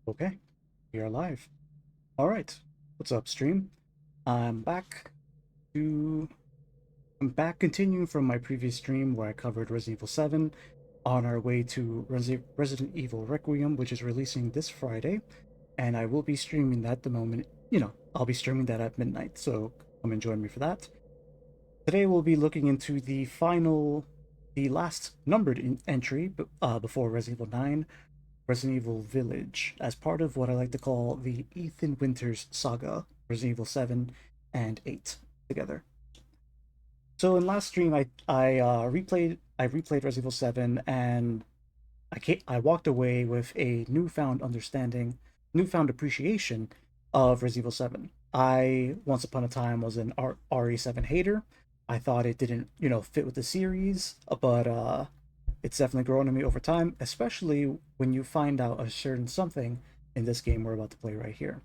Okay, we are live. All right, what's up, stream? I'm back to I'm back continuing from my previous stream where I covered Resident Evil 7 on our way to Resident Evil Requiem, which is releasing this Friday, and I will be streaming that the moment, I'll be streaming that at midnight, so come and join me for that. Today we'll be looking into the last numbered entry before Resident Evil 9, Resident Evil Village, as part of what I like to call the Ethan Winters saga, Resident Evil 7 and 8 together. So in last stream, I replayed Resident Evil 7, and I walked away with a newfound understanding, newfound appreciation of Resident Evil 7. I once upon a time was an RE7 hater. I thought it didn't, fit with the series, but it's definitely grown on me over time, especially when you find out a certain something in this game we're about to play right here.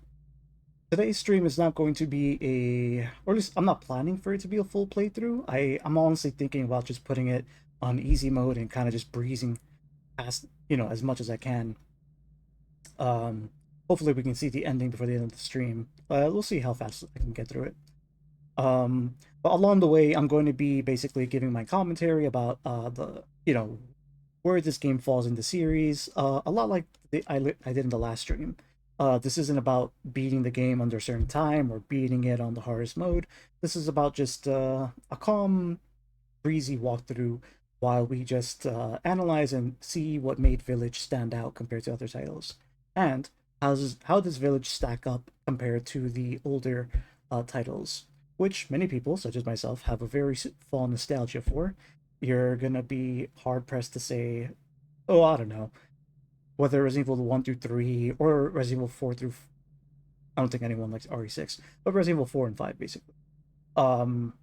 Today's stream is not going to be or at least I'm not planning for it to be a full playthrough. I'm honestly thinking about just putting it on easy mode and kind of just breezing past, as much as I can. Hopefully we can see the ending before the end of the stream. We'll see how fast I can get through it. But along the way, I'm going to be basically giving my commentary about where this game falls in the series. A lot like I did in the last stream. This isn't about beating the game under a certain time or beating it on the hardest mode. This is about just a calm, breezy walkthrough while we just analyze and see what made Village stand out compared to other titles, and how does Village stack up compared to the older titles, which many people, such as myself, have a very fond nostalgia for. You're gonna be hard pressed to say, oh, I don't know, whether Resident Evil 1 through 3 or Resident Evil 4 through. I don't think anyone likes RE6, but Resident Evil 4 and 5, basically. Um,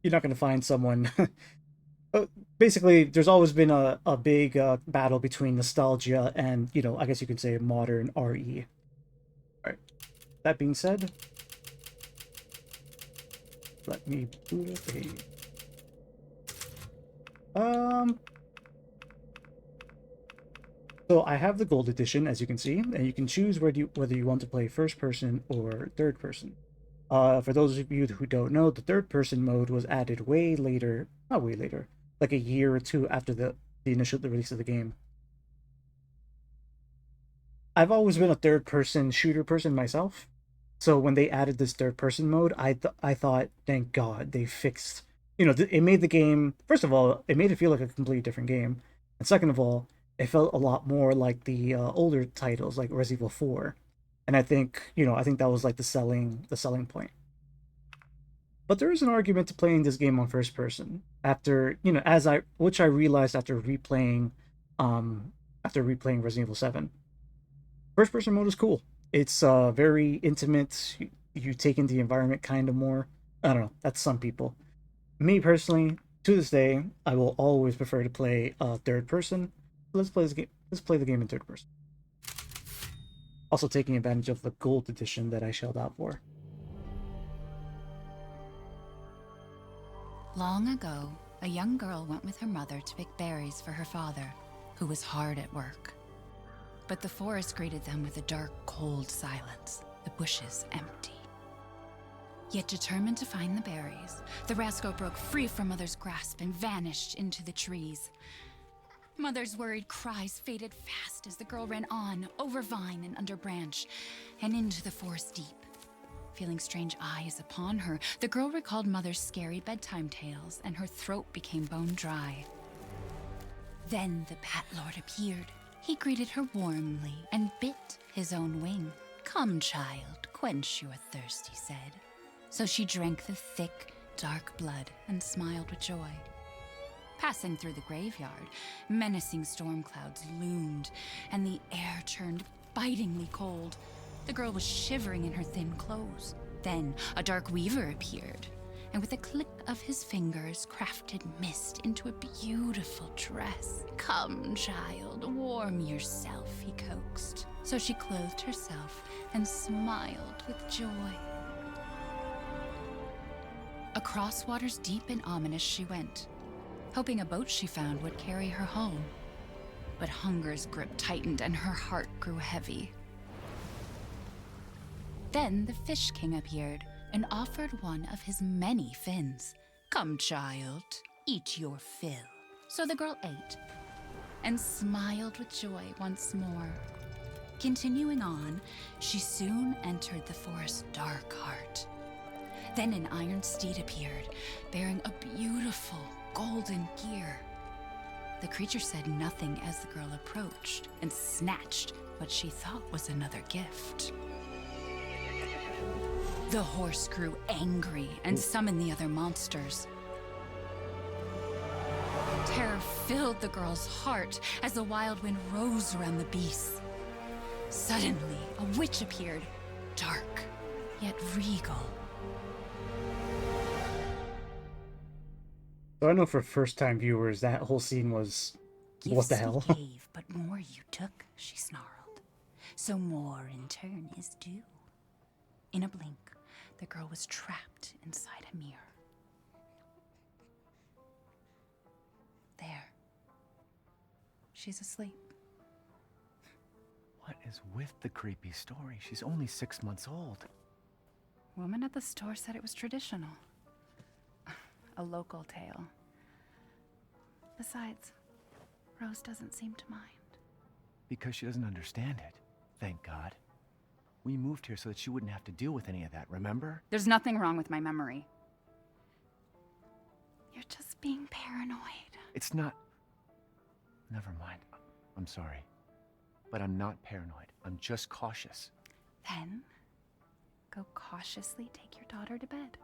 you're not gonna find someone. Basically, there's always been a big battle between nostalgia and, I guess you could say modern RE. All right. That being said, let me boot up so I have the gold edition, as you can see, and you can choose whether you want to play first person or third person. For those of you who don't know, the third person mode was added way later, not way later, like a year or two after the initial release of the game. I've always been a third person shooter person myself, so when they added this third person mode, I thought, thank God they fixed. It made the game. First of all, it made it feel like a completely different game, and second of all, it felt a lot more like the older titles, like Resident Evil 4. And I think that was like the selling point. But there is an argument to playing this game on first person after, which I realized after replaying Resident Evil 7. First person mode is cool. It's very intimate. You take in the environment kind of more. I don't know. That's some people. Me personally, to this day, I will always prefer to play third person. Let's play this game. Let's play the game in third person. Also taking advantage of the gold edition that I shelled out for. Long ago, a young girl went with her mother to pick berries for her father, who was hard at work. But the forest greeted them with a dark, cold silence, the bushes empty. Yet determined to find the berries, the rascal broke free from Mother's grasp and vanished into the trees. Mother's worried cries faded fast as the girl ran on, over vine and under branch, and into the forest deep. Feeling strange eyes upon her, the girl recalled Mother's scary bedtime tales, and her throat became bone dry. Then the Bat Lord appeared. He greeted her warmly and bit his own wing. "Come, child, quench your thirst," he said. So she drank the thick, dark blood and smiled with joy. Passing through the graveyard, menacing storm clouds loomed, and the air turned bitingly cold. The girl was shivering in her thin clothes. Then a dark weaver appeared, and with a click of his fingers, crafted mist into a beautiful dress. "Come, child, warm yourself," he coaxed. So she clothed herself and smiled with joy. Across waters deep and ominous she went, hoping a boat she found would carry her home. but hunger's grip tightened and her heart grew heavy. Then the Fish King appeared and offered one of his many fins. "Come, child, eat your fill." So the girl ate and smiled with joy once more. Continuing on, she soon entered the forest's dark heart. Then an iron steed appeared, bearing a beautiful golden gear. The creature said nothing as the girl approached and snatched what she thought was another gift. The horse grew angry and summoned the other monsters. Terror filled the girl's heart as the wild wind rose around the beasts. Suddenly, a witch appeared, dark, yet regal. So I know for first-time viewers, that whole scene was, what the hell? Gifts we gave, but more you took, she snarled. So more in turn is due. In a blink, the girl was trapped inside a mirror. There. She's asleep. What is with the creepy story? She's only 6 months old. Woman at the store said it was traditional. A local tale. Besides, Rose doesn't seem to mind. Because she doesn't understand it. Thank God. We moved here so that she wouldn't have to deal with any of that, remember? There's nothing wrong with my memory. You're just being paranoid. It's not... Never mind. I'm sorry. But I'm not paranoid. I'm just cautious. Then, go cautiously take your daughter to bed.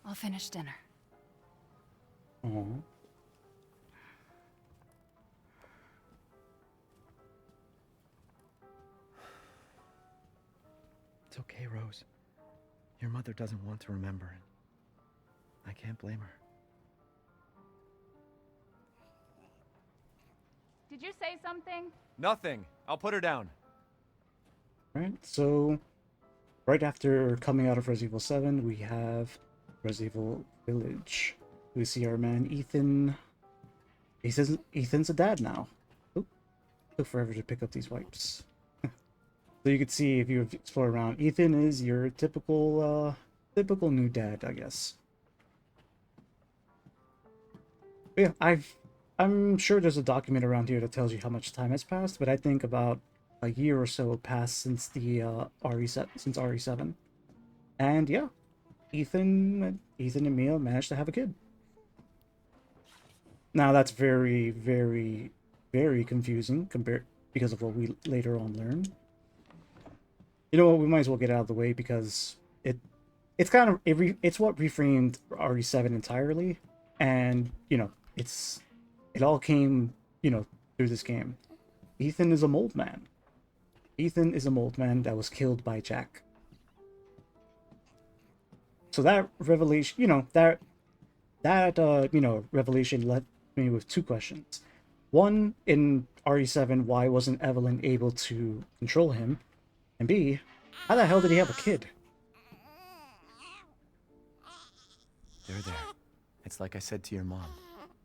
I'll finish dinner. Aww. It's okay, Rose. Your mother doesn't want to remember it. I can't blame her. Did you say something? Nothing. I'll put her down. Right, so right after coming out of Resident Evil 7, we have Resident Evil Village. We see our man Ethan. Ethan's a dad now. Oop. Took forever to pick up these wipes. So you can see if you explore around, Ethan is your typical new dad, I guess. But yeah, I'm sure there's a document around here that tells you how much time has passed, but I think about a year or so passed since the RE7. And yeah, Ethan and Mia managed to have a kid. Now that's very, very, very confusing because of what we later on learn. You know what? We might as well get it out of the way because it's kind of it's what reframed RE7 entirely, and you know it all came through this game. Ethan is a mold man. Ethan is a mold man that was killed by Jack. So that revelation, that revelation left me with two questions. One, in RE7, why wasn't Evelyn able to control him? And B, how the hell did he have a kid? There. It's like I said to your mom.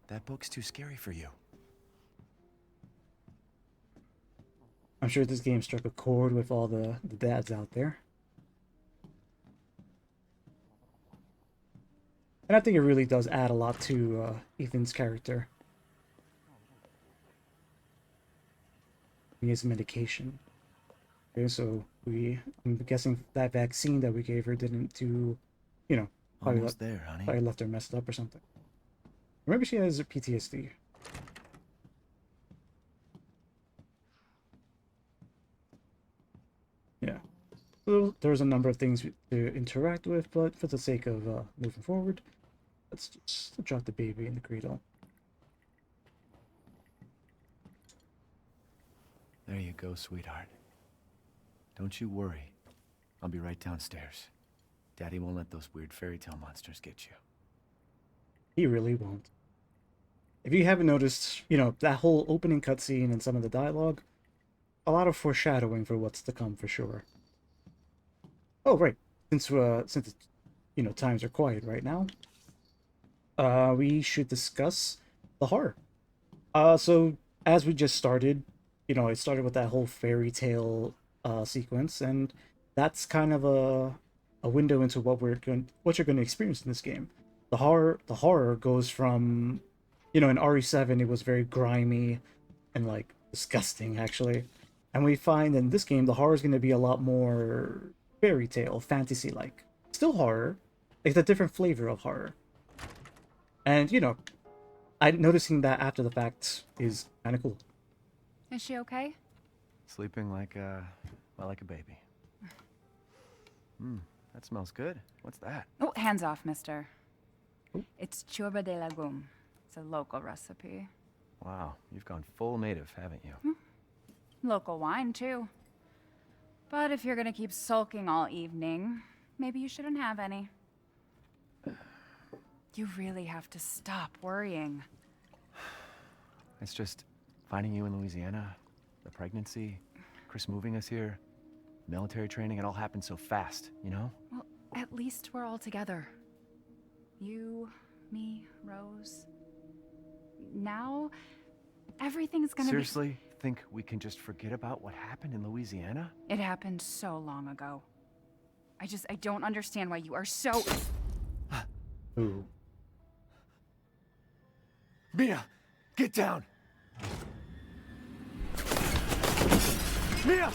That book's too scary for you. I'm sure this game struck a chord with all the dads out there. And I think it really does add a lot to Ethan's character. He has medication. Okay, so I'm guessing that vaccine that we gave her didn't do, probably Almost there, honey. Probably left her messed up or something. Or maybe she has PTSD. Yeah. So there's a number of things to interact with, but for the sake of moving forward, let's just drop the baby in the cradle. There you go, sweetheart. Don't you worry. I'll be right downstairs. Daddy won't let those weird fairy tale monsters get you. He really won't. If you haven't noticed, that whole opening cutscene and some of the dialogue, a lot of foreshadowing for what's to come for sure. Oh, right. Since times are quiet right now, We should discuss the horror. So as we just started, it started with that whole fairy tale sequence, and that's kind of a window into what you're going to experience in this game. The horror goes from, in RE7 it was very grimy and like disgusting actually, and we find in this game the horror is going to be a lot more fairy tale, fantasy like, still horror, like a different flavor of horror, and I noticing that after the fact is kind of cool. Is she okay? Sleeping like like a baby. That smells good. What's that? Oh, hands off, mister. It's churba de legume. It's a local recipe. Wow, you've gone full native, haven't you? Local wine, too. But if you're gonna keep sulking all evening, maybe you shouldn't have any. You really have to stop worrying. It's just finding you in Louisiana, the pregnancy, Chris moving us here, military training, it all happened so fast, you know? Well, at least we're all together. You, me, Rose. Now, everything's gonna Seriously? Think we can just forget about what happened in Louisiana? It happened so long ago. I don't understand why you are so... Ooh. Mia, get down! Mia!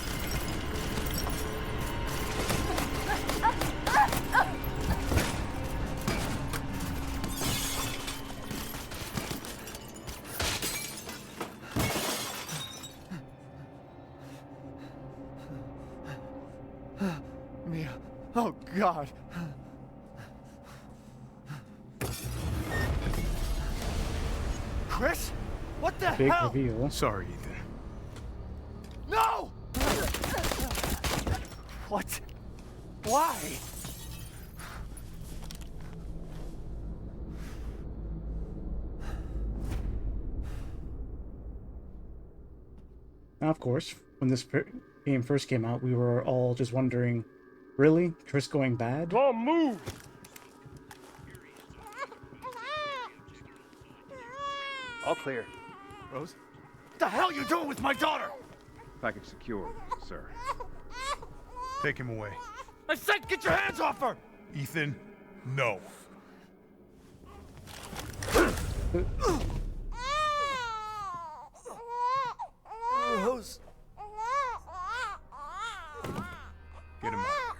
Mia, oh God! Chris? What the Big hell? reveal. Sorry, Ethan. No! What? Why? Now, of course, when this game first came out, we were all just wondering, really? Chris going bad? Don't move! All clear. Rose? What the hell are you doing with my daughter? Package secured, sir. Take him away. I said get your hands off her! Ethan, no. Rose. Get him out.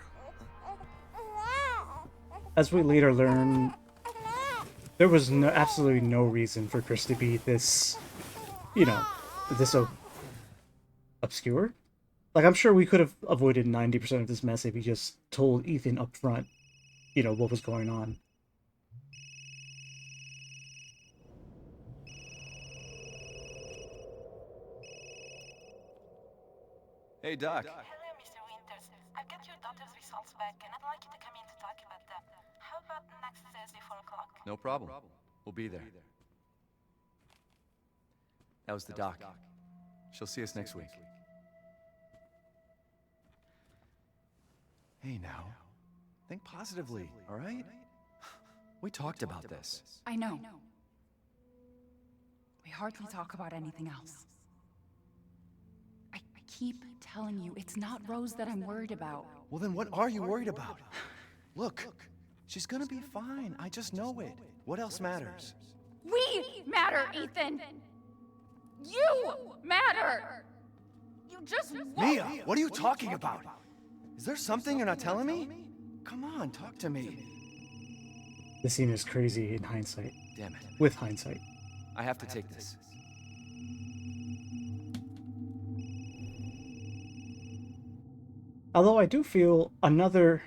As we later learn, there was absolutely no reason for Chris to be this, this obscure. Like, I'm sure we could have avoided 90% of this mess if he just told Ethan up front, what was going on. Hey, Doc. Hello, Mr. Winters. I've got your daughter's results back, and I'd like you to come in to talk about them. How about next Thursday, 4 o'clock? No problem. We'll be there. That was the doc. She'll see us next week. Hey, now. Think positively, all right? We talked about this. I know. We hardly talk about anything else. I keep telling you, it's not Rose that I'm worried about. Well, then what are you worried about? Look, she's gonna be fine. I just know it. What else matters? We matter, Ethan! You matter! You just won't. Mia, what are you talking about? Is there something you're not telling me? Come on, talk to me. This scene is crazy in hindsight. Damn it. With hindsight. I have to take this. Although I do feel another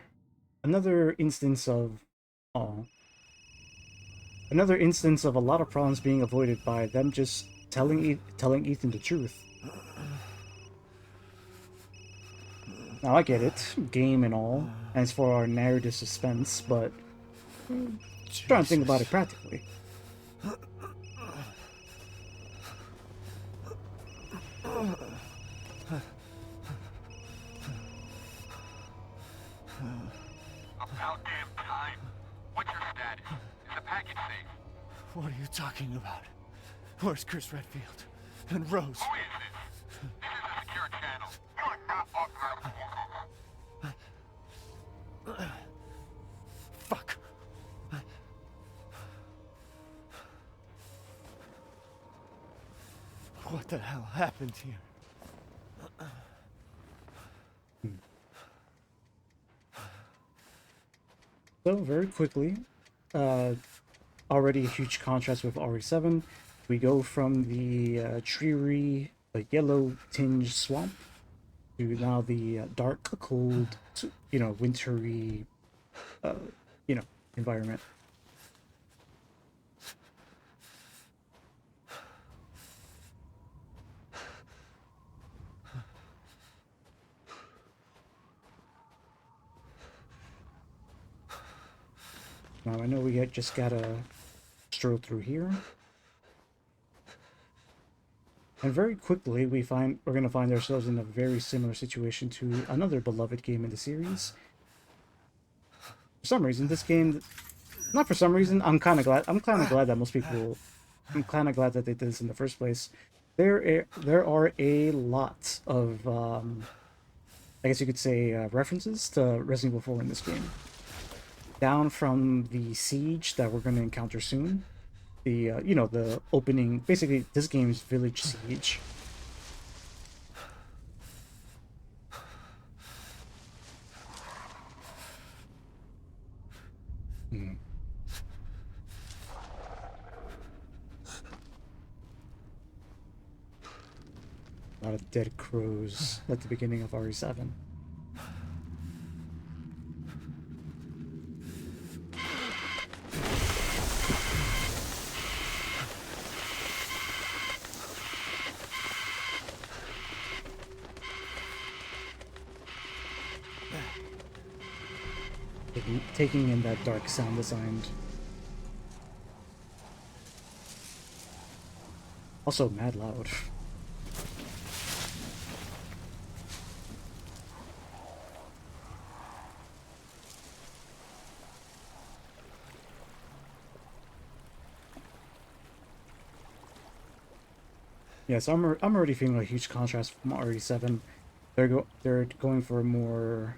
instance of another instance of a lot of problems being avoided by them just telling Ethan the truth. Now I get it, game and all, and it's for our narrative suspense, but trying to think about it practically. About damn time. What's your status? Is the package safe? What are you talking about? Where's Chris Redfield? And Rose? Who is this? This is a secure channel. You are not authorized to work on. Fuck. What the hell happened here? So very quickly, already a huge contrast with RE7. We go from the dreary, yellow tinged swamp to now the dark, cold, wintry, environment. Now I know we just gotta stroll through here. And very quickly we're gonna find ourselves in a very similar situation to another beloved game in the series. For some reason, this game, not for some reason, I'm kind of glad that most people, I'm kind of glad that they did this in the first place. There are a lot of, I guess you could say, references to Resident Evil 4 in this game. Down from the siege that we're going to encounter soon. The, the opening, basically this game's village siege. A lot of dead crows at the beginning of RE7. Taking in that dark sound design. Also mad loud. Yes, I'm already feeling a huge contrast from RE7. They're going for a more,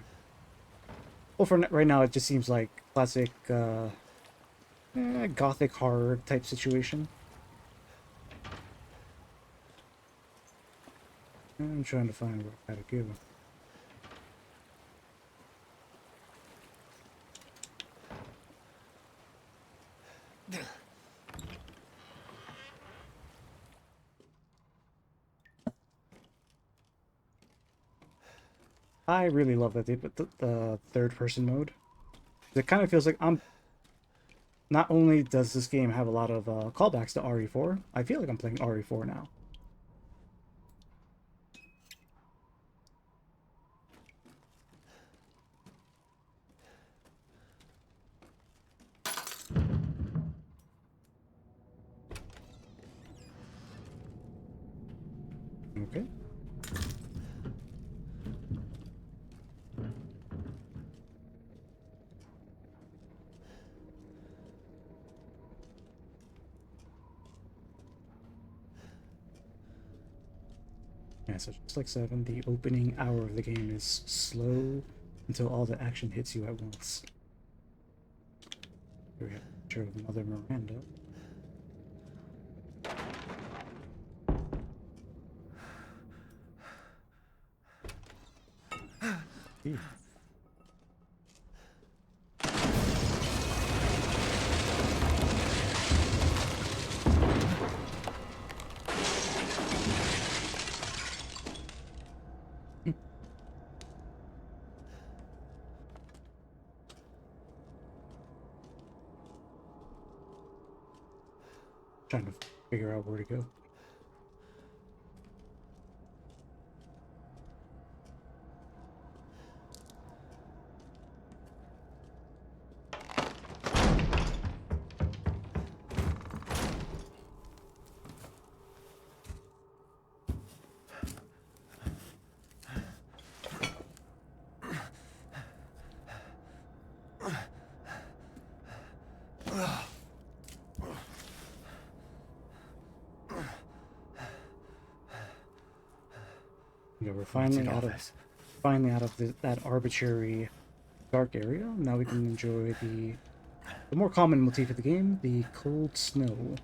well, for right now it just seems like classic Gothic horror type situation. I'm trying to find where I gotta go. I really love that they put the third-person mode. It kind of feels like I'm... Not only does this game have a lot of callbacks to RE4, I feel like I'm playing RE4 now. Okay. Yeah, so just like 7, the opening hour of the game is slow until all the action hits you at once. Here we have a picture of Mother Miranda. Yeah. Trying to figure out where to go. You know, we're What's in all this? finally out of that arbitrary dark area. Now we can enjoy the more common motif of the game, the cold snow.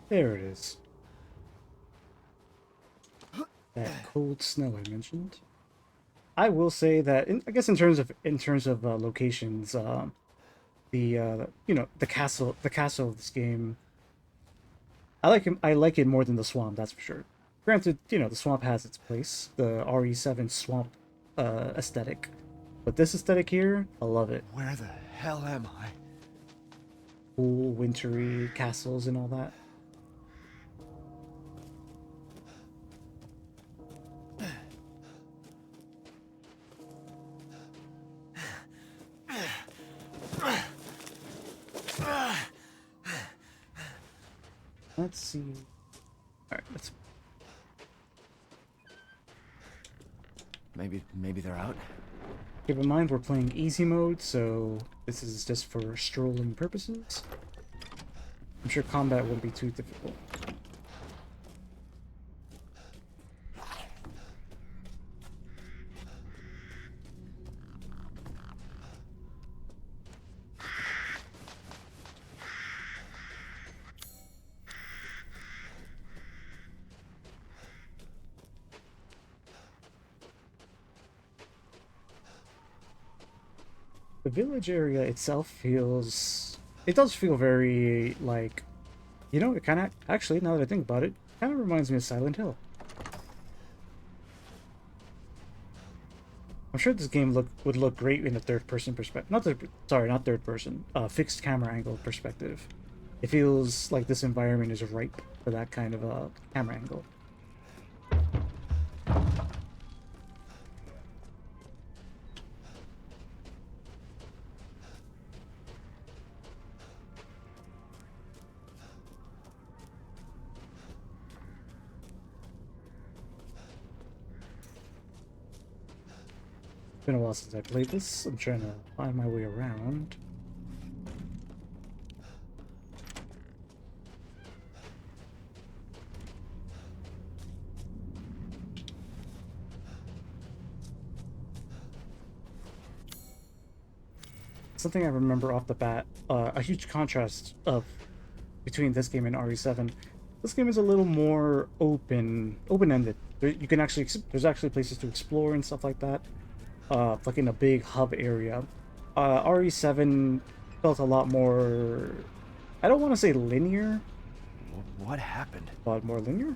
There it is. That cold snow I mentioned. I will say that, I guess in terms of locations, you know, the castle of this game, I like it more than the swamp. That's for sure. Granted, you know, the swamp has its place, the RE7 swamp aesthetic, but this aesthetic here, I love it. Where the hell am I? Cool, wintry castles and all that. Let's see. Alright, let's... Maybe they're out? Keep in mind, we're playing easy mode, so this is just for strolling purposes. I'm sure combat won't be too difficult. The village area itself feels... It does feel very, like... You know, it kind of... Actually, now that I think about it, kind of reminds me of Silent Hill. I'm sure this game would look great in a third-person perspective. Not third-person. Fixed camera angle perspective. It feels like this environment is ripe for that kind of camera angle. It's been a while since I played this. I'm trying to find my way around. Something I remember off the bat, a huge contrast between this game and RE7. This game is a little more open-ended. You can actually, there's actually places to explore and stuff like that. Like in a big hub area. RE7 felt a lot more, I don't want to say linear. What happened? But more linear?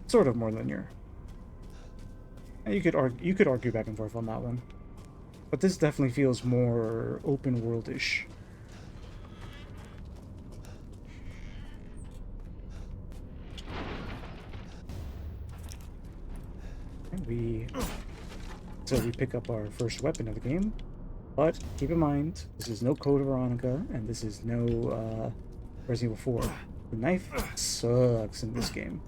Sort of more linear. And you could argue back and forth on that one. But this definitely feels more open world-ish. And we pick up our first weapon of the game. But keep in mind, this is no Code Veronica, and this is no Resident Evil 4. The knife sucks in this game.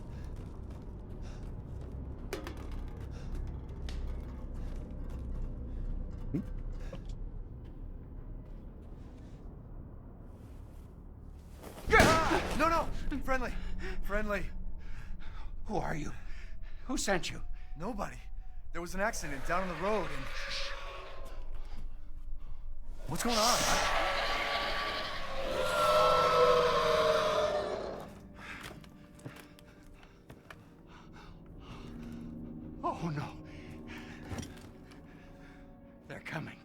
No! Friendly. Who are you? Who sent you? Nobody. There was an accident down on the road and... What's going on? Oh, no. They're coming.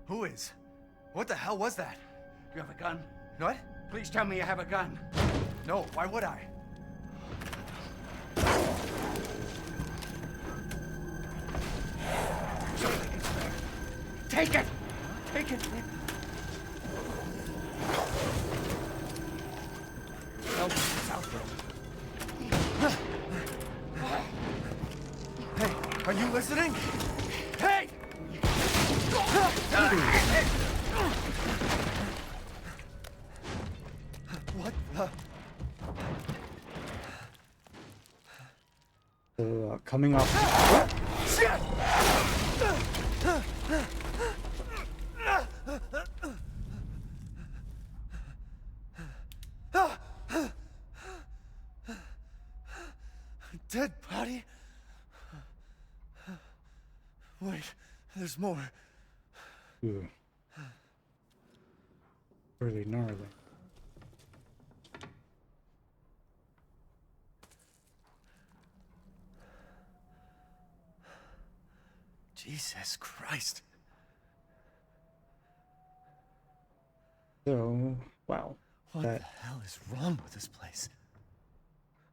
Who is? What the hell was that? You have a gun? What? Please tell me you have a gun. No, why would I? Take it! Take it! Hey, are you listening? Hey! coming off. Dead body? Wait, there's more. Ooh. Really gnarly. Jesus Christ. So, wow. What That the hell is wrong with this place?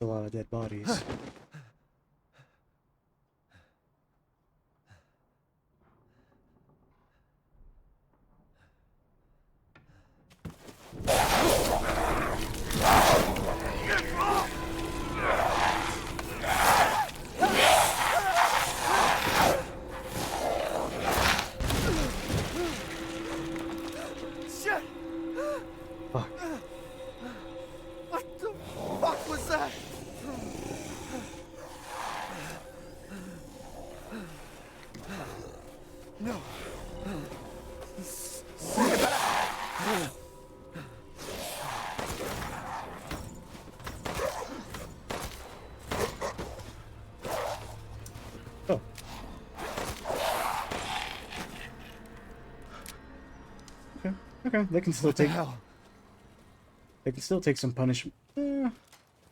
a lot of dead bodies. Shit! Fuck. What the fuck was that? No. Oh. Okay. Okay. They can still What the take. hell? They can still take some punishment. They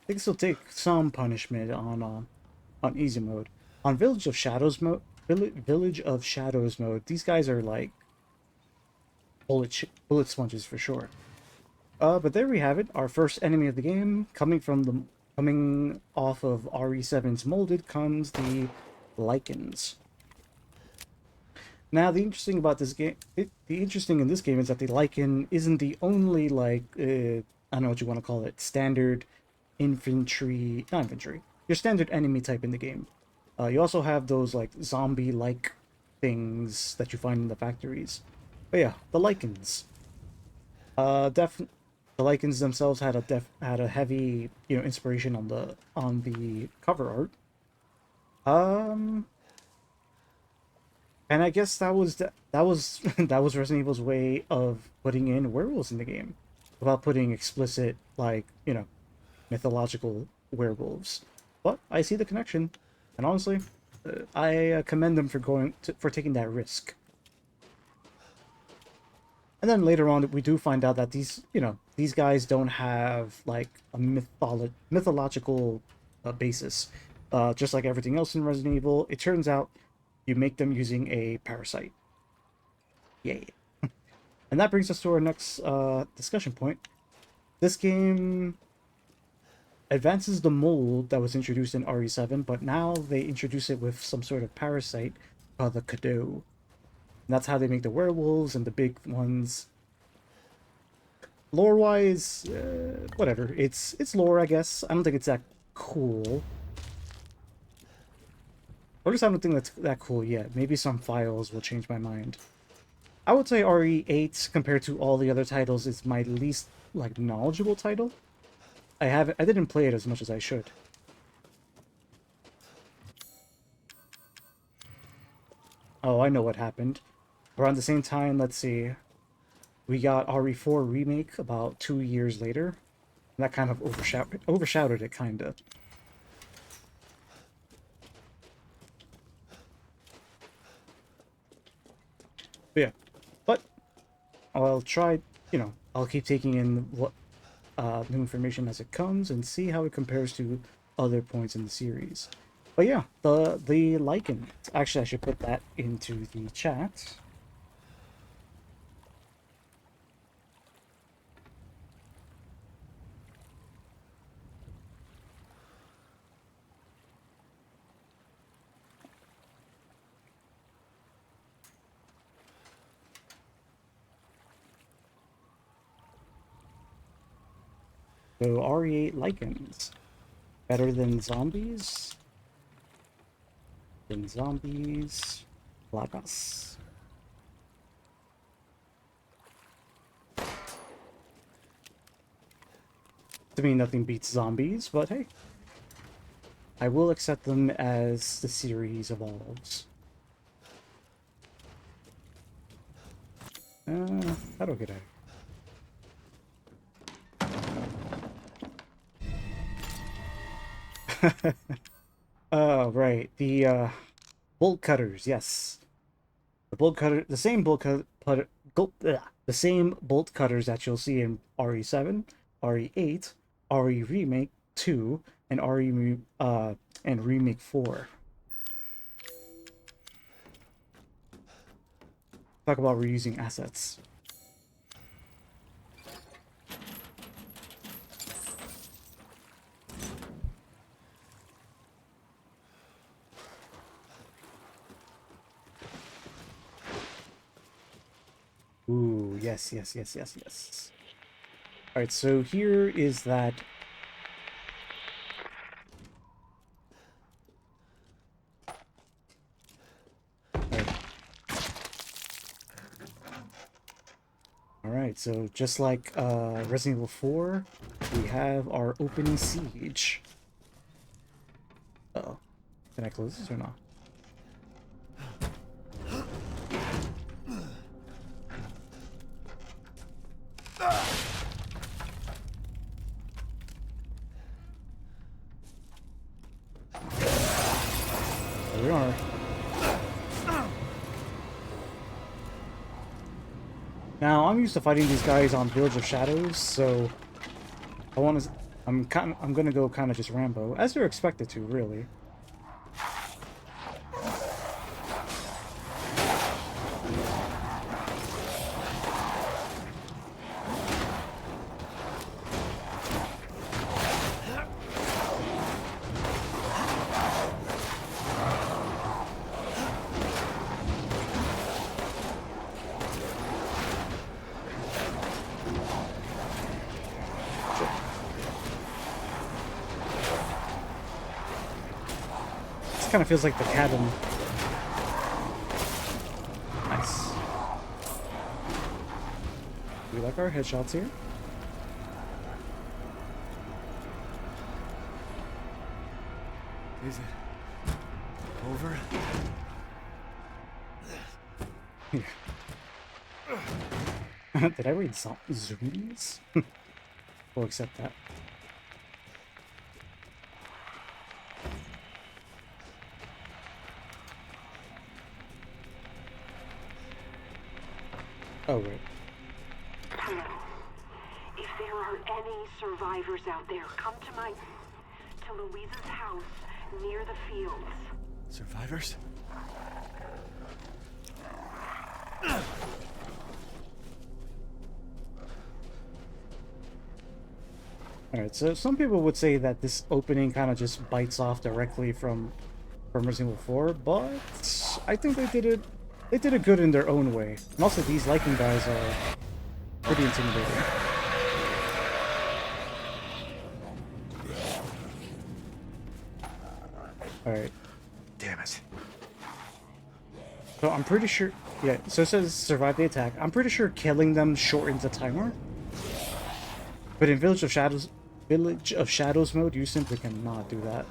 can still take some punishment on easy mode. On Village of Shadows mode, Village of Shadows mode, these guys are like bullet sponges for sure. But there we have it. Our first enemy of the game, coming off of RE7's molded, comes the Lycans. Now, the interesting about this game, the interesting in this game is that the Lycan isn't the only, like, I don't know what you want to call it, standard infantry, not infantry, your standard enemy type in the game. You also have those, like, zombie-like things that you find in the factories. But yeah, the Lycans. The Lycans themselves had a heavy, inspiration on the cover art. And I guess that was that was that was Resident Evil's way of putting in werewolves in the game, without putting explicit, like, mythological werewolves. But I see the connection, and honestly, I commend them for taking that risk. And then later on, we do find out that these guys don't have, like, a mythological basis. Just like everything else in Resident Evil, it turns out you make them using a parasite. Yay. And that brings us to our next discussion point. This game advances the mold that was introduced in RE7, but now they introduce it with some sort of parasite called the Kado. And that's how they make the werewolves and the big ones. Lore-wise, whatever. It's lore, I guess. I don't think it's that cool. Or at least I don't think that's that cool yet. Maybe some files will change my mind. I would say RE8, compared to all the other titles, is my least, like, knowledgeable title. I didn't play it as much as I should. Oh, I know what happened. Around the same time, let's see, we got RE4 Remake about 2 years later. And that kind of overshadowed it, kinda. But yeah, but I'll try, I'll keep taking in what new information as it comes and see how it compares to other points in the series. But yeah, the Lycan. Actually, I should put that into the chat. So RE8 Lycans. Better than zombies? Than zombies. Plagas. To me, nothing beats zombies, but hey. I will accept them as the series evolves. How do I get out? Oh, right. The bolt cutters, yes. The bolt cutter, the same the same bolt cutters that you'll see in RE7, RE8, RE Remake 2, and and Remake 4. Talk about reusing assets. Ooh, yes, yes, yes, yes, yes. Alright, so here is that... Alright, so just like Resident Evil 4, we have our opening siege. Uh-oh. Can I close this or not? There we are. Now, I'm used to fighting these guys on Village of Shadows, so I'm gonna go kind of just Rambo, as you're expected to, really. Kind of feels like the cabin. Nice. We like our headshots here. Is it over? Yeah. Did I read zombies? We'll accept that. Oh, right. Hello. If there are any survivors out there, come to Louisa's house near the fields. Survivors? Alright, so some people would say that this opening kind of just bites off directly from Resident Evil 4, but I think they did it good in their own way. And also these Lycan guys are pretty intimidating. Alright. Damn it. So I'm pretty sure, yeah, so it says survive the attack. I'm pretty sure killing them shortens the timer. But in Village of Shadows mode, you simply cannot do that.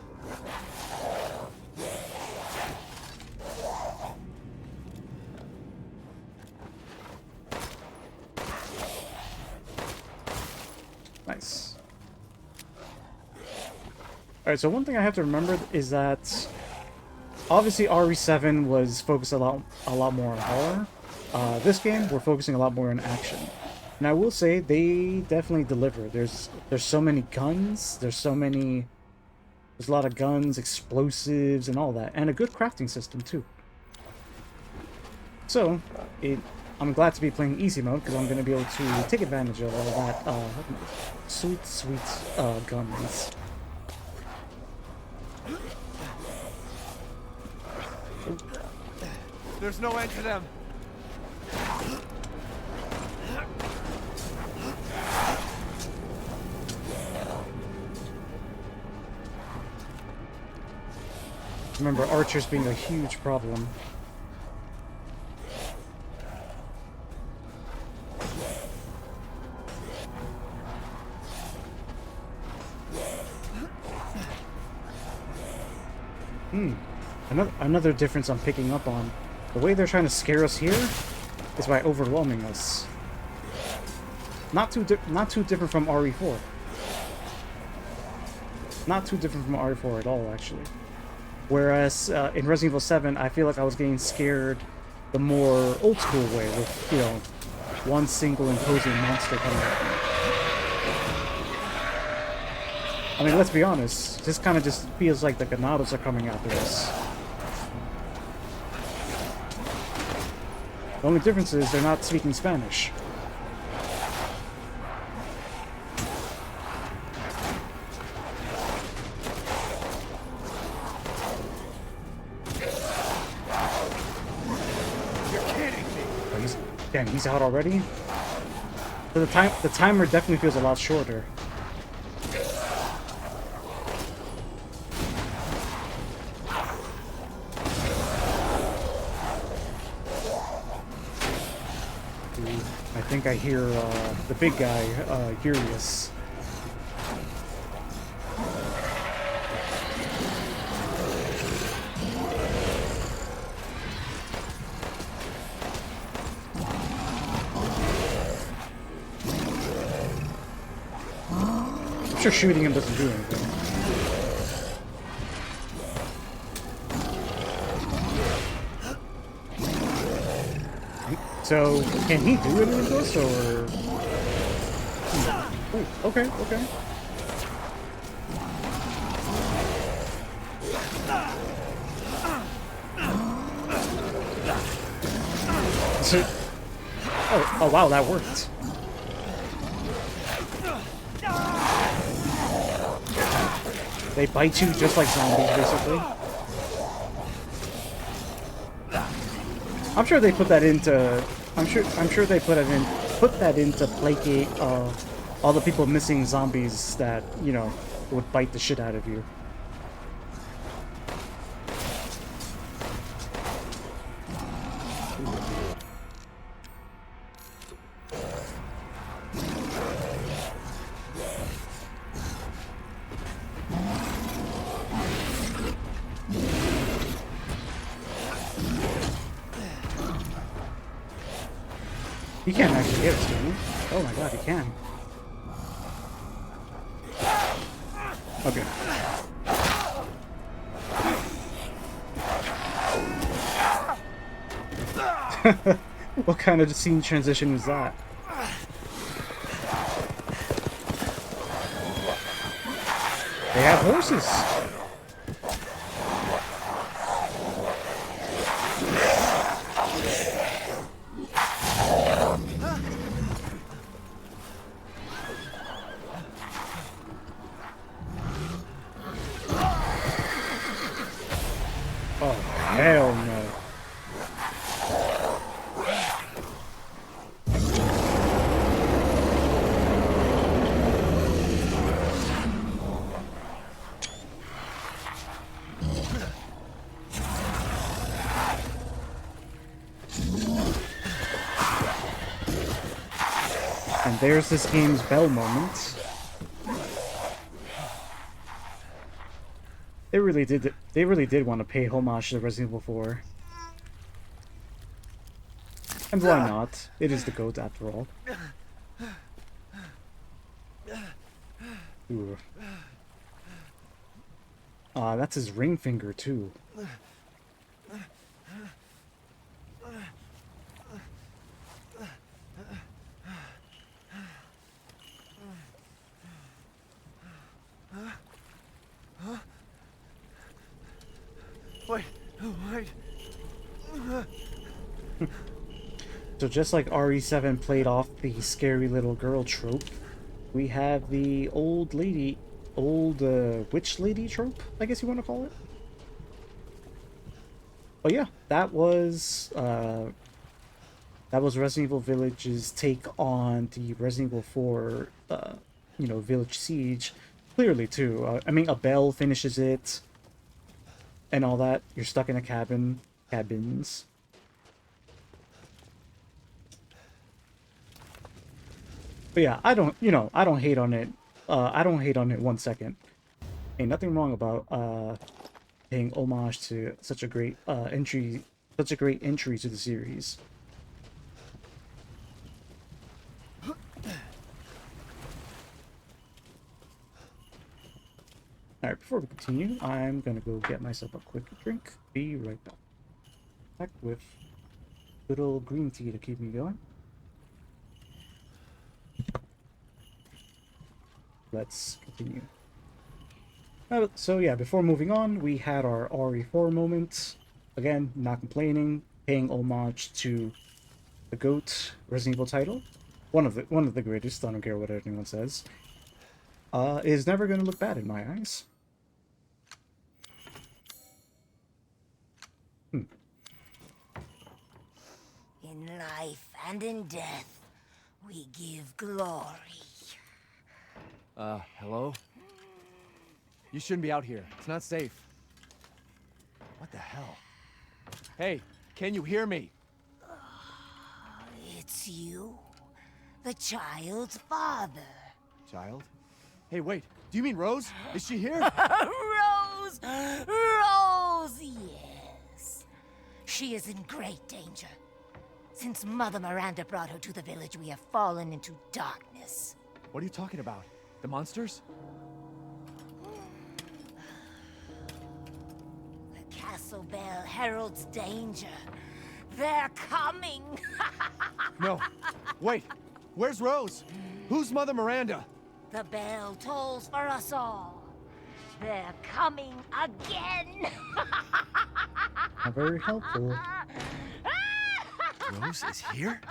Nice. Alright, so one thing I have to remember is that obviously RE7 was focused a lot more on horror. This game, we're focusing a lot more on action. And I will say, they definitely deliver. There's so many guns, there's a lot of guns, explosives, and all that. And a good crafting system, too. So, I'm glad to be playing easy mode, because I'm going to be able to take advantage of all that sweet guns. There's no end to them. Remember, archers being a huge problem. Another difference I'm picking up on. The way they're trying to scare us here is by overwhelming us. Not too different from RE4. Not too different from RE4 at all, actually. Whereas in Resident Evil 7, I feel like I was getting scared the more old school way, with, you know, one single imposing monster coming at me. I mean, let's be honest, this kind of just feels like the Ganados are coming after us. The only difference is they're not speaking Spanish. Damn, he's out already? So the timer definitely feels a lot shorter. I think I hear the big guy, Urius. I'm sure shooting him doesn't do anything. So, can he do anything to us, or... Ooh, okay, okay. So, oh wow, that worked. They bite you just like zombies, basically. I'm sure they put that into. I'm sure they put that in to placate all the people missing zombies that, you know, would bite the shit out of you. He can't actually hit us, can he? Oh my god, he can. Okay. What kind of scene transition was that? They have horses! Oh, hell no. And there's this game's bell moment. They really did want to pay homage to Resident Evil 4. And why not? It is the GOAT after all. Ooh. That's his ring finger too. Wait. So just like RE7 played off the scary little girl trope, we have the old witch lady trope, I guess you want to call it. But yeah, that was Resident Evil Village's take on the Resident Evil 4, Village Siege. Clearly too. I mean, a bell finishes it. And all that. You're stuck in a cabins. But yeah, I don't hate on it. I don't hate on it 1 second. Ain't nothing wrong about paying homage to such a great such a great entry to the series. Alright, before we continue, I'm gonna go get myself a quick drink. Be right back. Back with good old green tea to keep me going. Let's continue. So yeah, before moving on, we had our RE4 moment. Again, not complaining, paying homage to the GOAT Resident Evil title. One of the greatest, I don't care what anyone says. Is never gonna look bad in my eyes. In life and in death, we give glory. Hello? You shouldn't be out here. It's not safe. What the hell? Hey, can you hear me? It's you, the child's father. Child? Hey, wait. Do you mean Rose? Is she here? Rose! Rose, yes. She is in great danger. Since Mother Miranda brought her to the village, we have fallen into darkness. What are you talking about? The monsters? The castle bell heralds danger. They're coming! No. Wait. Where's Rose? Who's Mother Miranda? The bell tolls for us all. They're coming again! Not very helpful. Rose is here?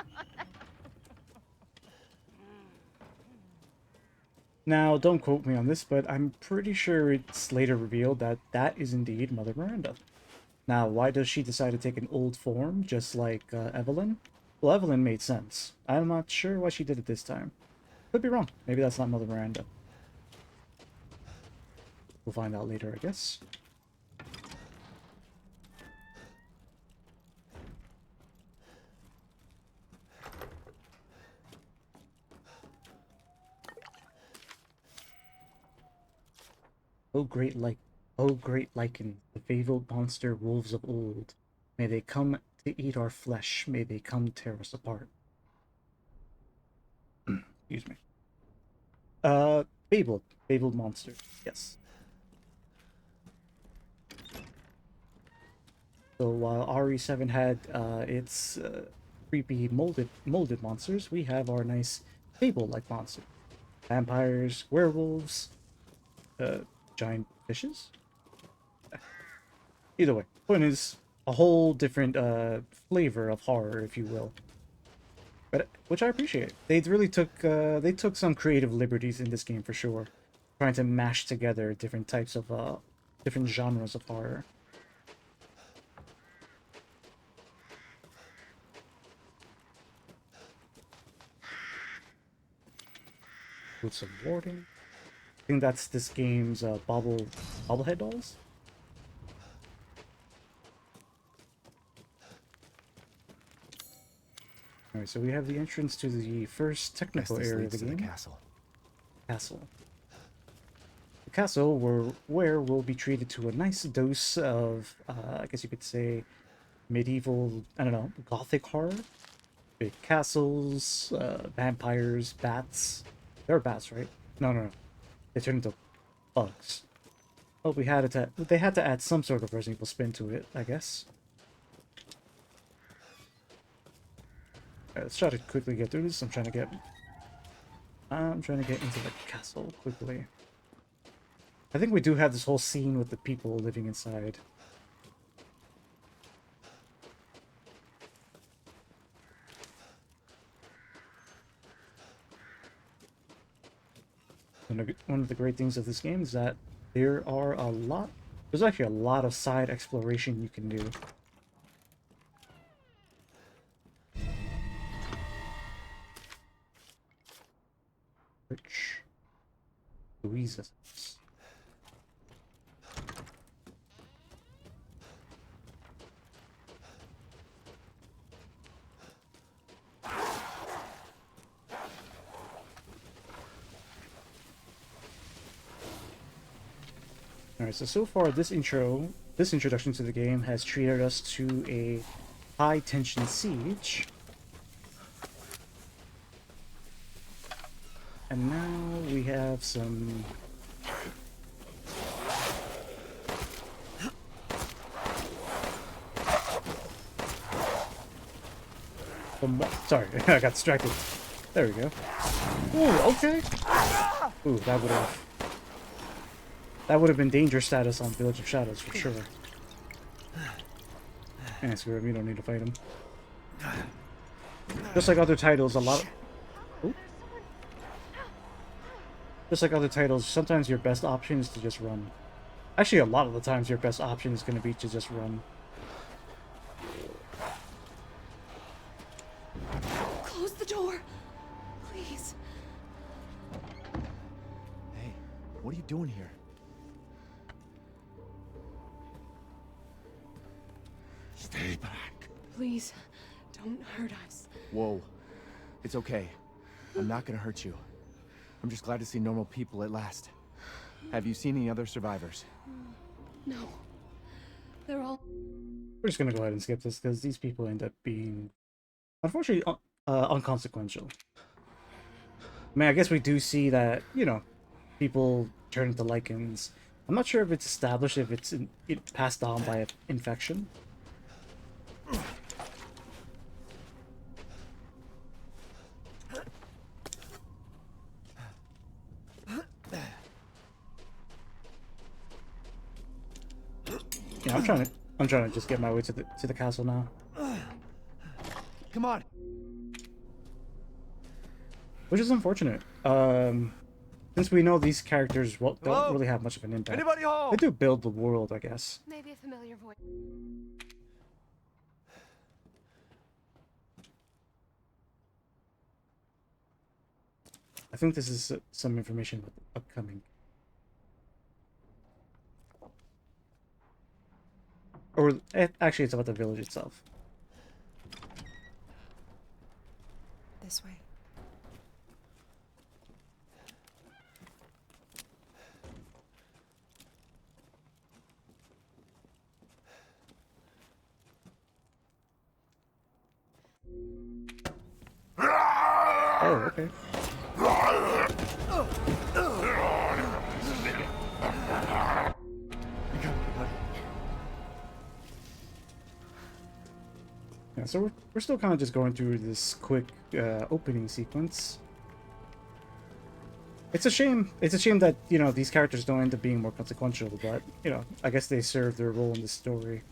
Now, don't quote me on this, but I'm pretty sure it's later revealed that that is indeed Mother Miranda. Now, why does she decide to take an old form, just like Evelyn? Well, Evelyn made sense. I'm not sure why she did it this time. Could be wrong. Maybe that's not Mother Miranda. We'll find out later, I guess. O great Lycan, the fabled monster wolves of old, may they come to eat our flesh, may they come tear us apart. Excuse me. Fabled monster, yes. So while RE7 had its creepy molded monsters, we have our nice fable-like monster. Vampires, werewolves, giant fishes? Either way, point is a whole different flavor of horror, if you will. But which I appreciate. They really took some creative liberties in this game for sure, trying to mash together different types of different genres of horror. With some warding. I think that's this game's bobblehead dolls. Alright, so we have the entrance to the first technical area of the game. Castle. The castle where we'll be treated to a nice dose of, I guess you could say, medieval, I don't know, Gothic horror. Big castles, vampires, bats. There are bats, right? No. They turn into bugs. Well, they had to add some sort of Resident Evil spin to it, I guess. Alright, let's try to quickly get through this. I'm trying to get into the castle quickly. I think we do have this whole scene with the people living inside. One of the great things of this game is that there's actually a lot of side exploration you can do. Which Louisa's house. Alright, so far this intro this introduction to the game has treated us to a high-tension siege. And now we have some... Sorry, I got distracted. There we go. Ooh, okay. Ooh, that would have been danger status on Village of Shadows for sure. And screw him, you don't need to fight him. Just like other titles, just like other titles, sometimes your best option is to just run. Actually, a lot of the times your best option is going to be to just run. Close the door, please. Hey, what are you doing here? Stay back. Please, don't hurt us. Whoa. It's okay. I'm not gonna hurt you. I'm just glad to see normal people at last. Have you seen any other survivors? No. They're all... We're just gonna go ahead and skip this because these people end up being, unfortunately, unconsequential. I mean, I guess we do see that, you know, people turn into Lycans. I'm not sure if it's established if it's passed on by infection. Yeah, I'm trying to just get my way to the castle now. Come on. Which is unfortunate. Since we know these characters don't really have much of an impact. Anybody home? They do build the world, I guess. Maybe a familiar voice. I think this is some information about the upcoming. Or actually, it's about the village itself. This way. Oh, okay. Yeah, so we're still kind of just going through this quick opening sequence. It's a shame. It's a shame that, you know, these characters don't end up being more consequential, but, you know, I guess they serve their role in the story.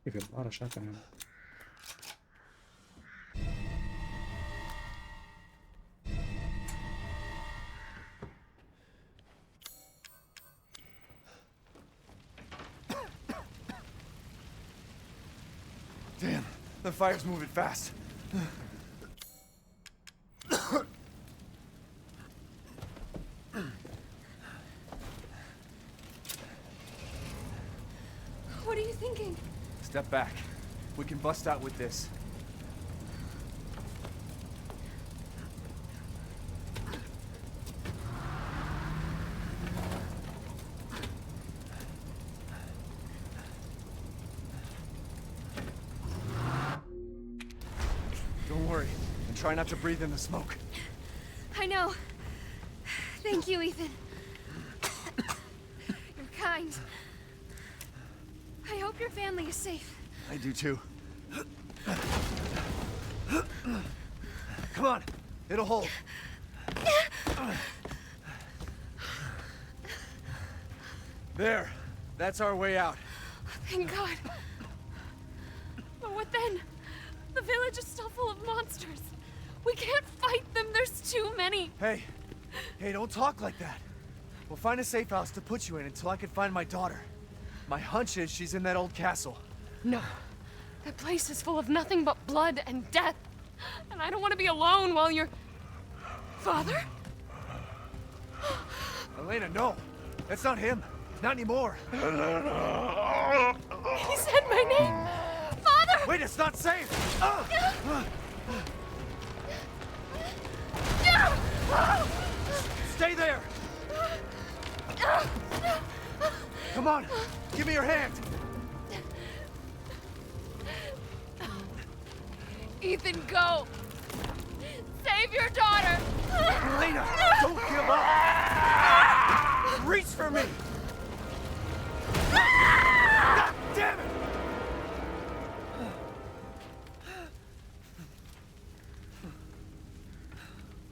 Give you a lot of shotgun ammo. Damn, the fire's moving fast. What are you thinking? Step back. We can bust out with this. Don't worry, and try not to breathe in the smoke. I know. Thank you, Ethan. You're kind. I hope your family is safe. I do too. Come on, it'll hold. There, that's our way out. Thank God. But what then? The village is still full of monsters. We can't fight them, there's too many. Hey, don't talk like that. We'll find a safe house to put you in until I can find my daughter. My hunch is she's in that old castle. No. That place is full of nothing but blood and death. And I don't want to be alone while you're... Father? Elena, no! That's not him! Not anymore! He said my name! Father! Wait, it's not safe! Stay there! Come on! Give me your hand! Ethan, go! Save your daughter! Elena, don't give up! Reach for me! God damn it!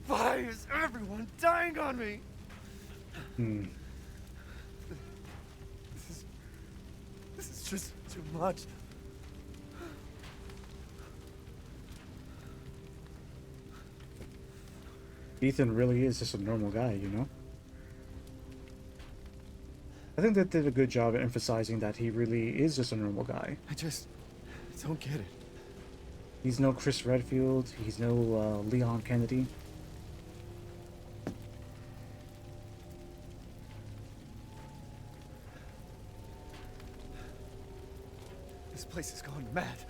Why is everyone dying on me? This is just too much. Ethan really is just a normal guy, you know? I think they did a good job at emphasizing that he really is just a normal guy. I just don't get it. He's no Chris Redfield, he's no Leon Kennedy. This place is going mad.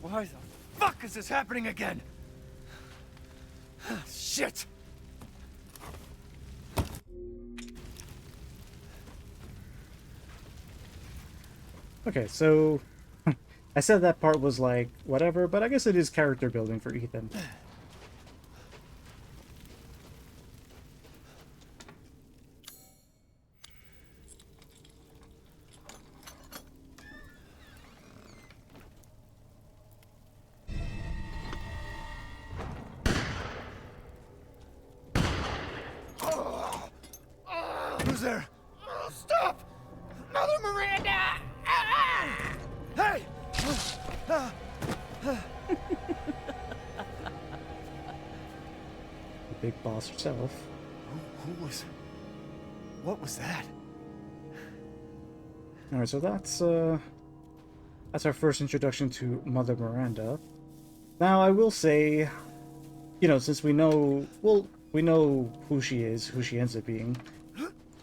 Why the fuck is this happening again? Shit! Okay, so I said that part was like whatever, but I guess it is character building for Ethan. Who's there? Stop! Mother Miranda! Hey! The big boss herself. Who was... What was that? Alright, so that's our first introduction to Mother Miranda. Now, I will say, you know, since we know, well, we know who she is, who she ends up being.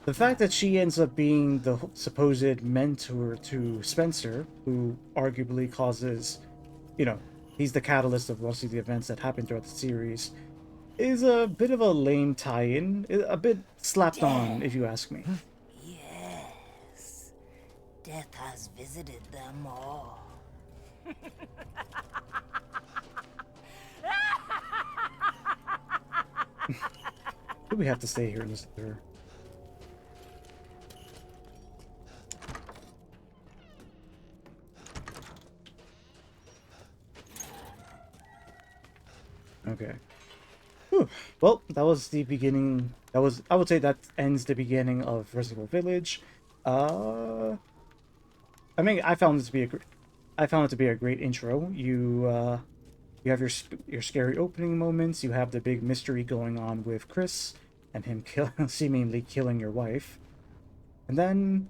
The fact that she ends up being the supposed mentor to Spencer, who arguably causes, you know, he's the catalyst of most of the events that happen throughout the series, is a bit of a lame tie-in, a bit slapped on, if you ask me. Yes. Death has visited them all. Do we have to stay here and listen to her? Okay. Whew. Well, that was the beginning. I would say that ends the beginning of Resident Evil Village. I mean, I found it to be a great intro. You have your scary opening moments. You have the big mystery going on with Chris and him seemingly killing your wife, and then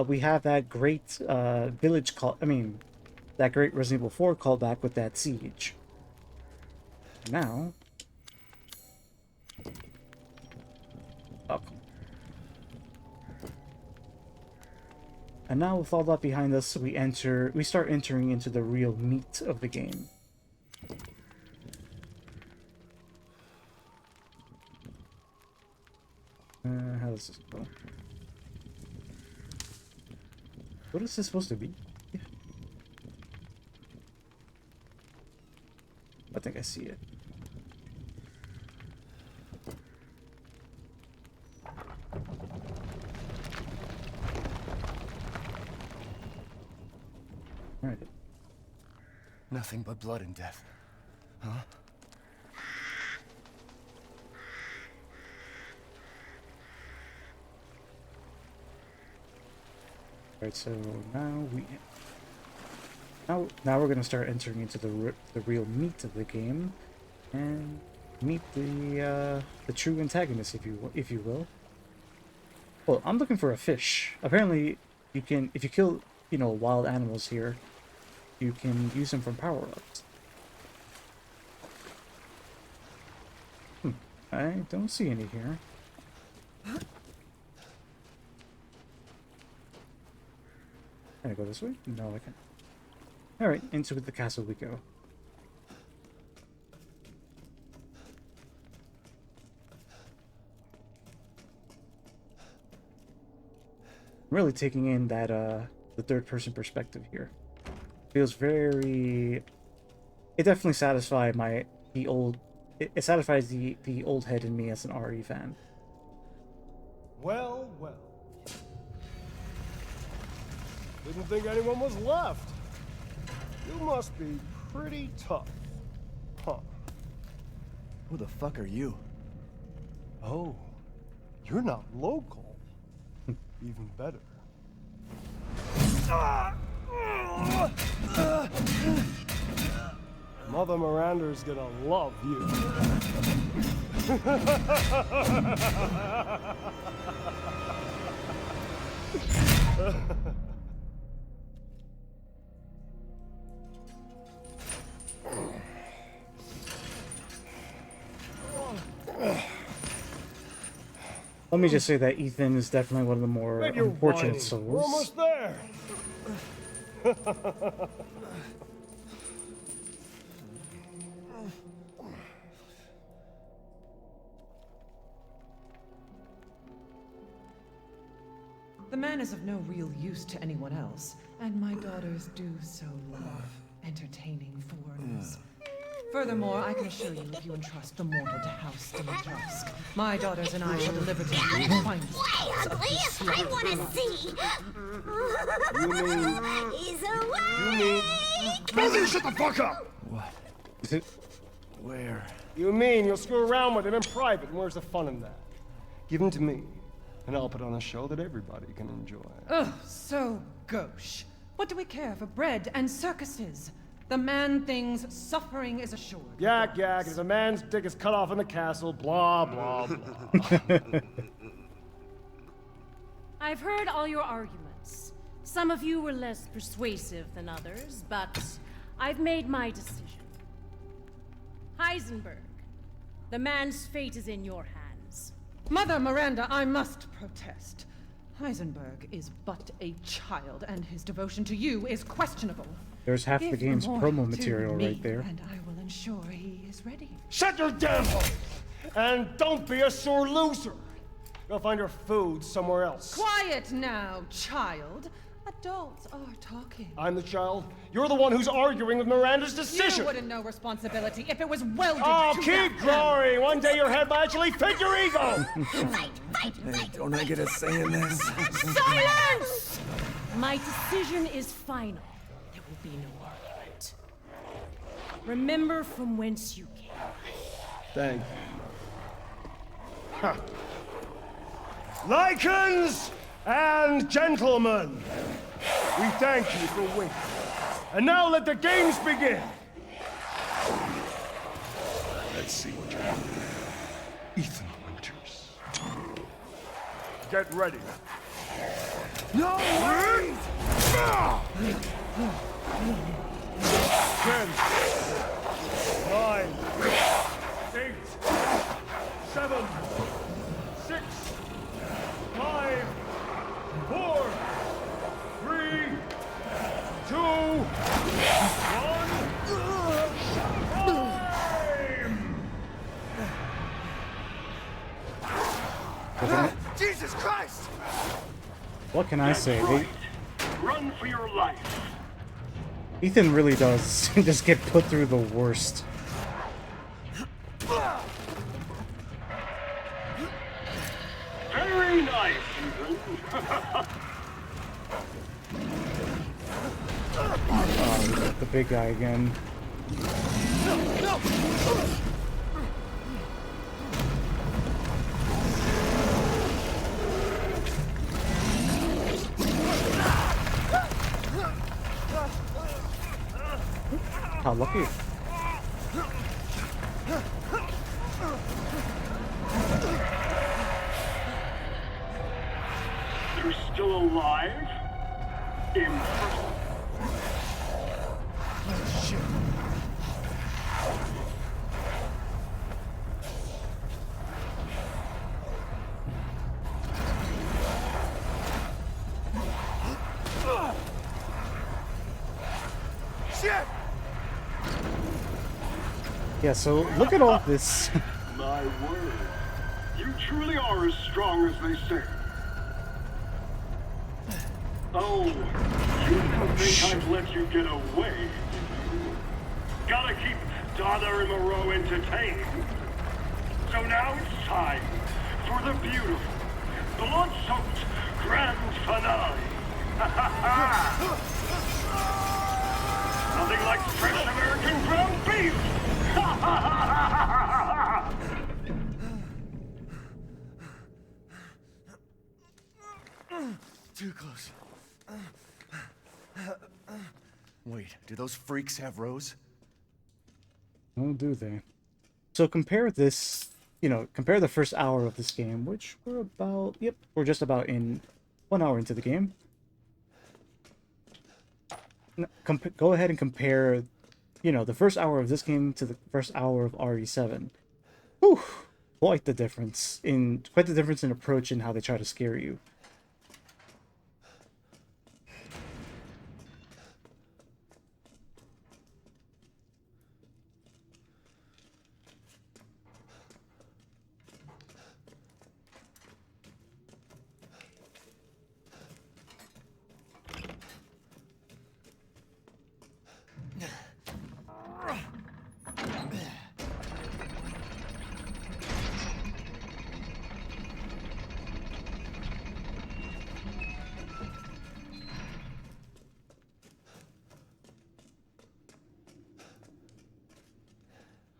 we have that great village call. I mean, that great Resident Evil 4 callback with that siege. Now, up. And now with all that behind us, we start entering into the real meat of the game. How does this go? What is this supposed to be? I think I see it. Alright. Nothing but blood and death. Huh? Alright, so now we're gonna start entering into the real meat of the game, and meet the true antagonist, if you will. Well, I'm looking for a fish. Apparently, you can, if you kill, you know, wild animals here, you can use them from power-ups. I don't see any here. Can I go this way? No, I can't. Alright, into the castle we go. I'm really taking in that, the third-person perspective here. Feels very... It definitely satisfies it satisfies the old head in me as an RE fan. Well, well. Didn't think anyone was left. You must be pretty tough. Huh. Who the fuck are you? Oh, you're not local. Even better. Mother Miranda's gonna love you. Let me just say that Ethan is definitely one of the more But you're unfortunate whining. souls. We're almost there. The man is of no real use to anyone else, and my daughters do so love entertaining foreigners. Furthermore, I can assure you, if you entrust the mortal to House Dimitrescu, my daughters and I shall deliver to you the finest. Wait, please, I want to see. You mean... He's awake. You mean... Both of you shut the fuck up! What? Is it? Where? You mean you'll screw around with him in private, and where's the fun in that? Give him to me, and I'll put on a show that everybody can enjoy. Ugh, so gauche. What do we care for bread and circuses? The man thinks suffering is assured. Yak, yak, if a man's dick is cut off in the castle, blah, blah, blah. I've heard all your arguments. Some of you were less persuasive than others, but I've made my decision. Heisenberg, the man's fate is in your hands. Mother Miranda, I must protest. Heisenberg is but a child, and his devotion to you is questionable. There's half the Give game's more promo to material me, right there. And I will ensure he is ready. Shut your damn hole! And don't be a sore loser! Go find your food somewhere else. Quiet now, child. Adults are talking. I'm the child. You're the one who's arguing with Miranda's decision. You wouldn't know responsibility if it was welded Oh, to keep that growing! One day your head might actually fit your ego! Hey, don't I get a say in this? Silence! My decision is final. There will be no argument. Remember from whence you came. Thank you. Huh. Lycans and gentlemen, we thank you for waiting. And now let the games begin! Let's see what you're doing. Ethan Winters. Get ready. No way! 10, 9, 8, 7, 6, 5, 4, 3, 2, 1, Jesus Christ! What can I say? Run for your life. Ethan really does just get put through the worst. Very nice, Ethan. Oh, the big guy again. How lucky. You're still alive? Impressive. Yeah, so look at all this. My word. You truly are as strong as they say. Oh, you didn't think I'd let you get away, did you? Gotta keep Daughter Dimitrescu entertained. So now it's time for the beautiful, blood-soaked grand finale. Nothing like fresh American ground beef! Too close. Wait, do those freaks have Rose? Oh, do they? So compare this, compare the first hour of this game, which we're just about in 1 hour into the game. Go ahead and compare, the first hour of this game to the first hour of RE7. Whew, quite the difference in approach and how they try to scare you.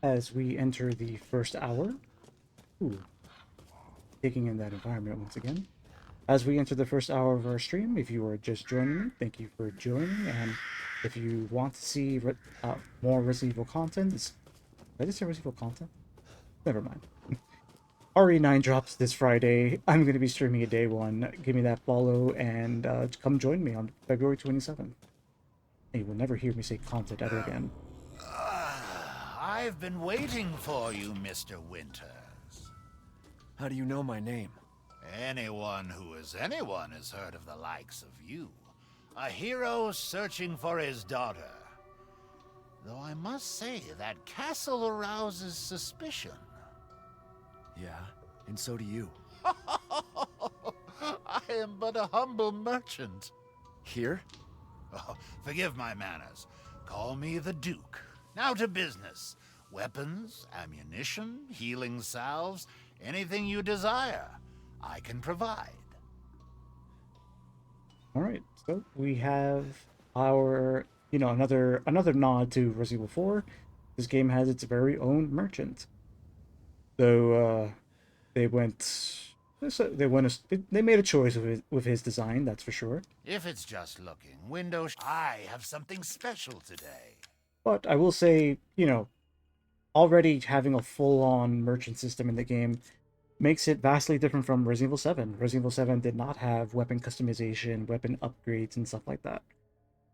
As we enter the first hour, taking in that environment once again. As we enter the first hour of our stream, if you are just joining me, thank you for joining. And if you want to see more Resident Evil content, did I just say Resident Evil content? Never mind. RE9 drops this Friday. I'm going to be streaming it day one. Give me that follow and come join me on February 27th. And you will never hear me say content ever again. I've been waiting for you, Mr. Winters. How do you know my name? Anyone who is anyone has heard of the likes of you. A hero searching for his daughter. Though I must say, that castle arouses suspicion. Yeah, and so do you. I am but a humble merchant. Here? Oh, forgive my manners. Call me the Duke. Now to business. Weapons, ammunition, healing salves, anything you desire, I can provide. All right, so we have our, another nod to Resident Evil 4. This game has its very own merchant. So they made a choice with his design, that's for sure. If it's just looking, I have something special today. But I will say, already having a full-on merchant system in the game makes it vastly different from Resident Evil 7. Resident Evil 7 did not have weapon customization, weapon upgrades, and stuff like that.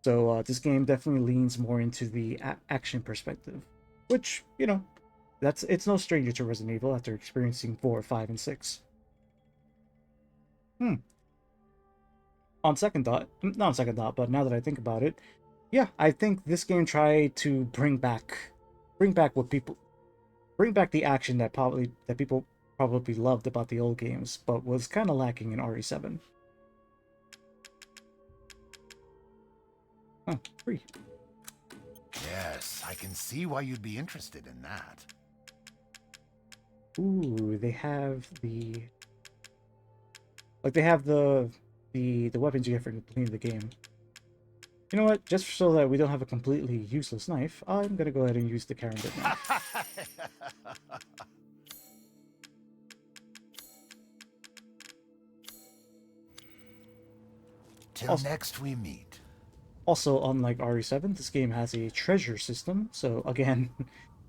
So this game definitely leans more into the action perspective, which, it's no stranger to Resident Evil after experiencing 4, 5, and 6. Not on second thought, but now that I think about it, yeah, I think this game tried to bring back the action that people probably loved about the old games, but was kind of lacking in RE7. Oh, free. Yes, I can see why you'd be interested in that. Ooh, they have the weapons you get for completing the game. You know what? Just so that we don't have a completely useless knife, I'm gonna go ahead and use the Karambit knife. Till next we meet. Also, unlike RE7, this game has a treasure system. So again,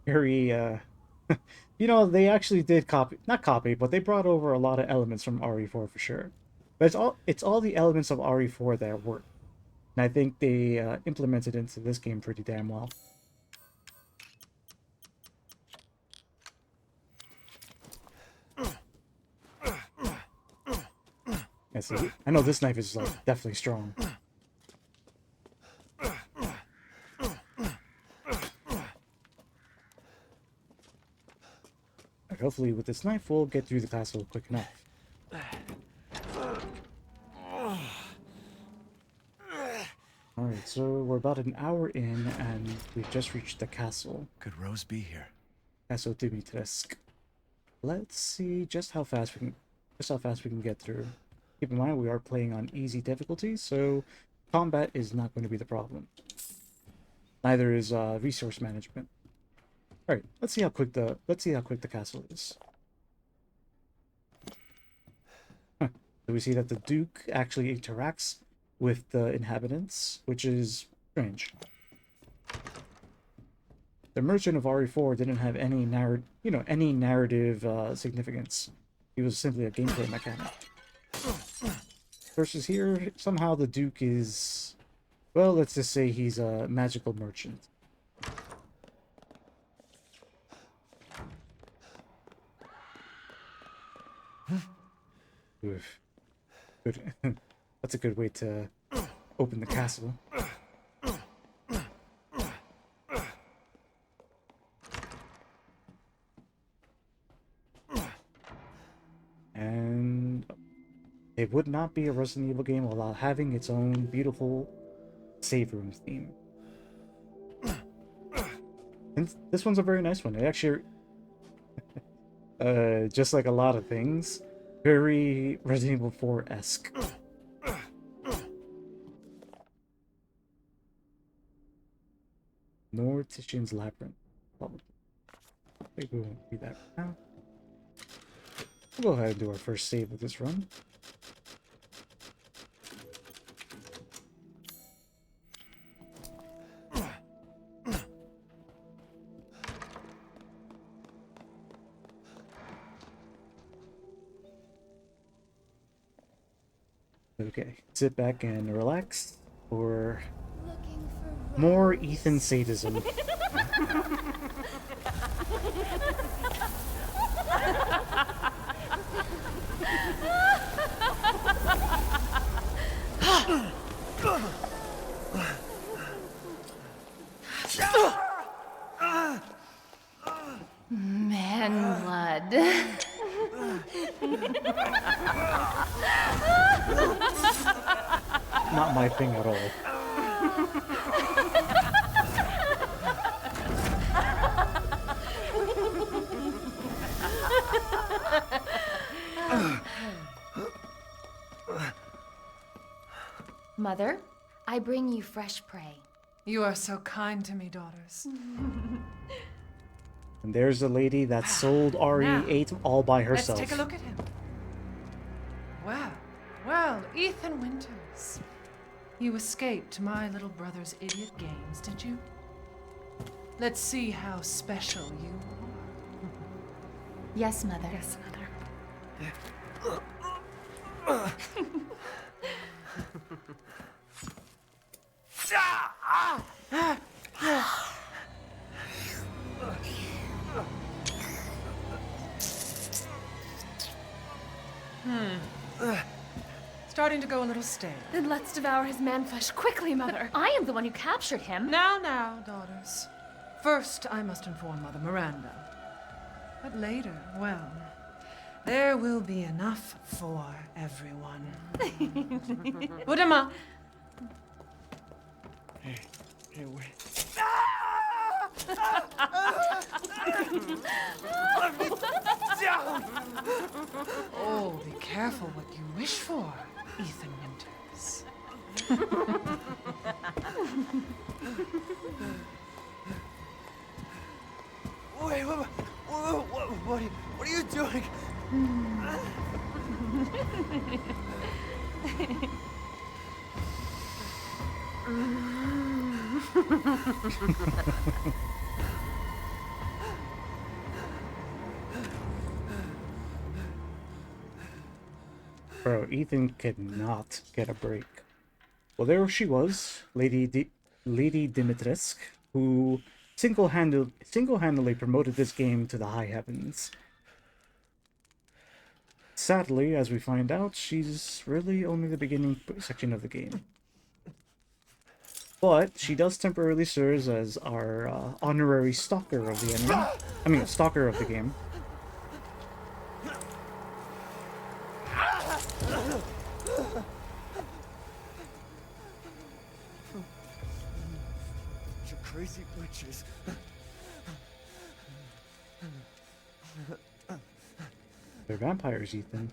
very they actually did not copy, but they brought over a lot of elements from RE4 for sure. But it's all the elements of RE4 that work. And I think they implemented into this game pretty damn well. Yeah, see, I know this knife is definitely strong. Right, hopefully with this knife we'll get through the castle quick enough. Alright, so we're about an hour in and we've just reached the castle. Could Rose be here? Castle Dimitrescu. Let's see just how fast we can get through. Keep in mind we are playing on easy difficulty, so combat is not going to be the problem. Neither is resource management. Alright, let's see how quick the castle is. Huh. So we see that the Duke actually interacts with the inhabitants, which is strange. The Merchant of RE4 didn't have any narrative significance. He was simply a gameplay mechanic. Versus here, somehow the Duke is, well, let's just say he's a magical merchant. Oof. Good. That's a good way to open the castle. And it would not be a Resident Evil game without having its own beautiful save room theme. And this one's a very nice one. It actually, just like a lot of things, very Resident Evil 4-esque. Mortician's Labyrinth. Probably. I think we won't do that right now. We'll go ahead and do our first save with this run. Okay, sit back and relax for more Ethan sadism. Man blood. Not my thing at all. Mother, I bring you fresh prey. You are so kind to me, daughters. And there's a lady that sold RE8 all by herself. Let's take a look at him. Well, Ethan Winters. You escaped my little brother's idiot games, did you? Let's see how special you are. Yes, Mother. Yes, Mother. Starting to go a little stale. Then let's devour his man-flesh quickly, Mother. I am the one who captured him. Now, daughters. First, I must inform Mother Miranda. But later, well, there will be enough for everyone. Put him up. Hey, wait. Let me down! Oh, be careful what you wish for, Ethan Winters. Wait, what are you doing? Bro, Ethan could not get a break. Well, there she was, Lady Dimitrescu, who single-handedly promoted this game to the high heavens. Sadly, as we find out, she's really only the beginning section of the game. But she does temporarily serve as our honorary stalker of the enemy. I mean, stalker of the game. crazy witches. They're vampires, Ethan.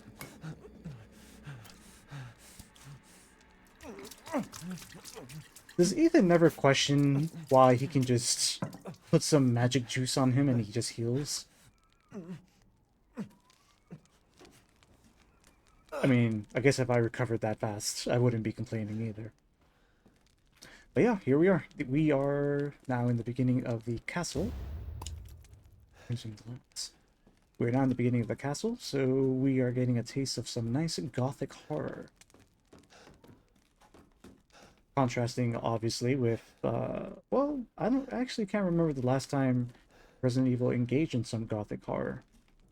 Does Ethan never question why he can just put some magic juice on him and he just heals? I mean, I guess if I recovered that fast, I wouldn't be complaining either. But yeah, here we are. We are now in the beginning of the castle. We're now in the beginning of the castle, so we are getting a taste of some nice Gothic horror. Contrasting, obviously, with, well, I actually can't remember the last time Resident Evil engaged in some Gothic horror.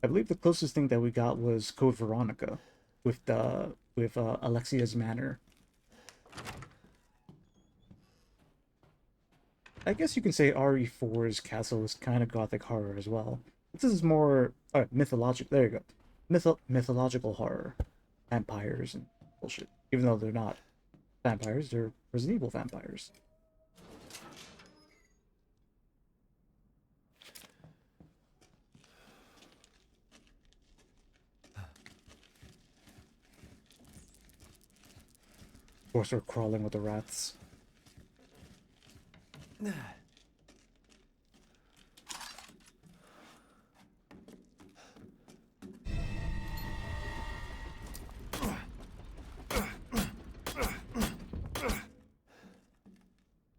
I believe the closest thing that we got was Code Veronica, with Alexia's Manor. I guess you can say RE4's castle is kind of Gothic horror as well. This is more mythological. There you go, mythological horror, vampires and bullshit. Even though they're not vampires, they're Resident Evil vampires. Of course, we're crawling with the rats. I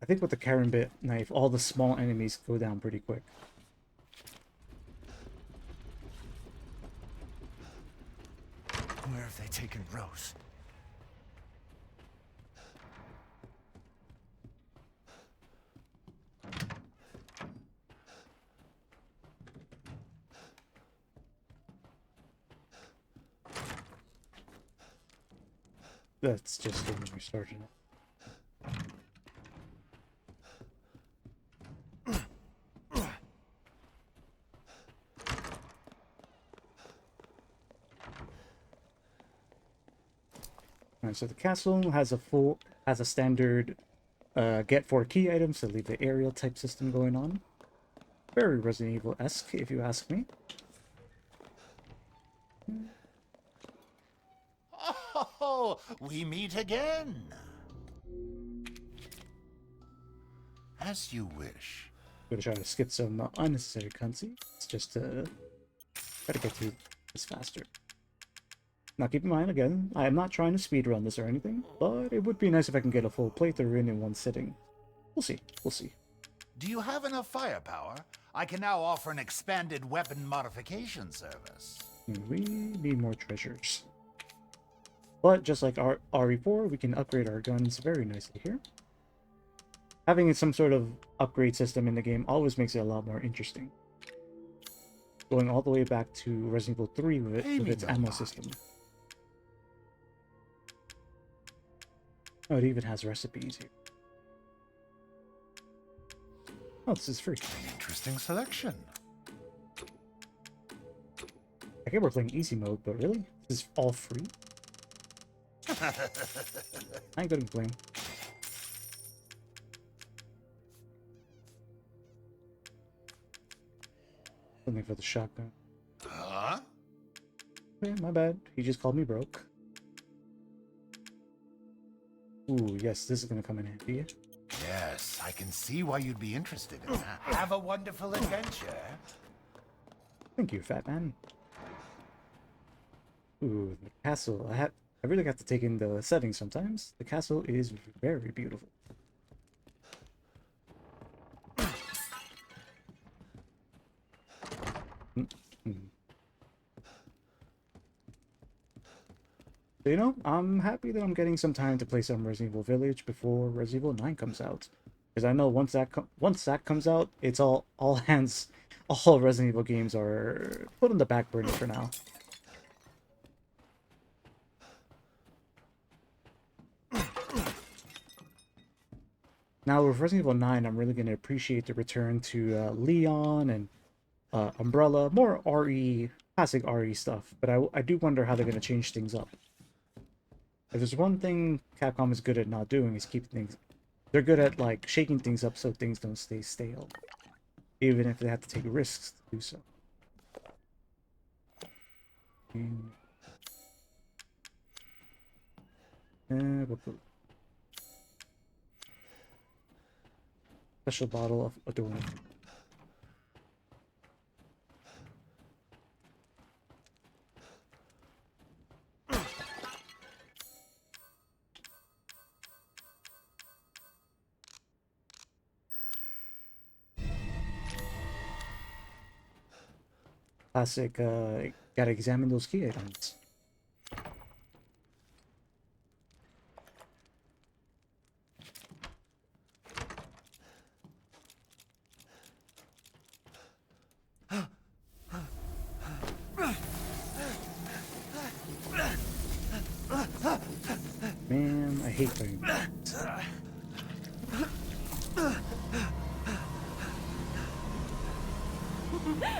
think with the Karambit knife, all the small enemies go down pretty quick. Where have they taken Rose? That's just when we started. Alright, so the castle has a standard get 4 key items to leave the aerial type system going on. Very Resident Evil-esque, if you ask me. Oh, we meet again. As you wish. I'm gonna try to skip some unnecessary cutscenes just to try to get through this faster. Now keep in mind, again, I am not trying to speedrun this or anything, but it would be nice if I can get a full playthrough in one sitting. We'll see, we'll see. Do you have enough firepower? I can now offer an expanded weapon modification service. We need more treasures. But just like RE4, we can upgrade our guns very nicely here. Having some sort of upgrade system in the game always makes it a lot more interesting. Going all the way back to Resident Evil 3 with its ammo system. Oh, it even has recipes here. Oh, this is free. Interesting selection. I get we're playing easy mode, but really? This is all free? I ain't gonna complain. Something for the shotgun. Huh? Yeah, my bad. He just called me broke. Ooh, yes, this is gonna come in handy. Yes, I can see why you'd be interested in that. Have a wonderful adventure. Thank you, fat man. Ooh, the castle. I really got to take in the settings sometimes. The castle is very beautiful. So, you know, I'm happy that I'm getting some time to play some Resident Evil Village before Resident Evil 9 comes out. Because I know once that comes out, it's all Resident Evil games are put on the back burner for now. Now with Resident Evil 9, I'm really going to appreciate the return to Leon and Umbrella, more RE, classic RE stuff. But I do wonder how they're going to change things up. If there's one thing Capcom is good at not doing, is keeping they're good at like shaking things up so things don't stay stale, even if they have to take risks to do so. Special bottle of adornment. Classic, gotta examine those key items. Man, I hate doing that.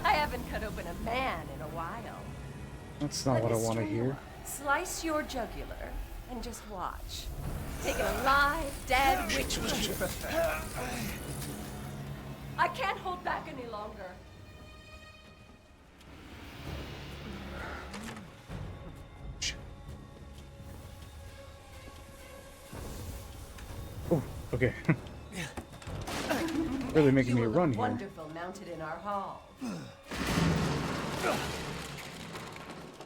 I haven't cut open a man in a while. That's not what I want to hear. Slice your jugular and just watch. Take an alive, dead witch with you. I can't hold back any longer. Oh, okay. Really making me run here. Wonderful mounted in our hall.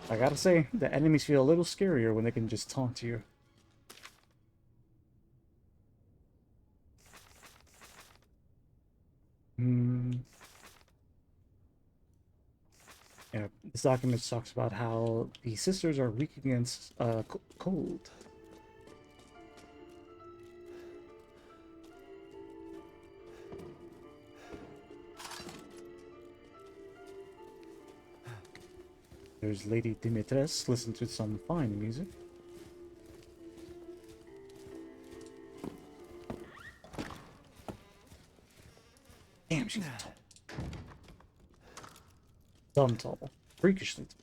I gotta say, the enemies feel a little scarier when they can just taunt you. Yeah, this document talks about how the sisters are weak against cold. There's Lady Dimitrescu, listen to some fine music. Damn, she's tall. Dumb tall. Freakishly tall.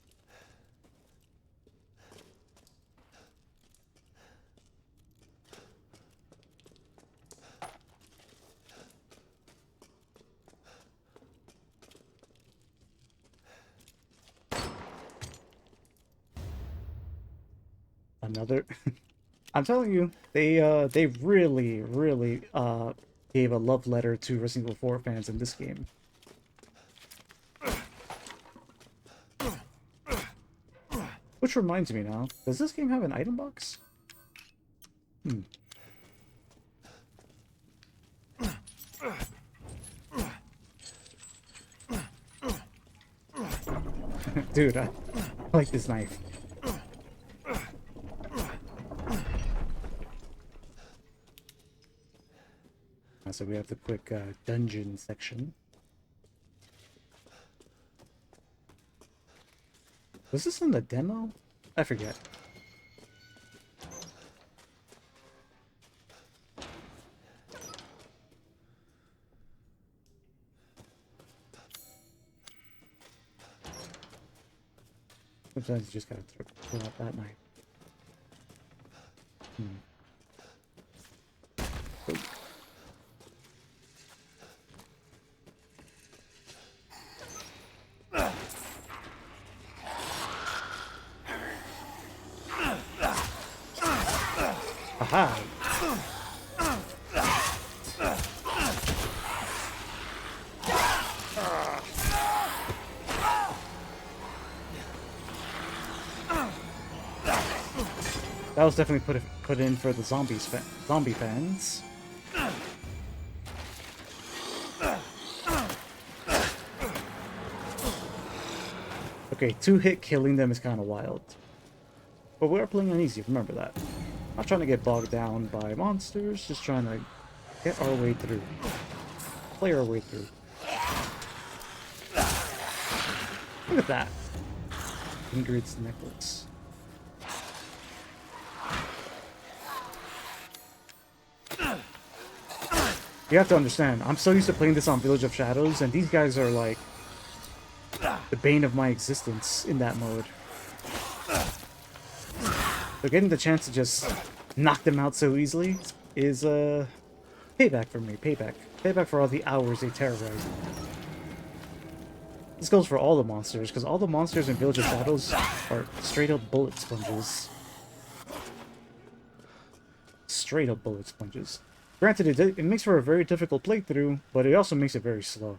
Another I'm telling you, they really gave a love letter to Resident Evil 4 fans in this game. Which reminds me now, does this game have an item box? Dude, I like this knife. So we have the quick dungeon section. Was this in the demo? I forget. Sometimes you just gotta pull out that knife. Oh. Aha! That was definitely put in for the zombie fans. Okay, 2-hit killing them is kind of wild. But we are playing on easy, remember that. Not trying to get bogged down by monsters, just trying to get our way through. Play our way through. Look at that. Ingrid's necklace. You have to understand, I'm so used to playing this on Village of Shadows, and these guys are like the bane of my existence in that mode. So getting the chance to just knock them out so easily is Payback for me, payback. Payback for all the hours they terrorized me. This goes for all the monsters, because all the monsters in Village of Shadows are straight up bullet sponges. Straight up bullet sponges. Granted, it makes for a very difficult playthrough, but it also makes it very slow.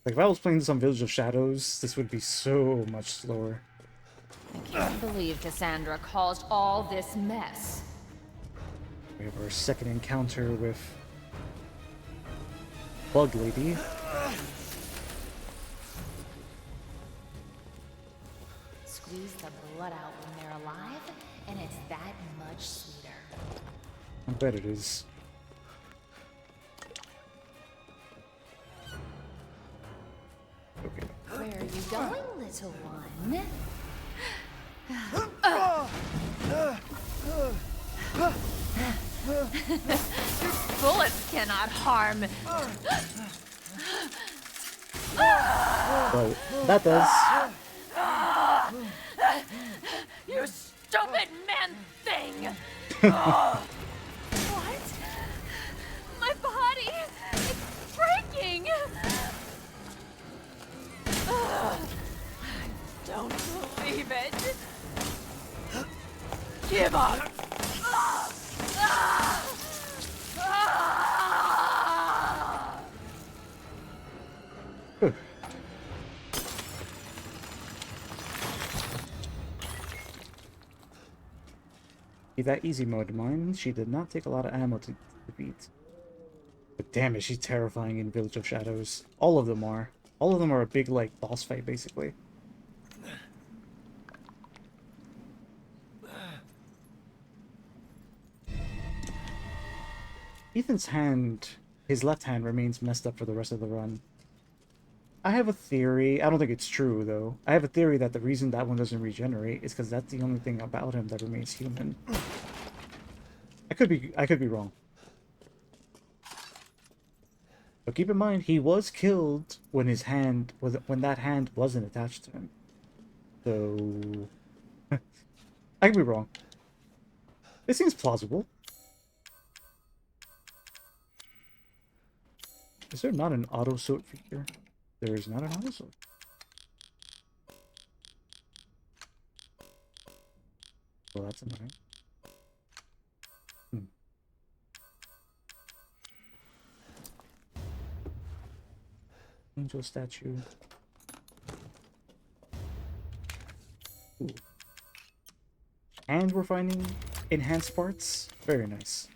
Like, if I was playing this on Village of Shadows, this would be so much slower. I can't believe Cassandra caused all this mess. We have our second encounter with Bug Lady. Squeeze the blood out when they're alive, and it's that much sweeter. I bet it is. Okay. Where are you going, little one? Bullets cannot harm. Well, that does. You stupid man thing! What? My body! It's breaking! I don't believe it. Give up! That easy mode of mine, she did not take a lot of ammo to defeat. But damn it, she's terrifying in Village of Shadows. All of them are. All of them are a big, like, boss fight, basically. Ethan's hand, his left hand, remains messed up for the rest of the run. I have a theory, I don't think it's true, though. I have a theory that the reason that one doesn't regenerate is because that's the only thing about him that remains human. I could be wrong. But keep in mind, he was killed when when that hand wasn't attached to him. So I could be wrong. It seems plausible. Is there not an auto sort feature? There is not an auto sort. Well, that's annoying. Angel statue. Ooh. And we're finding enhanced parts. Very nice.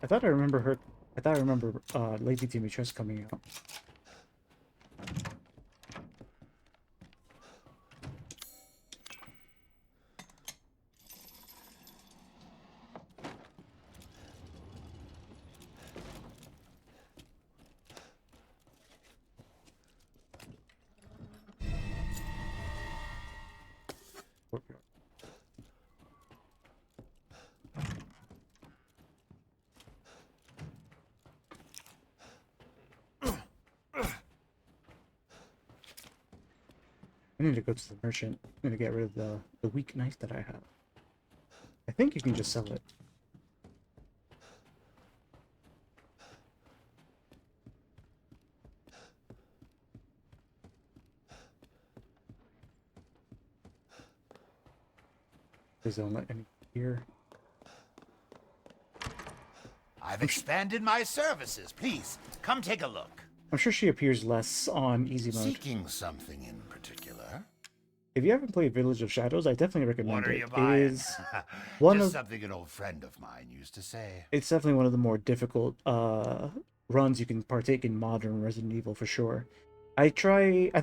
I thought I remember Lady Dimitrescu coming out. I need to go to the merchant. I'm gonna get rid of the weak knife that I have. I think you can just sell it. Please don't let any here. I've expanded my services. Please, come take a look. I'm sure she appears less on easy mode. Seeking something in particular? If you haven't played Village of Shadows, I definitely recommend What are it. you buying? It is one Just of something an old friend of mine used to say. It's definitely one of the more difficult runs you can partake in modern Resident Evil for sure. I think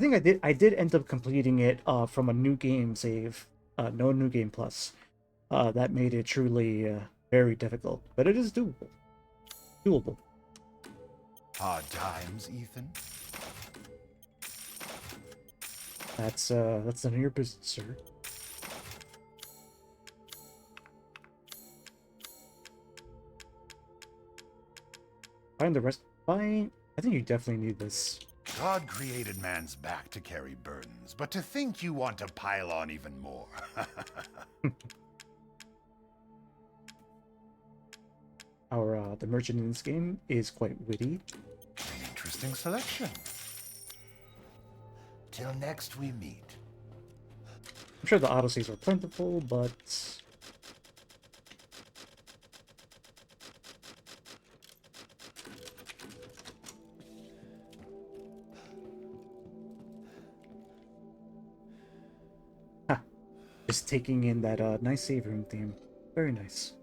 I did end up completing it from a new game save, no new game plus. That made it truly very difficult, but it is doable. Doable. Hard times, Ethan? That's none of your business, sir. Find the rest. Fine. I think you definitely need this. God created man's back to carry burdens, but to think you want to pile on even more. The merchant in this game is quite witty. An interesting selection. Till next we meet. I'm sure the autosaves are plentiful, but just taking in that nice save room theme. Very nice.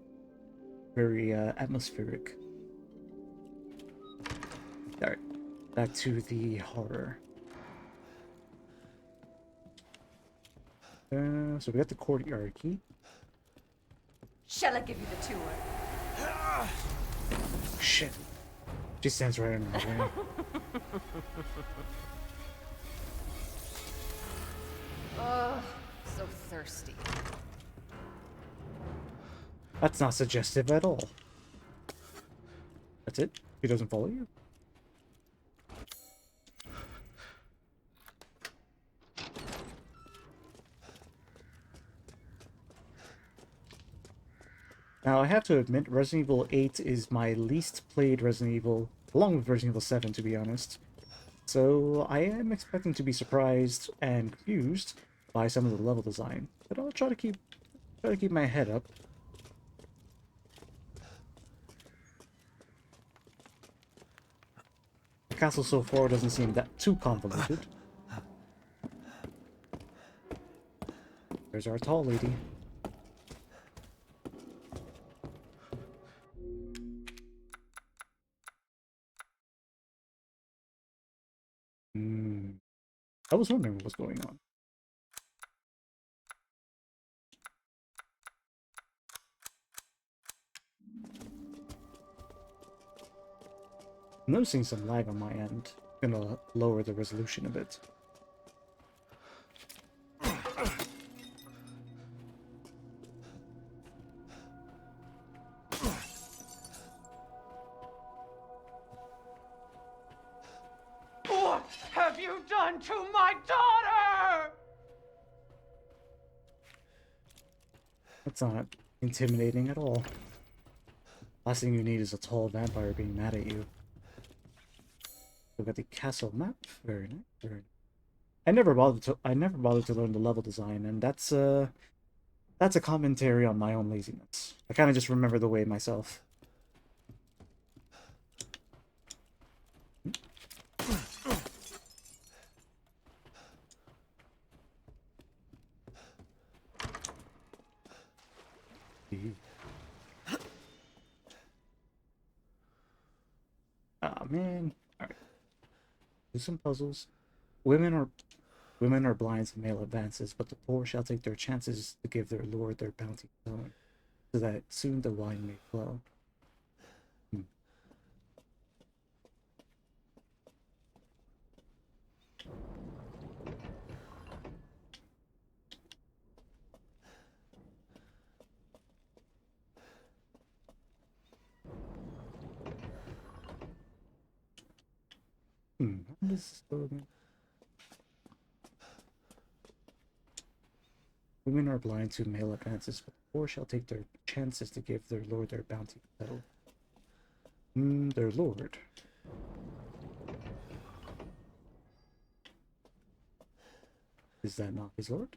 Very atmospheric. Alright, back to the horror. So we got the courtyard key. Shall I give you the tour? Shit. She stands right in my way. Oh, so thirsty. That's not suggestive at all. That's it? He doesn't follow you? Now, I have to admit, Resident Evil 8 is my least played Resident Evil, along with Resident Evil 7, to be honest. So, I am expecting to be surprised and confused by some of the level design, but I'll try to keep my head up. The castle so far doesn't seem that too convoluted. There's our tall lady. I was wondering what was going on. I'm noticing some lag on my end. I'm gonna lower the resolution a bit. What have you done to my daughter? That's not intimidating at all. Last thing you need is a tall vampire being mad at you. Look at the castle map. Very nice. Very nice. I never bothered to learn the level design, and that's a commentary on my own laziness. I kind of just remember the way myself. Ah, man. Alright. Do some puzzles. Women are blind to male advances, but the poor shall take their chances to give their lord their bounty sown, so that soon the wine may flow. How does this go again? Women are blind to male advances, but the poor shall take their chances to give their lord their bounty settled. Their lord. Is that not his lord?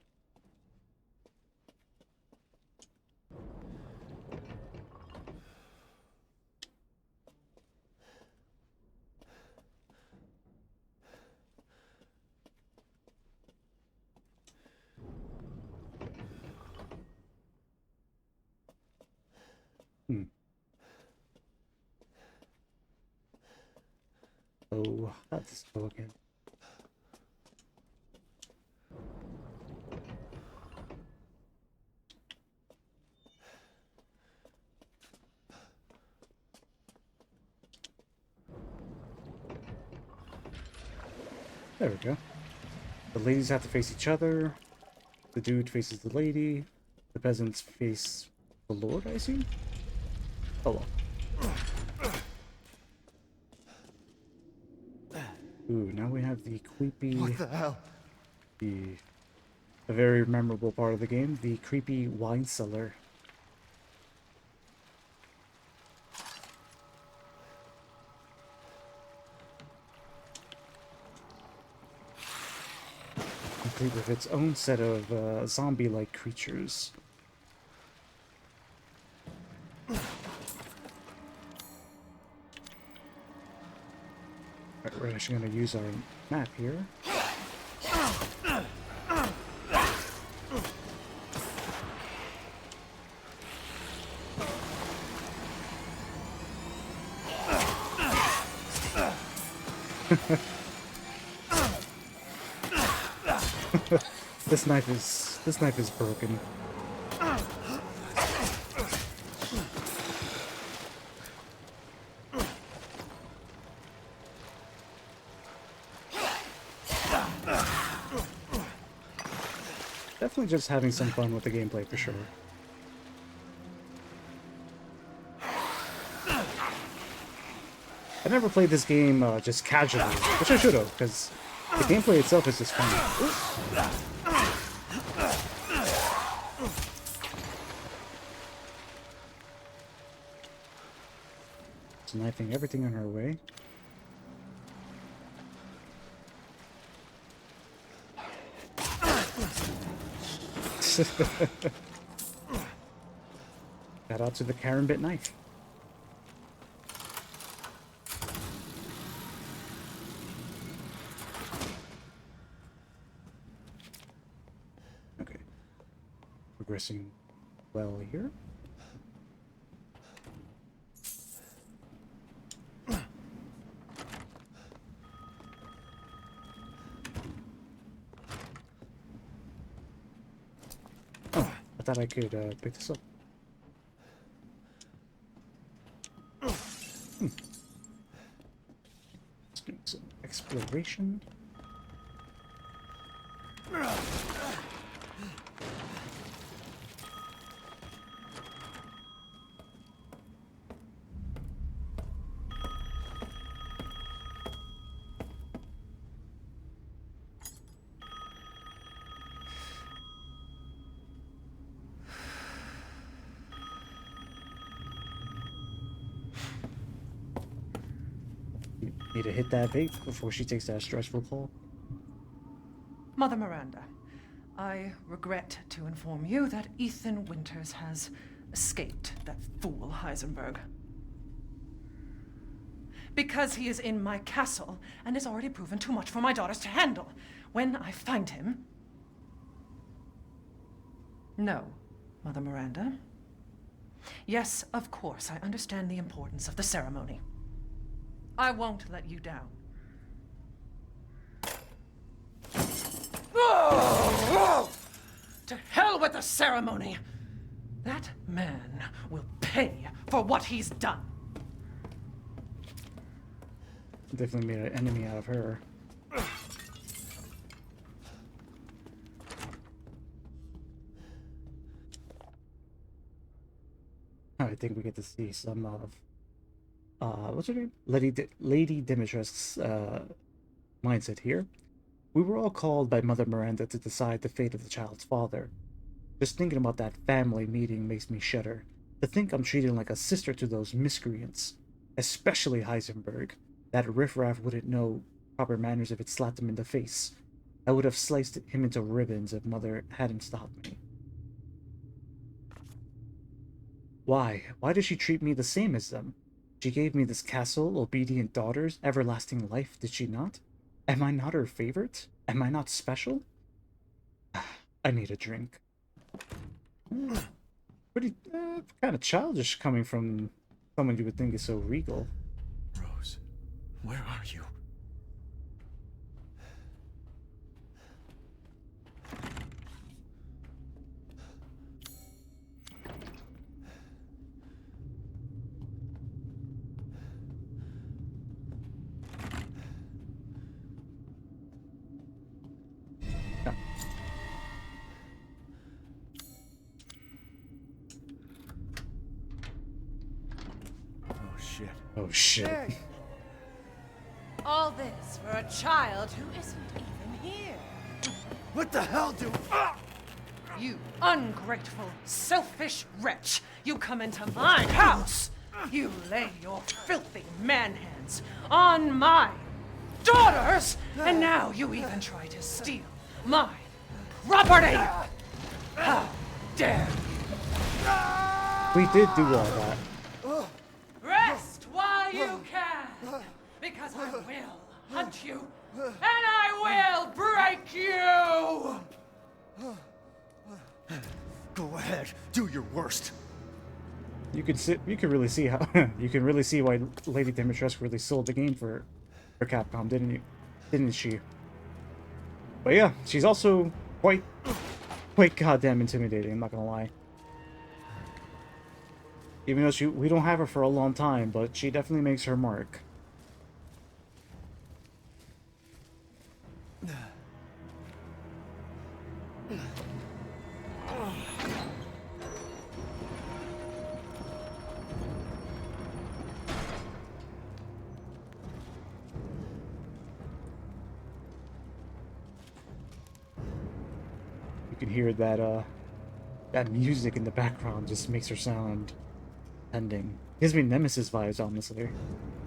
Oh, how does this go again? There we go. The ladies have to face each other. The dude faces the lady. The peasants face the lord, I assume? Oh well. Ooh, now we have the creepy... What the hell? A very memorable part of the game, the creepy wine cellar. Complete with its own set of zombie-like creatures. Right, we're actually going to use our map here. This knife is broken. Definitely just having some fun with the gameplay for sure. I never played this game just casually, which I should have, because the gameplay itself is just fun. Sniping everything on our way. Shout out to the Karambit knife. Okay. Progressing well here. I thought I could pick this up. Let's do some exploration. Need to hit that vape before she takes that stressful call. Mother Miranda, I regret to inform you that Ethan Winters has escaped that fool Heisenberg. Because he is in my castle and has already proven too much for my daughters to handle. When I find him... No, Mother Miranda. Yes, of course, I understand the importance of the ceremony. I won't let you down. To hell with the ceremony! That man will pay for what he's done. Definitely made an enemy out of her. I think we get to see some of what's her name? Lady Dimitrescu's mindset here. We were all called by Mother Miranda to decide the fate of the child's father. Just thinking about that family meeting makes me shudder. To think I'm treated like a sister to those miscreants. Especially Heisenberg. That riffraff wouldn't know proper manners if it slapped him in the face. I would have sliced him into ribbons if Mother hadn't stopped me. Why? Why does she treat me the same as them? She gave me this castle, obedient daughters, everlasting life, did she not? Am I not her favorite? Am I not special? I need a drink. Pretty kind of childish coming from someone you would think is so regal. Rose, where are you? No. Oh shit. Oh shit. There you go. All this for a child who isn't even here. What the hell do... You ungrateful, selfish wretch! You come into my house! You lay your filthy man hands on my daughters! And now you even try to steal my property! How dare you! We did do all that. Rest while you can! Because I will hunt you, and I will break you! Go ahead, do your worst. You can really see how you can really see why Lady Dimitrescu really sold the game for Capcom, didn't she? But yeah, she's also quite goddamn intimidating, I'm not gonna lie. Even though we don't have her for a long time, but she definitely makes her mark. You can hear that that music in the background just makes her sound pending. Gives me Nemesis vibes, honestly.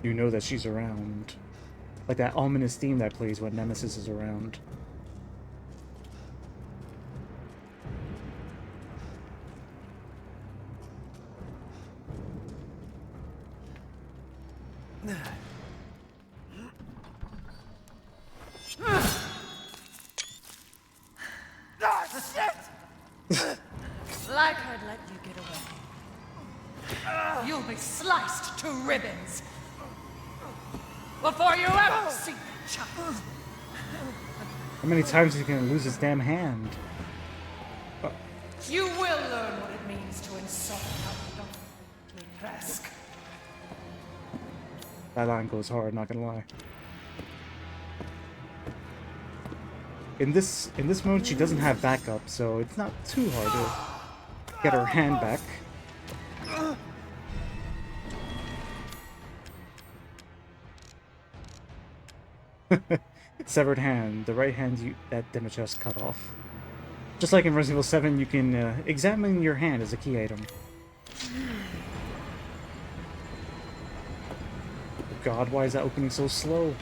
You know that she's around. Like that ominous theme that plays when Nemesis is around. Like I'd let you get away. You'll be sliced to ribbons before you ever see the child. How many times is he gonna lose his damn hand? You will learn what it means to insult Daughter Dimitrescu. That line goes hard, not gonna lie. In this mode, she doesn't have backup, so it's not too hard to get her hand back. Severed hand, the right hand that Dimitrescu cut off. Just like in Resident Evil 7, you can examine your hand as a key item. God, why is that opening so slow?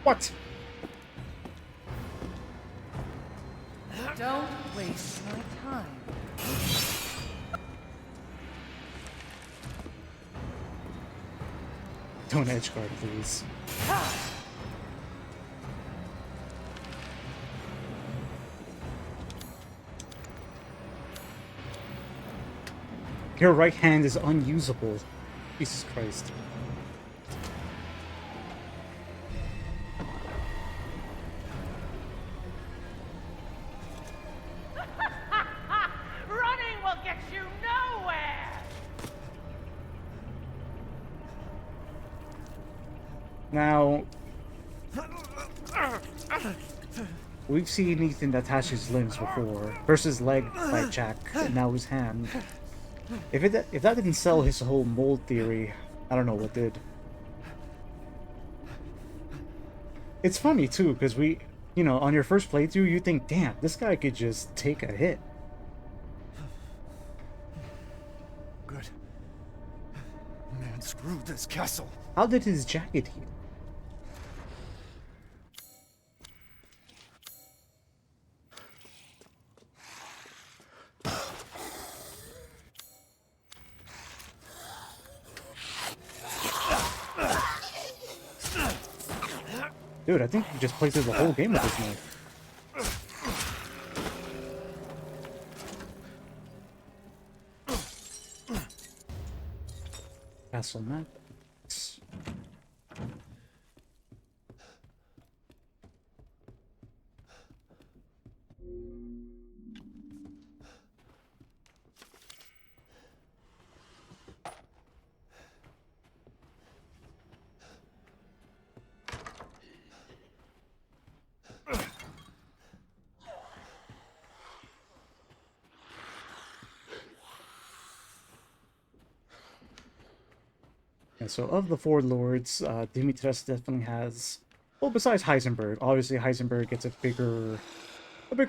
What? Don't waste my time. Don't edge guard, please. Your right hand is unusable. Jesus Christ. Running will get you nowhere! Now, we've seen Ethan attach his limbs before. First his leg by Jack, and now his hand. If that didn't sell his whole mold theory, I don't know what did. It's funny too, because you know, on your first playthrough, you think, damn, this guy could just take a hit. Good. Man, screw this castle. How did his jacket heal? Dude, I think he just plays through the whole game with this knife. Castle map. Yeah, so of the four lords, Dimitrescu definitely has, well, besides Heisenberg, obviously Heisenberg gets a bigger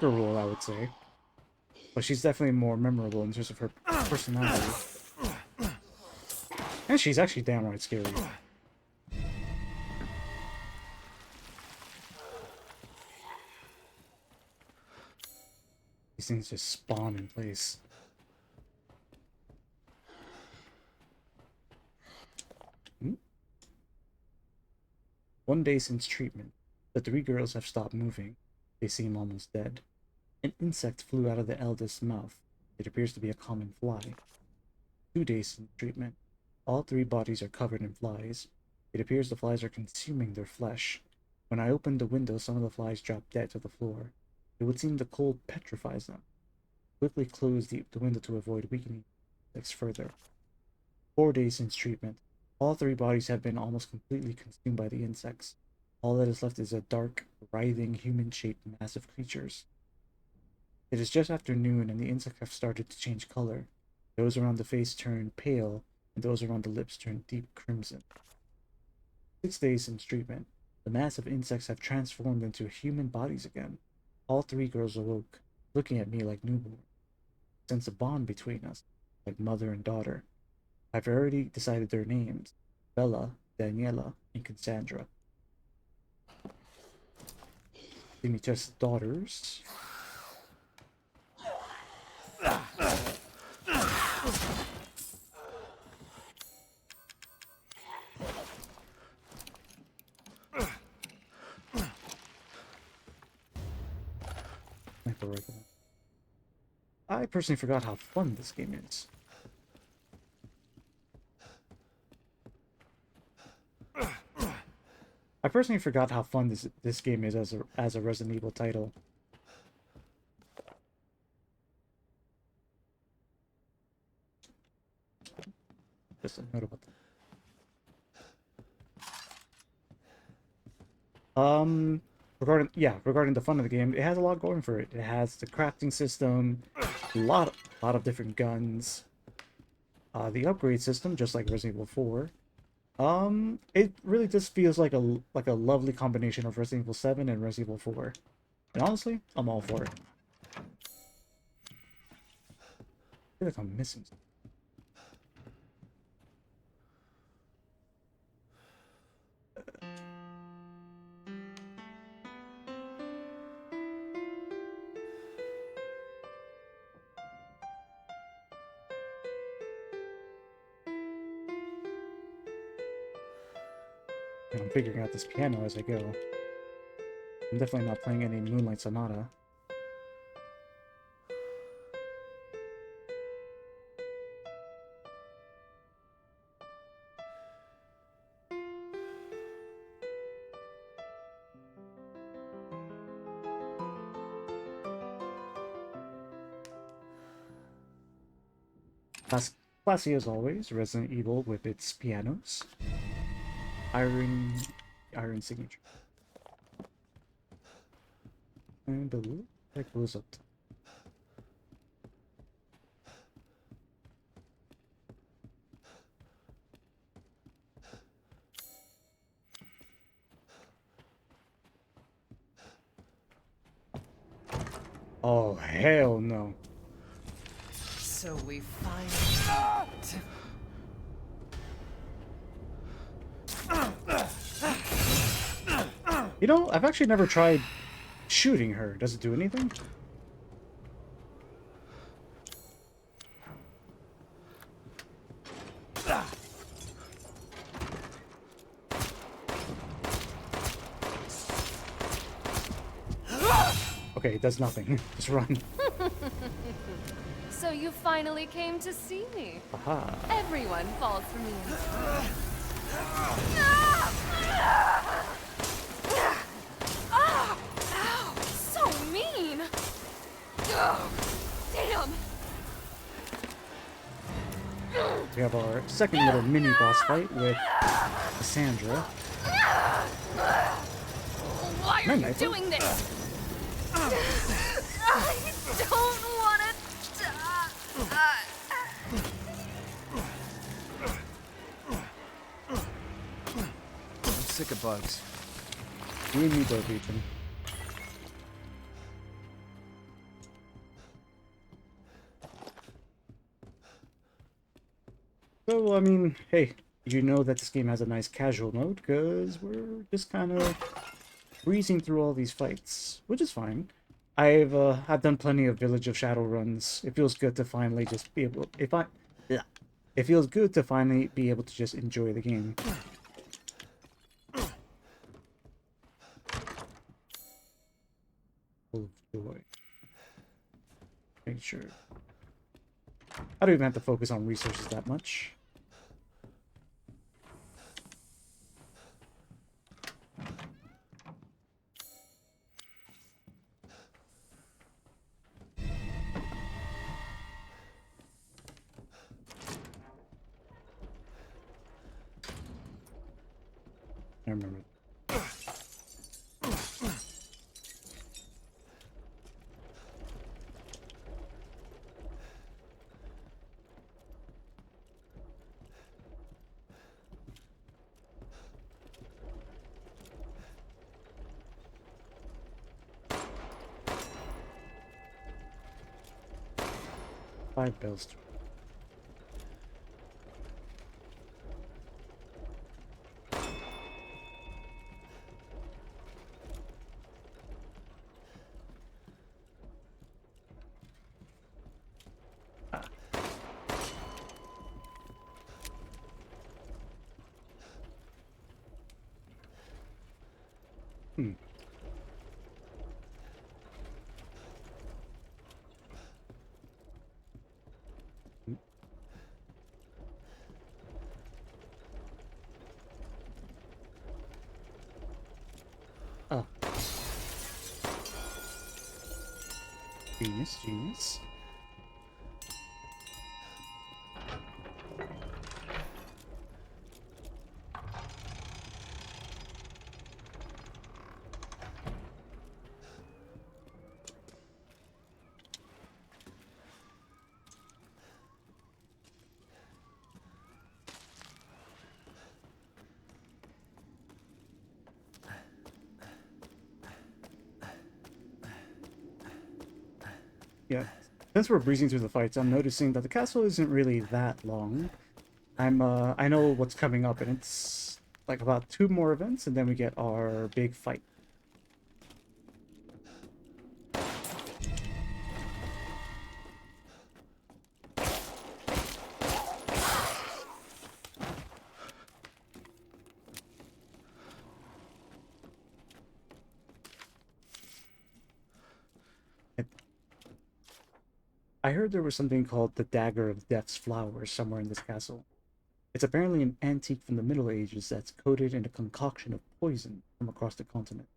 role, I would say. But she's definitely more memorable in terms of her personality. And she's actually downright scary. These things just spawn in place. One day since treatment, the three girls have stopped moving. They seem almost dead. An insect flew out of the eldest's mouth. It appears to be a common fly. 2 days since treatment, all three bodies are covered in flies. It appears the flies are consuming their flesh. When I opened the window, some of the flies dropped dead to the floor. It would seem the cold petrifies them. Quickly closed the window to avoid weakening insects further. 4 days since treatment, all three bodies have been almost completely consumed by the insects. All that is left is a dark, writhing, human-shaped mass of creatures. It is just after noon, and the insects have started to change color. Those around the face turn pale, and those around the lips turn deep crimson. 6 days since treatment, the mass of insects have transformed into human bodies again. All three girls awoke, looking at me like newborn. Sense a bond between us, like mother and daughter. I've already decided their names: Bella, Daniela, and Cassandra. Dimitrescu's daughters. I personally forgot how fun this game is. I personally forgot how fun this game is as a Resident Evil title. Just a note about that. Regarding the fun of the game, it has a lot going for it. It has the crafting system, a lot of different guns, the upgrade system, just like Resident Evil 4. It really just feels like a lovely combination of Resident Evil 7 and Resident Evil 4. And honestly, I'm all for it. I feel like I'm missing something. And I'm figuring out this piano as I go. I'm definitely not playing any Moonlight Sonata. Classy as always, Resident Evil with its pianos. Iron signature. And blue, like goes up. Oh hell no! So we finally. You know, I've actually never tried shooting her. Does it do anything? Okay, it does nothing. Just run. So you finally came to see me. Aha. Everyone falls for me. Ow! So mean! Oh, damn! We have our second little mini boss fight with Cassandra. Why are you doing this? I don't want to die. sick of bugs. You and me both, Ethan. So, I mean, hey, you know that this game has a nice casual mode, because we're just kind of breezing through all these fights, which is fine. I've done plenty of Village of Shadow runs. It feels good to finally just be able, yeah. It feels good to finally be able to just enjoy the game. Full of joy. Make sure. I don't even have to focus on resources that much. I remember. 5 bells. Hmm. Ah. Genius, genius. Yeah, since we're breezing through the fights, I'm noticing that the castle isn't really that long. I know what's coming up, and it's like about 2 more events, and then we get our big fight. I heard there was something called the Dagger of Death's Flowers somewhere in this castle. It's apparently an antique from the Middle Ages that's coated in a concoction of poison from across the continent.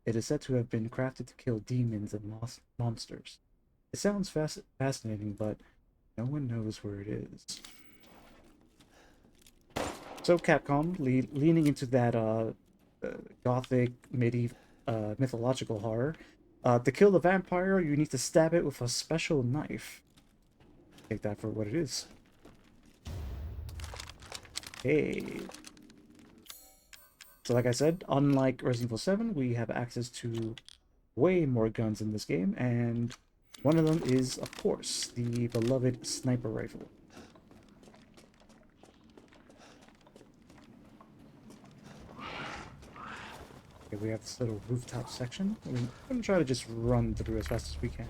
It is said to have been crafted to kill demons and monsters. It sounds fascinating, but no one knows where it is. So Capcom, leaning into that Gothic medieval mythological horror, to kill the vampire, you need to stab it with a special knife. Take that for what it is. Hey. So like I said, unlike Resident Evil 7, we have access to way more guns in this game, and one of them is, of course, the beloved sniper rifle. Okay, we have this little rooftop section. I'm gonna try to just run through as fast as we can.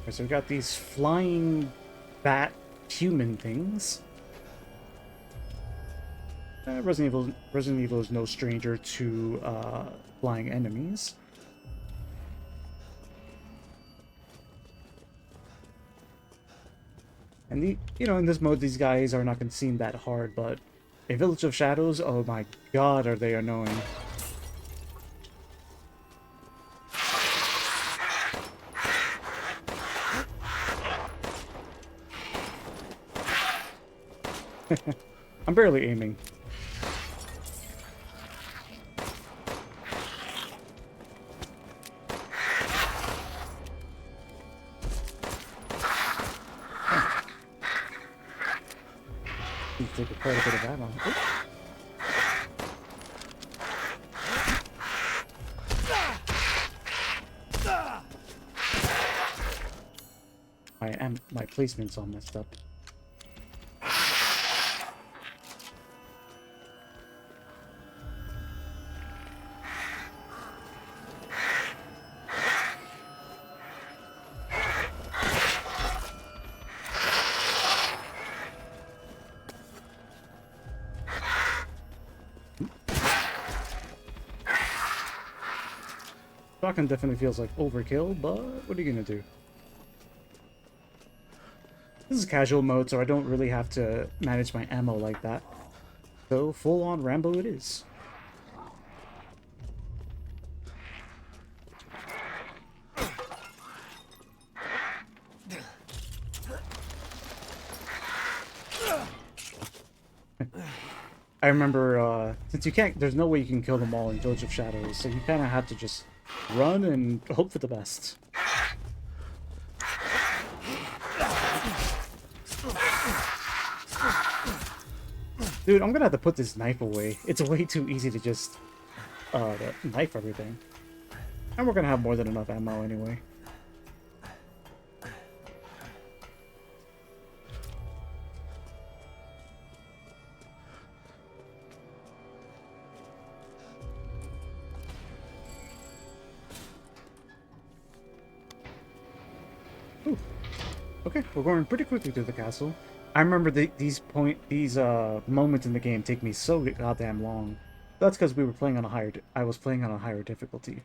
So we got these flying bat human things. Resident Evil is no stranger to flying enemies. And in this mode, these guys are not going to seem that hard, but A Village of Shadows? Oh my god, are they annoying. I'm barely aiming. Need to take quite a bit of ammo. Oops. My placement's all messed up. Shotgun definitely feels like overkill, but what are you gonna do? This is casual mode, so I don't really have to manage my ammo like that. So, full-on Rambo it is. I remember, since you can't, there's no way you can kill them all in Village of Shadows, so you kind of have to just run and hope for the best. Dude, I'm gonna have to put this knife away. It's way too easy to just knife everything. And we're gonna have more than enough ammo anyway. Ooh. Okay, we're going pretty quickly through the castle. I remember these moments in the game take me so goddamn long. That's because we were playing on a higher. I was playing on a higher difficulty.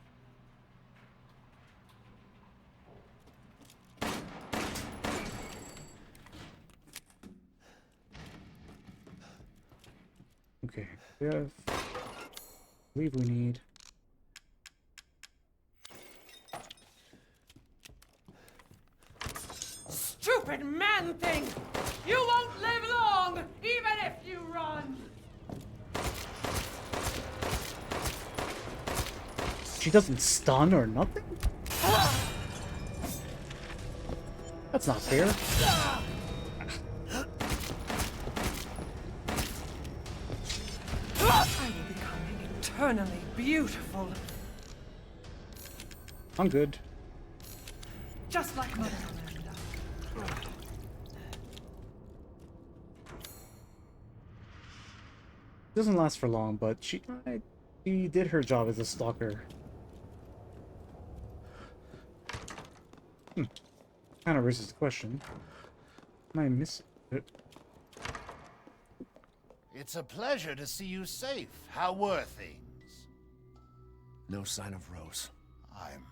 Okay, we have. I believe we need. Stupid man thing! You won't live long, even if you run! She doesn't stun or nothing? That's not fair. I will become eternally beautiful. I'm good. Just like Mother Miranda. Doesn't last for long, but she did her job as a stalker. Kind of raises the question. Am I missing it? It's a pleasure to see you safe. How were things? No sign of Rose. I'm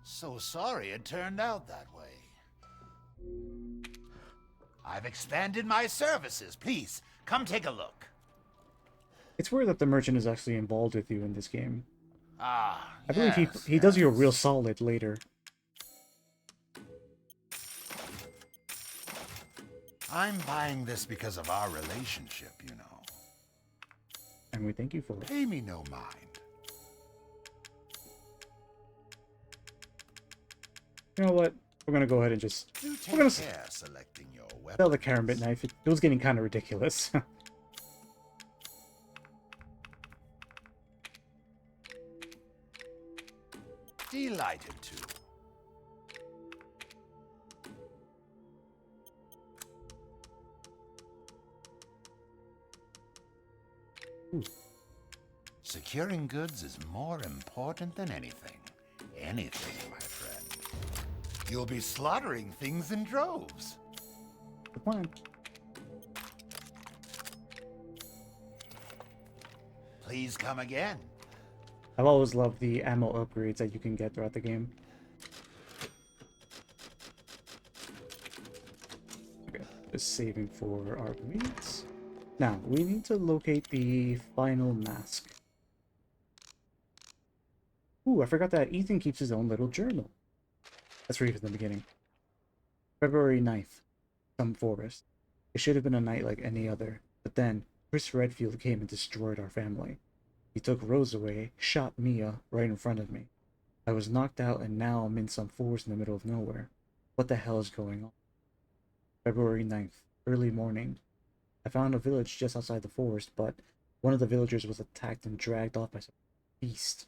so sorry it turned out that way. I've expanded my services. Please, come take a look. It's weird that the merchant is actually involved with you in this game. Ah, I believe he does you a real solid later. I'm buying this because of our relationship, you know. And we thank you for it. Pay me no mind. You know what? We're gonna go ahead and just... Do take we're gonna care selecting your weapon. sell the karambit knife. It was getting kind of ridiculous. Delighted to. Securing goods is more important than anything. Anything, my friend. You'll be slaughtering things in droves. The plan. Please come again. I've always loved the ammo upgrades that you can get throughout the game. Okay, just saving for our meats. Now, we need to locate the final mask. Ooh, I forgot that Ethan keeps his own little journal. Let's read from the beginning. February 9th. Some forest. It should have been a night like any other, but then Chris Redfield came and destroyed our family. He took Rose away, shot Mia right in front of me. I was knocked out and now I'm in some forest in the middle of nowhere. What the hell is going on? February 9th. Early morning. I found a village just outside the forest, but one of the villagers was attacked and dragged off by some beast.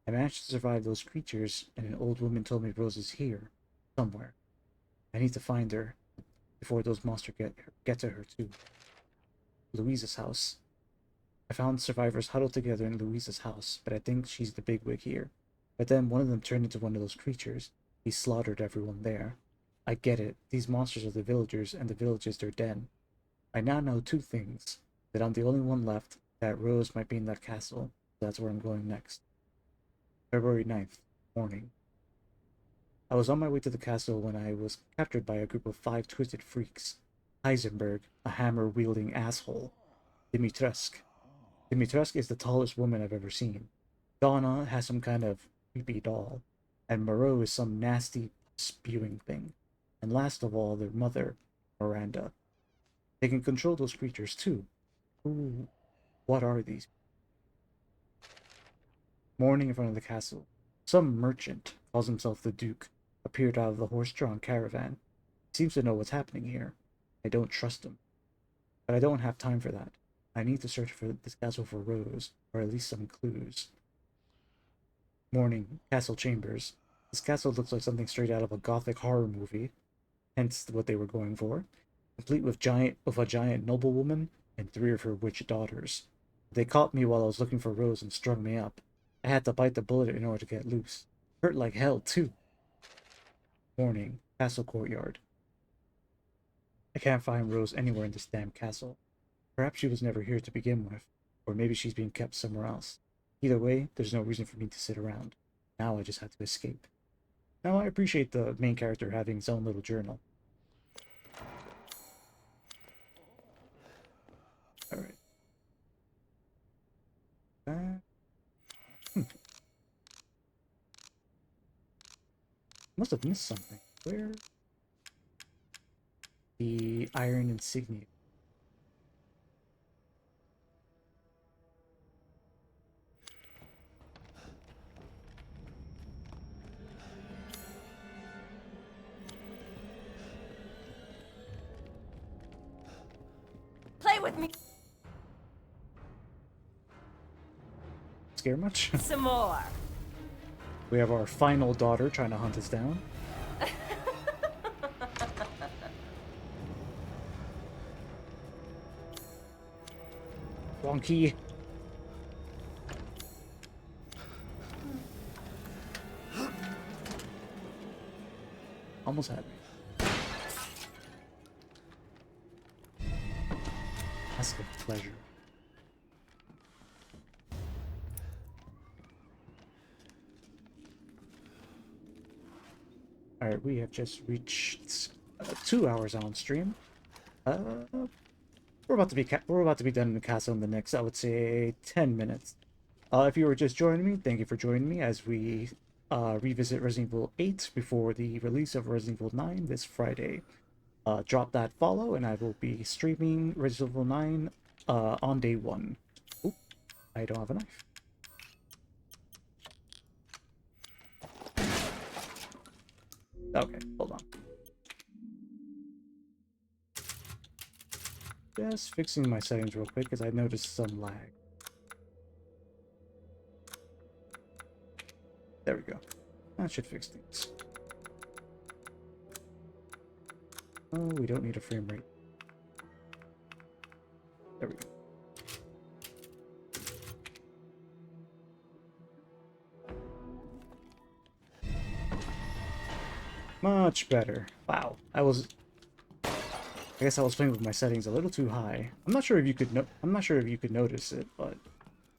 I managed to survive those creatures, and an old woman told me Rose is here, somewhere. I need to find her before those monsters get to her too. Louisa's house. I found survivors huddled together in Louisa's house, but I think she's the bigwig here. But then one of them turned into one of those creatures. He slaughtered everyone there. I get it. These monsters are the villagers, and the village is their den. I now know two things. That I'm the only one left, that Rose might be in that castle. So that's where I'm going next. February 9th, morning. I was on my way to the castle when I was captured by a group of 5 twisted freaks. Heisenberg, a hammer-wielding asshole. Dimitrescu. Dimitrescu is the tallest woman I've ever seen. Donna has some kind of creepy doll. And Moreau is some nasty, spewing thing. And last of all, their mother, Miranda. They can control those creatures too. Ooh, what are these? Morning in front of the castle. Some merchant, calls himself the Duke, appeared out of the horse-drawn caravan. He seems to know what's happening here. I don't trust him. But I don't have time for that. I need to search for this castle for Rose, or at least some clues. Morning, castle chambers. This castle looks like something straight out of a Gothic horror movie, hence what they were going for. Complete with a giant noblewoman and 3 of her witch daughters. They caught me while I was looking for Rose and strung me up. I had to bite the bullet in order to get loose. Hurt like hell, too. Morning, castle courtyard. I can't find Rose anywhere in this damn castle. Perhaps she was never here to begin with, or maybe she's being kept somewhere else. Either way, there's no reason for me to sit around. Now I just have to escape. Now I appreciate the main character having his own little journal. Alright. Must have missed something. Where? The iron insignia. Play with me. Scare much? Some more. We have our final daughter trying to hunt us down. Wrong key. Almost had me. Mask of pleasure. Alright, we have just reached 2 hours on stream. We're about to be done in the castle in the next, I would say, 10 minutes. If you were just joining me, thank you for joining me as we revisit Resident Evil 8 before the release of Resident Evil 9 this Friday. Drop that follow, and I will be streaming Resident Evil 9 on day 1. Oop, I don't have a knife. Okay, hold on. Just fixing my settings real quick because I noticed some lag. There we go. That should fix things. Oh, we don't need a frame rate. There we go. Much better. Wow. I guess I was playing with my settings a little too high. I'm not sure if you could notice it, but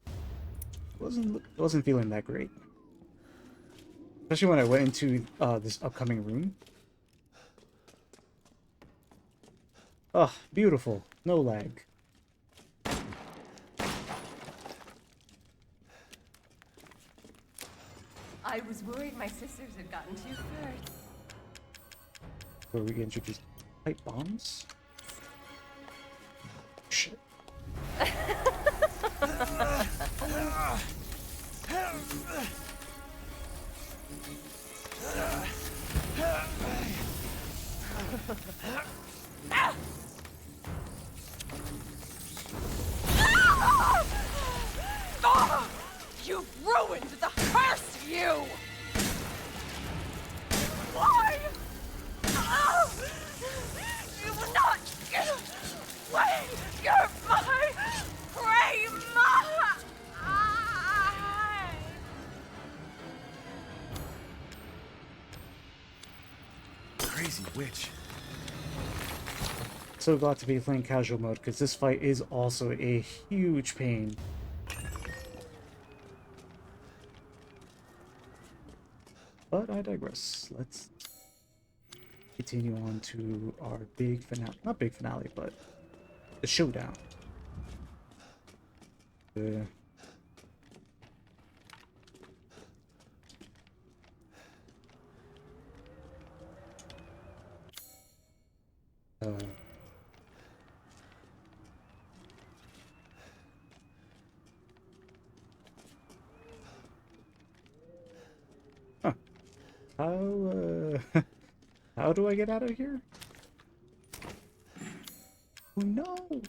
it wasn't feeling that great. Especially when I went into this upcoming room. Oh, beautiful. No lag. I was worried my sisters had gotten too first. Where we get introduced pipe bombs. Shit. You've ruined the curse, you! Why? You will not get away! You're my prey! Crazy witch. So glad to be playing casual mode because this fight is also a huge pain. But I digress. Let's continue on to our big finale. Not big finale, but the showdown. How do I get out of here? Oh no!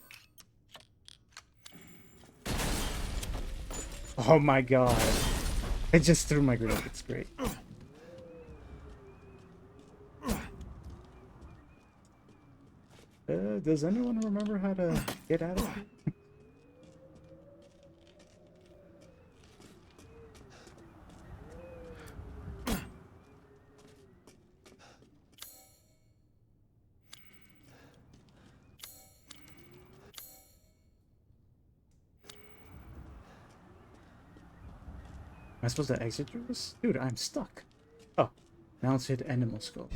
Oh my god. I just threw my grenade. It's great. Does anyone remember how to get out of here? Am I supposed to exit through this? Dude, I'm stuck. Oh, mounted animal skull.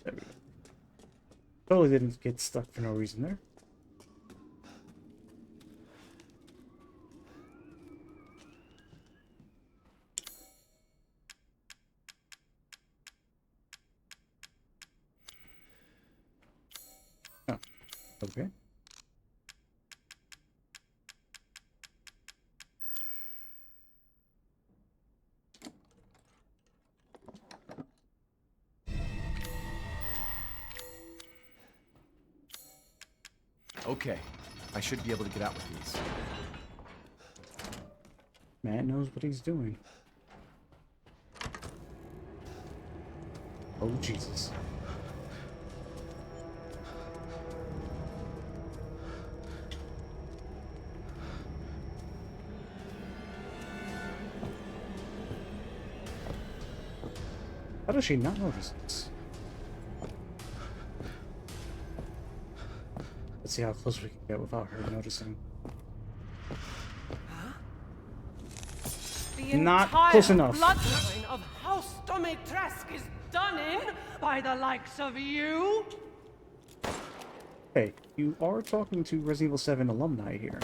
There we go. Totally didn't get stuck for no reason there. Oh, okay. Okay, I should be able to get out with these. Matt knows what he's doing. Oh, Jesus. How does she not notice this? Let's see how close we can get without her noticing. The Not close enough. Bloodline of House Dimitrescu is done in by the likes of you. Hey, you are talking to Resident Evil 7 alumni here.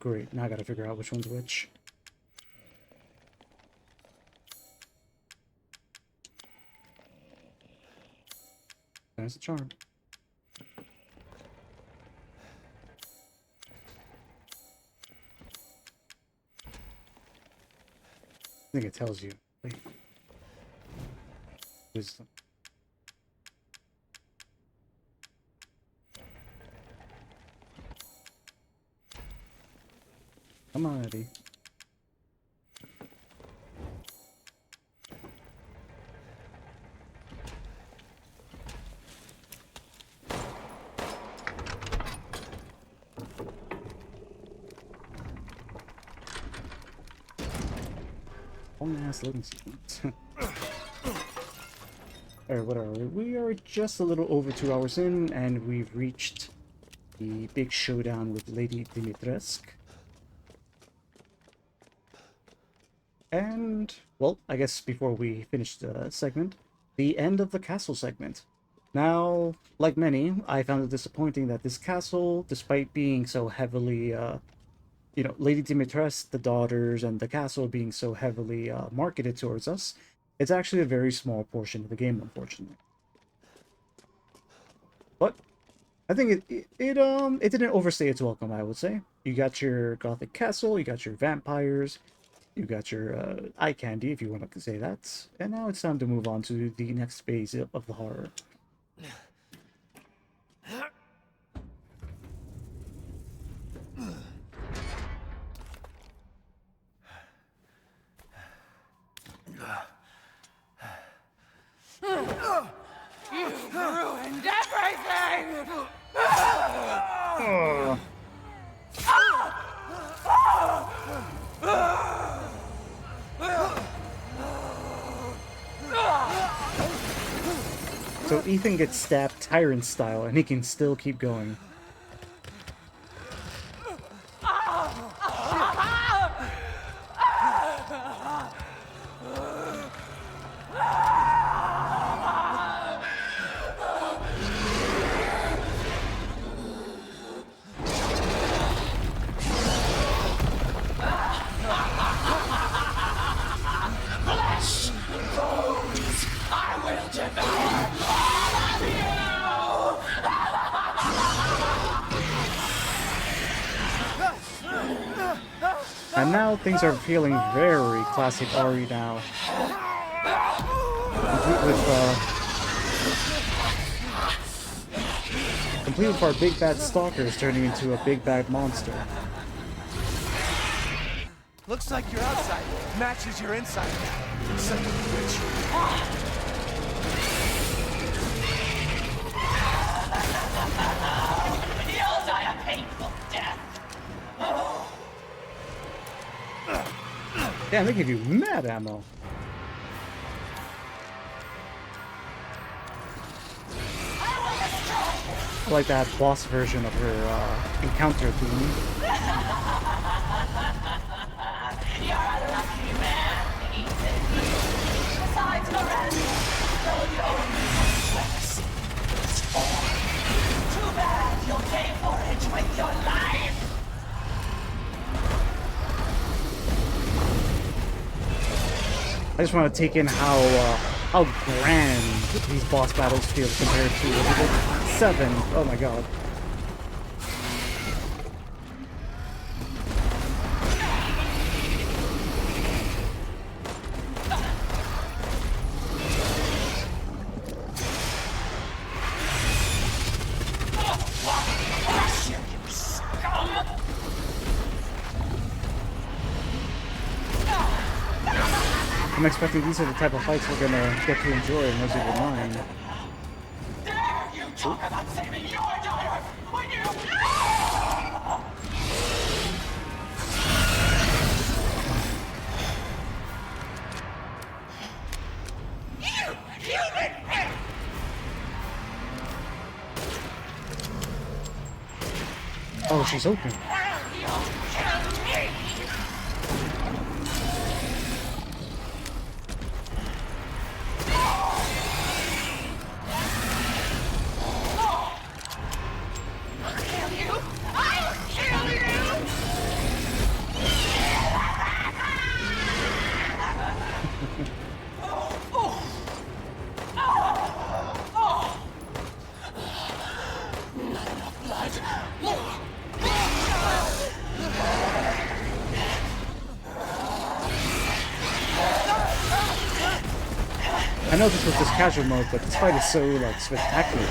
Great, now I gotta figure out which one's which. There's a charm. I think it tells you. Wait. Wisdom. Come on, Eddie. Long ass loading sequence. Alright, what are we? We are just a little over 2 hours in, and we've reached the big showdown with Lady Dimitrescu. And, well, I guess before we finish the segment, the end of the castle segment. Now, like many, I found it disappointing that this castle, despite being so heavily, you know, Lady Dimitrescu, the daughters, and the castle being so heavily marketed towards us, it's actually a very small portion of the game, unfortunately. But I think it didn't overstay its welcome, I would say. You got your Gothic castle, you got your vampires, you got your eye candy, if you want to say that, and now it's time to move on to the next phase of the horror. You've ruined everything! So Ethan gets stabbed tyrant style, and he can still keep going. And now things are feeling very classic RE now. Complete with our big bad stalkers turning into a big bad monster. Looks like your outside matches your inside. Son of a bitch. You'll die a painful death. Damn, they give you mad ammo. I like that boss version of her encounter theme. You're a lucky man, Ethan. Besides Miranda, though the only legacy is born. Too bad you'll pay for it with your life. I just want to take in how grand these boss battles feel compared to Resident Evil 7. Oh my god. I'm expecting these are the type of fights we're gonna get to enjoy in Resident Evil 9. Dare you talk about saving your daughter when you... You human! Oh, she's open. You'll kill me! I know this was just casual mode, but this fight is so, like, spectacular.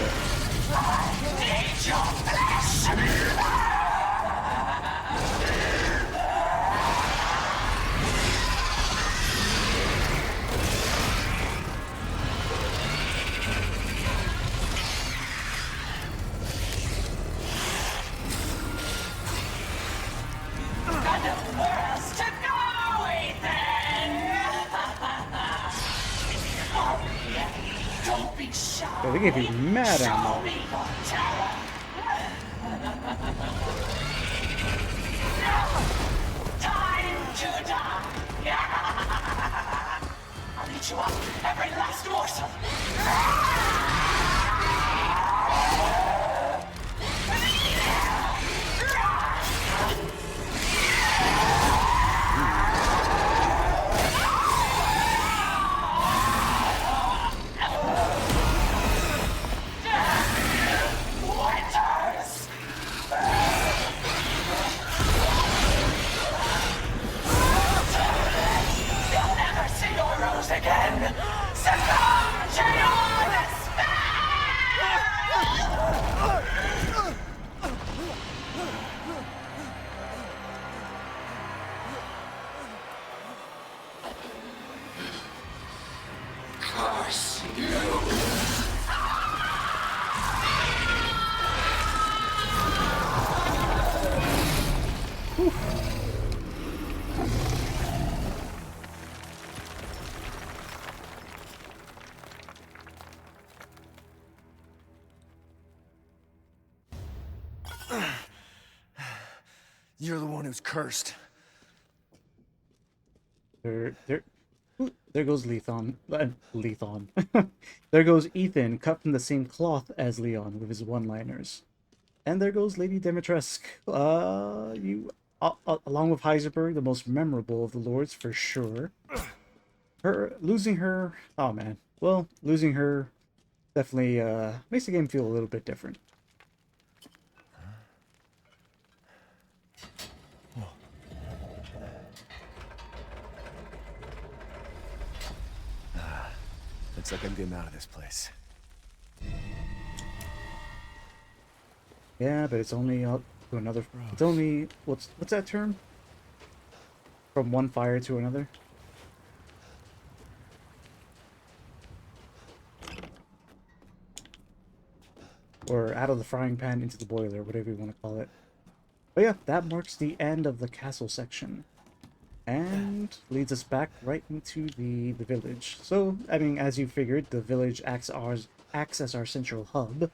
Don't be shy. Yeah, they gave you mad ammo. Time to die! I'll eat you up, every last morsel! Winters! You'll never see your rose again! Succumb to your despair! Curse you! You're the one who's cursed. There goes Lethon. Lethon. There goes Ethan, cut from the same cloth as Leon with his one-liners. And there goes Lady Dimitrescu. Along with Heisenberg, the most memorable of the lords for sure. Losing her, oh man. Well, losing her definitely makes the game feel a little bit different. Looks like I'm getting out of this place. Yeah, but it's only up to another. It's only what's that term? From one fire to another. Or out of the frying pan into the boiler, whatever you want to call it. But yeah, that marks the end of the castle section. And leads us back right into the village. So, I mean, as you figured, the village acts as our central hub,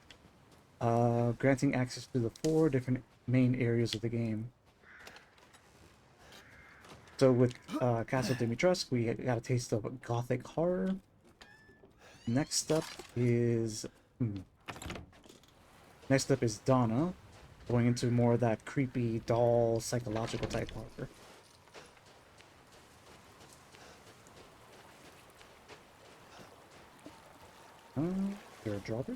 granting access to the 4 different main areas of the game. So with Castle Dimitrescu, we got a taste of Gothic horror. Next up is Donna, going into more of that creepy doll psychological type horror. Is there a dropper?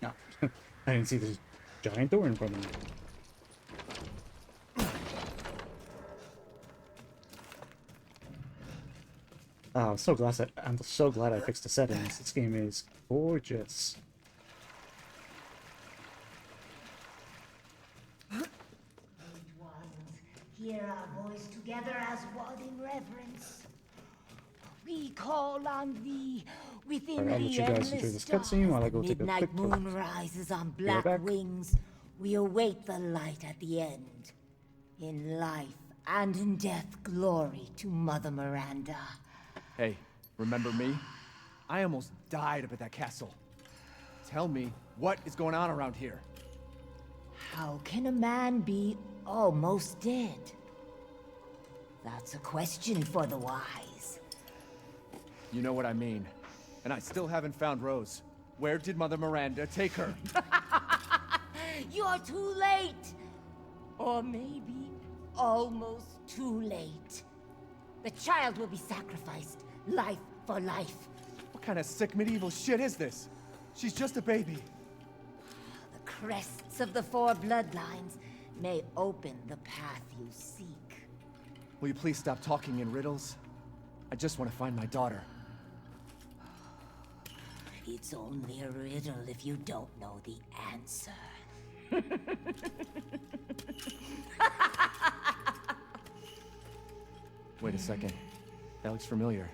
No, I didn't see this giant door in front of me. Oh, I'm so glad I fixed the settings. This game is gorgeous. Hear our voice together as one in reverence. We call on thee within Alright, I'll let the you guys enjoy this cutscene while I go take a midnight quick moon rises on Be right black back. wings. We await the light at the end. In life and in death, glory to Mother Miranda. Hey, remember me? I almost died up at that castle. Tell me, what is going on around here? How can a man be almost dead? That's a question for the wise. You know what I mean. And I still haven't found Rose. Where did Mother Miranda take her? You're too late! Or maybe almost too late. The child will be sacrificed, life for life. What kind of sick medieval shit is this? She's just a baby. The crests of the 4 bloodlines may open the path you seek. Will you please stop talking in riddles? I just want to find my daughter. It's only a riddle if you don't know the answer. Wait a second. That looks familiar.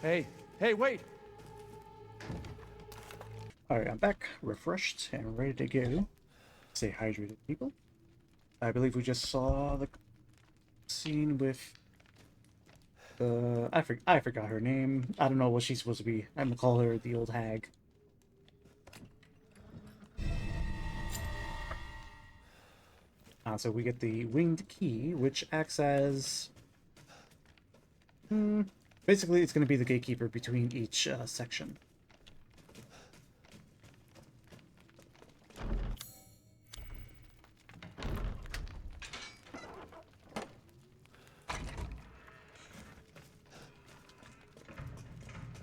Hey, wait! Alright, I'm back, refreshed, and ready to go. Stay hydrated, people. I believe we just saw the scene with the... I forgot her name. I don't know what she's supposed to be. I'm gonna call her the old hag. So we get the winged key, which acts as... basically, it's going to be the gatekeeper between each section.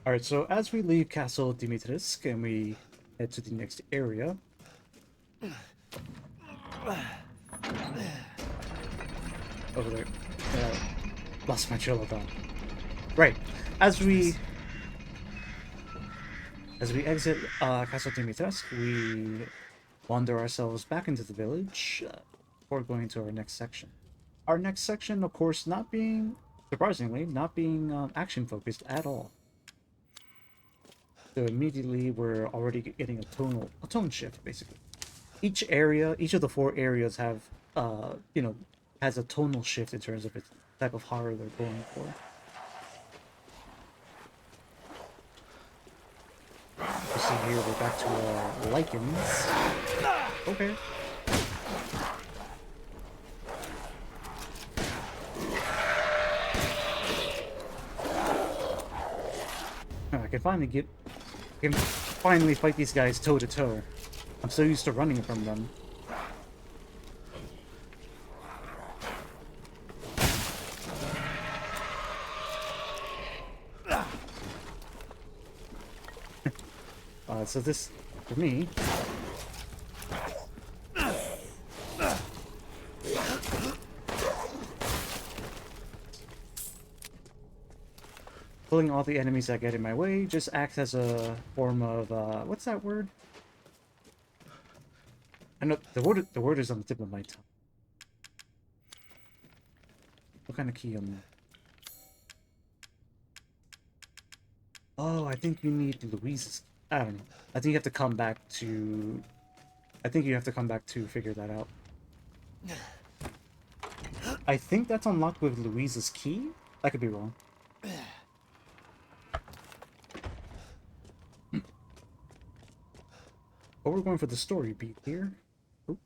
Alright, so as we leave Castle Dimitrescu and we head to the next area... Over there. Lost my trail of thought. Right. As we exit Castle Dimitrescu, we wander ourselves back into the village before going to our next section. Our next section, of course, not being, surprisingly, not being action focused at all. So immediately we're already getting a tone shift, basically. Each of the 4 areas have, has a tonal shift in terms of its type of horror they're going for. You see here, we're back to our Lycans. Okay. I can finally fight these guys toe to toe. I'm so used to running from them. So this, for me... Pulling all the enemies that get in my way just acts as a form of, what's that word? I know, the word is on the tip of my tongue. What kind of key on that? Oh, I think you need Louise's... I don't know. I think you have to come back to... I think you have to come back to figure that out. I think that's unlocked with Louise's key? I could be wrong. But we're going for the story beat here. Oop.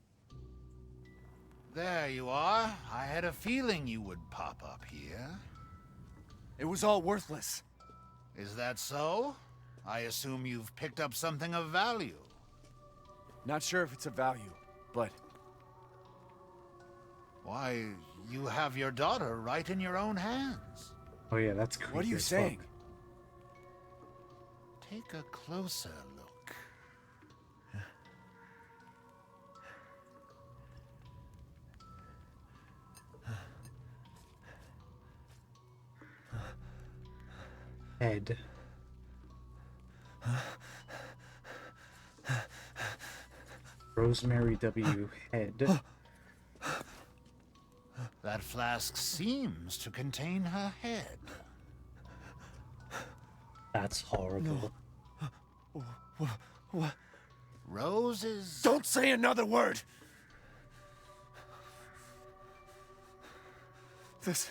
There you are. I had a feeling you would pop up here. It was all worthless. Is that so? I assume you've picked up something of value. Not sure if it's of value, but... Why, you have your daughter right in your own hands. Oh yeah, that's creepy. What are you saying? Take a closer look. Head. Rosemary W. Head. That flask seems to contain her head. That's horrible. What? Roses... Don't say another word! This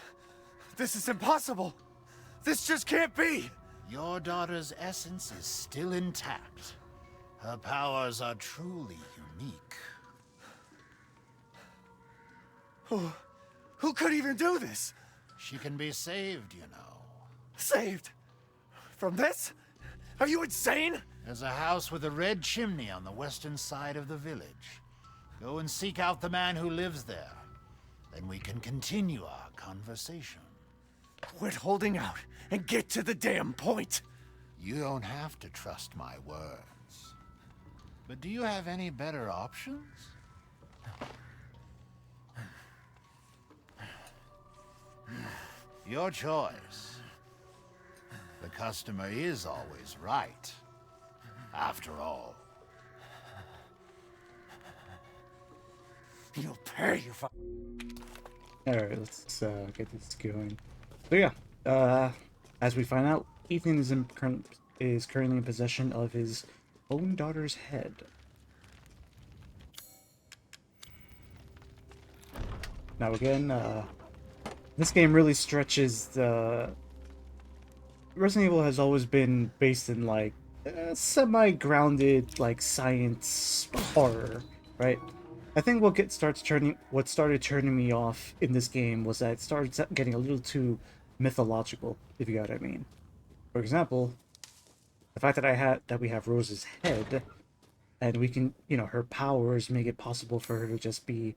is impossible! This just can't be! Your daughter's essence is still intact. Her powers are truly unique. Who could even do this? She can be saved, you know. Saved? From this? Are you insane? There's a house with a red chimney on the western side of the village. Go and seek out the man who lives there. Then we can continue our conversation. Quit holding out and get to the damn point. You don't have to trust my words. But do you have any better options? Your choice. The customer is always right. After all. You'll pay you for... Alright, let's get this going. So yeah, as we find out, Ethan is currently in possession of his own daughter's head. Now again, this game really stretches the... Resident Evil has always been based in, like, semi-grounded, like, science horror, right? I think what started turning me off in this game was that it started getting a little too mythological, if you know what I mean. For example, the fact that we have Rose's head, and we can, you know, her powers make it possible for her to just be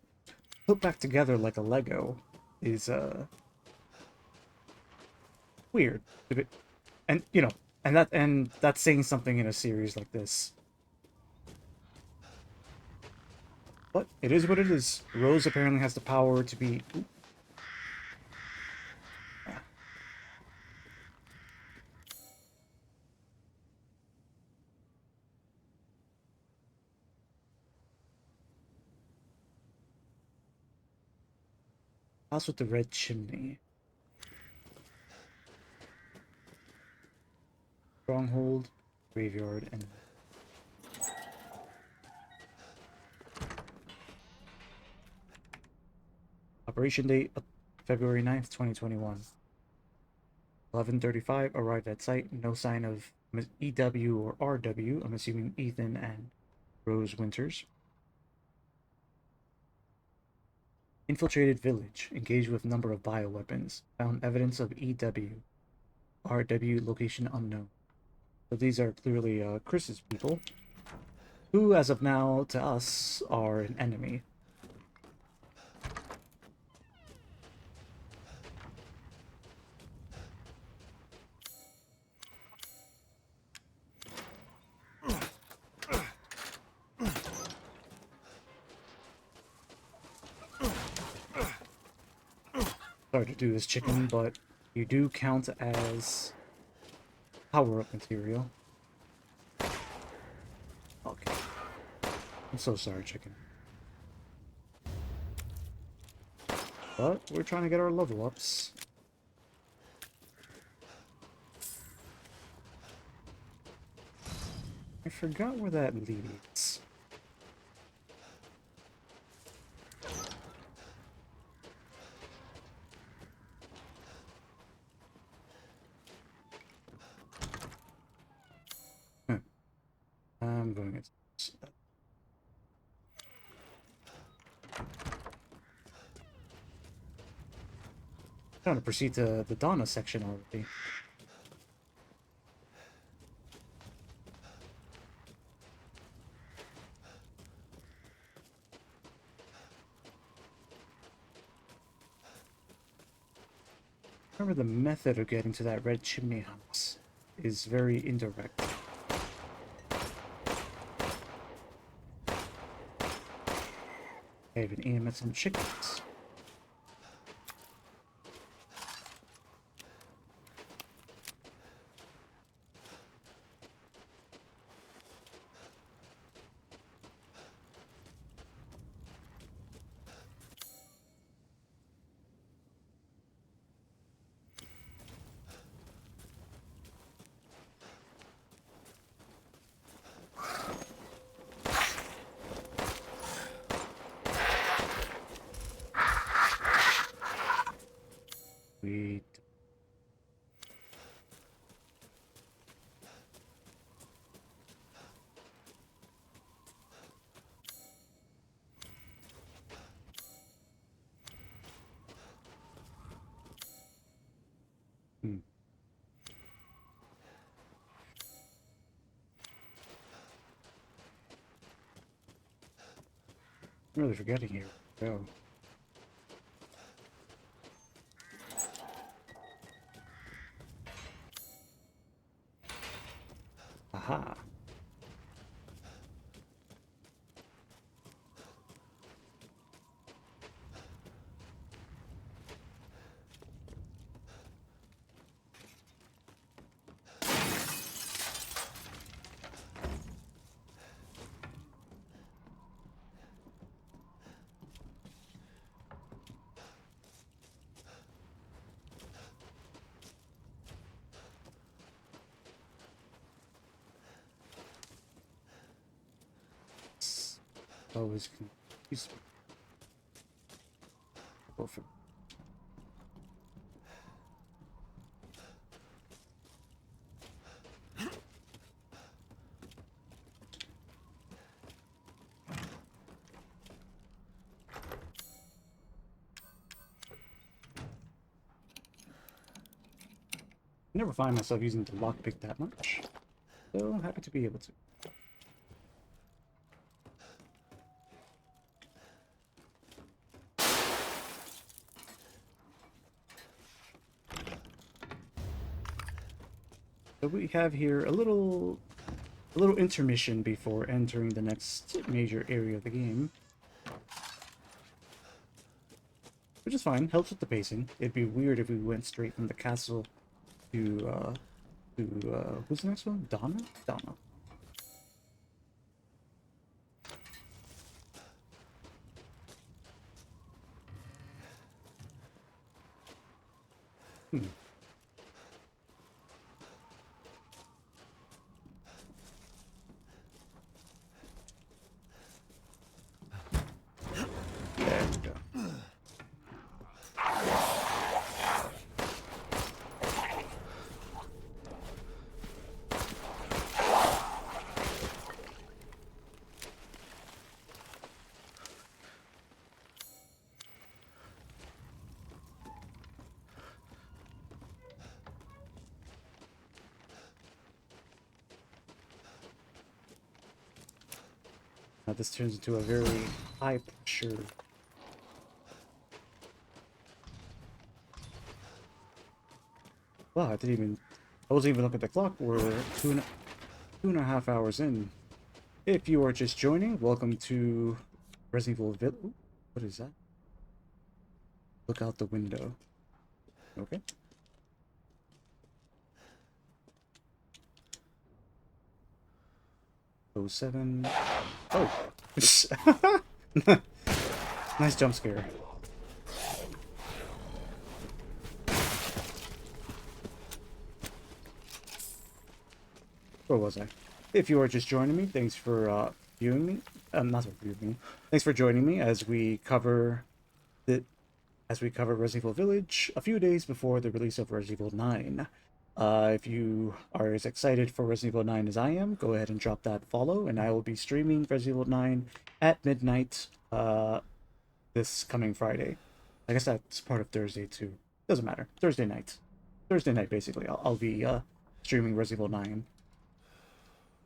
put back together like a Lego, is weird. And you know, and that's saying something in a series like this. But it is what it is. Rose apparently has the power to be... House with the red chimney. Stronghold, graveyard, and... Operation date, February 9th, 2021. 11:35, arrived at site, no sign of EW or RW, I'm assuming Ethan and Rose Winters. Infiltrated village, engaged with number of bioweapons, found evidence of EW, RW location unknown. So these are clearly Chris's people, who as of now to us are an enemy. Sorry to do this, chicken, but you do count as power-up material. Okay. I'm so sorry, chicken. But we're trying to get our level ups. I forgot where that leads. I'm going to... trying to proceed to the Donna section already. Remember, the method of getting to that red chimney house is very indirect. I even aim at some chickens. Sweet. I'm really forgetting here. Go. Aha. always confused me. Go for I never find myself using the lockpick that much, so I'm happy to be able to. So we have here a little intermission before entering the next major area of the game, which is fine. Helps with the pacing. It'd be weird if we went straight from the castle to who's the next one? Donna? Donna. Hmm. There we go. Now this turns into a very high pressure. Wow, I wasn't even looking at the clock. We're two and a half hours in. If you are just joining, welcome to Resident Evil Village. What is that? Look out the window. Okay. Oh, 07. Oh! Nice jump scare. Where was I? If you are just joining me, thanks for viewing me. Not for viewing me. Thanks for joining me as we cover Resident Evil Village a few days before the release of Resident Evil 9. If you are as excited for Resident Evil 9 as I am, go ahead and drop that follow, and I will be streaming Resident Evil 9 at midnight this coming Friday. I guess that's part of Thursday too. Doesn't matter. Thursday night. Thursday night, basically. I'll be streaming Resident Evil 9.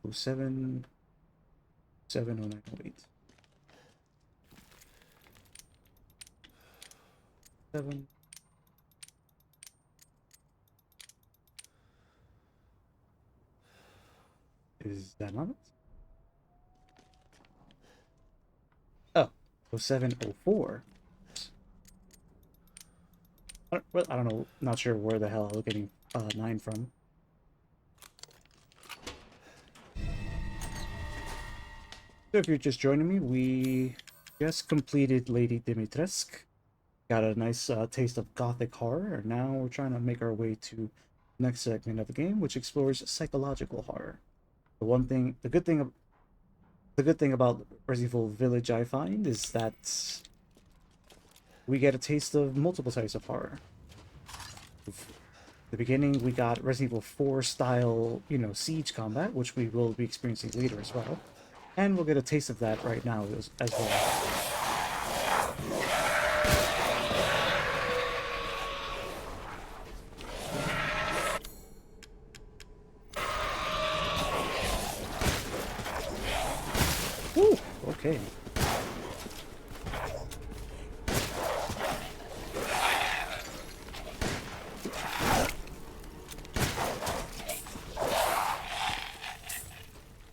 07 0908. 7. Is that not it? Oh, 0704. Well, I don't know. Not sure where the hell I'm getting 9 from. So if you're just joining me, we just completed Lady Dimitrescu. Got a nice taste of Gothic horror, and now we're trying to make our way to the next segment of the game, which explores psychological horror. The good thing about Resident Evil Village, I find, is that we get a taste of multiple types of horror. At the beginning, we got Resident Evil 4 style, siege combat, which we will be experiencing later as well. And we'll get a taste of that right now as well. Ooh, okay.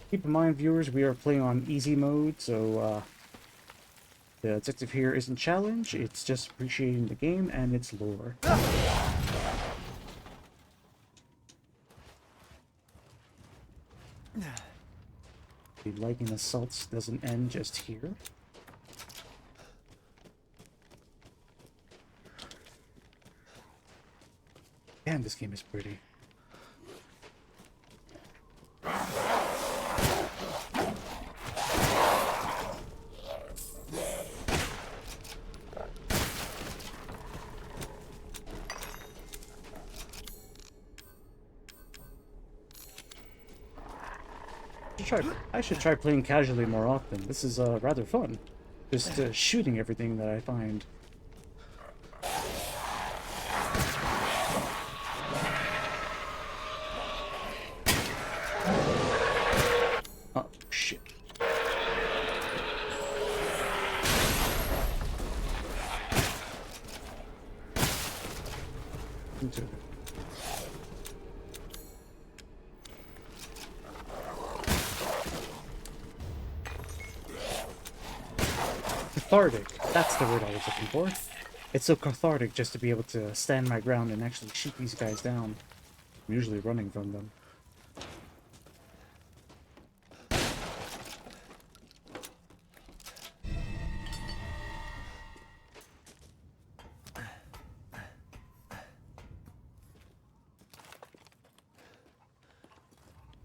Keep in mind, viewers, we are playing on easy mode, so the objective here isn't challenge, it's just appreciating the game and its lore. The Lycan assaults doesn't end just here. Damn, this game is pretty. I should try playing casually more often. This is rather fun. Just shooting everything that I find. Oh shit. Into it. Cathartic. That's the word I was looking for. It's so cathartic just to be able to stand my ground and actually shoot these guys down. I'm usually running from them.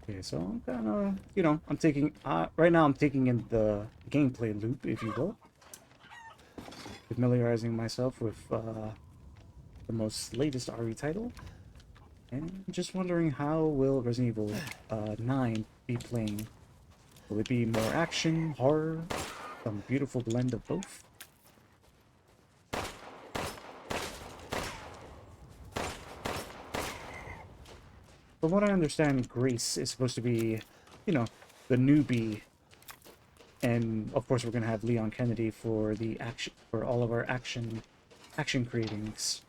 Okay, so I'm kind of, you know, I'm taking, right now I'm taking in the gameplay loop, if you will. Familiarizing myself with the most latest RE title. And I'm just wondering, how will Resident Evil 9 be playing? Will it be more action, horror, some beautiful blend of both? From what I understand, Grace is supposed to be, you know, the newbie. And of course we're gonna have Leon Kennedy for the action, for all of our action creatings.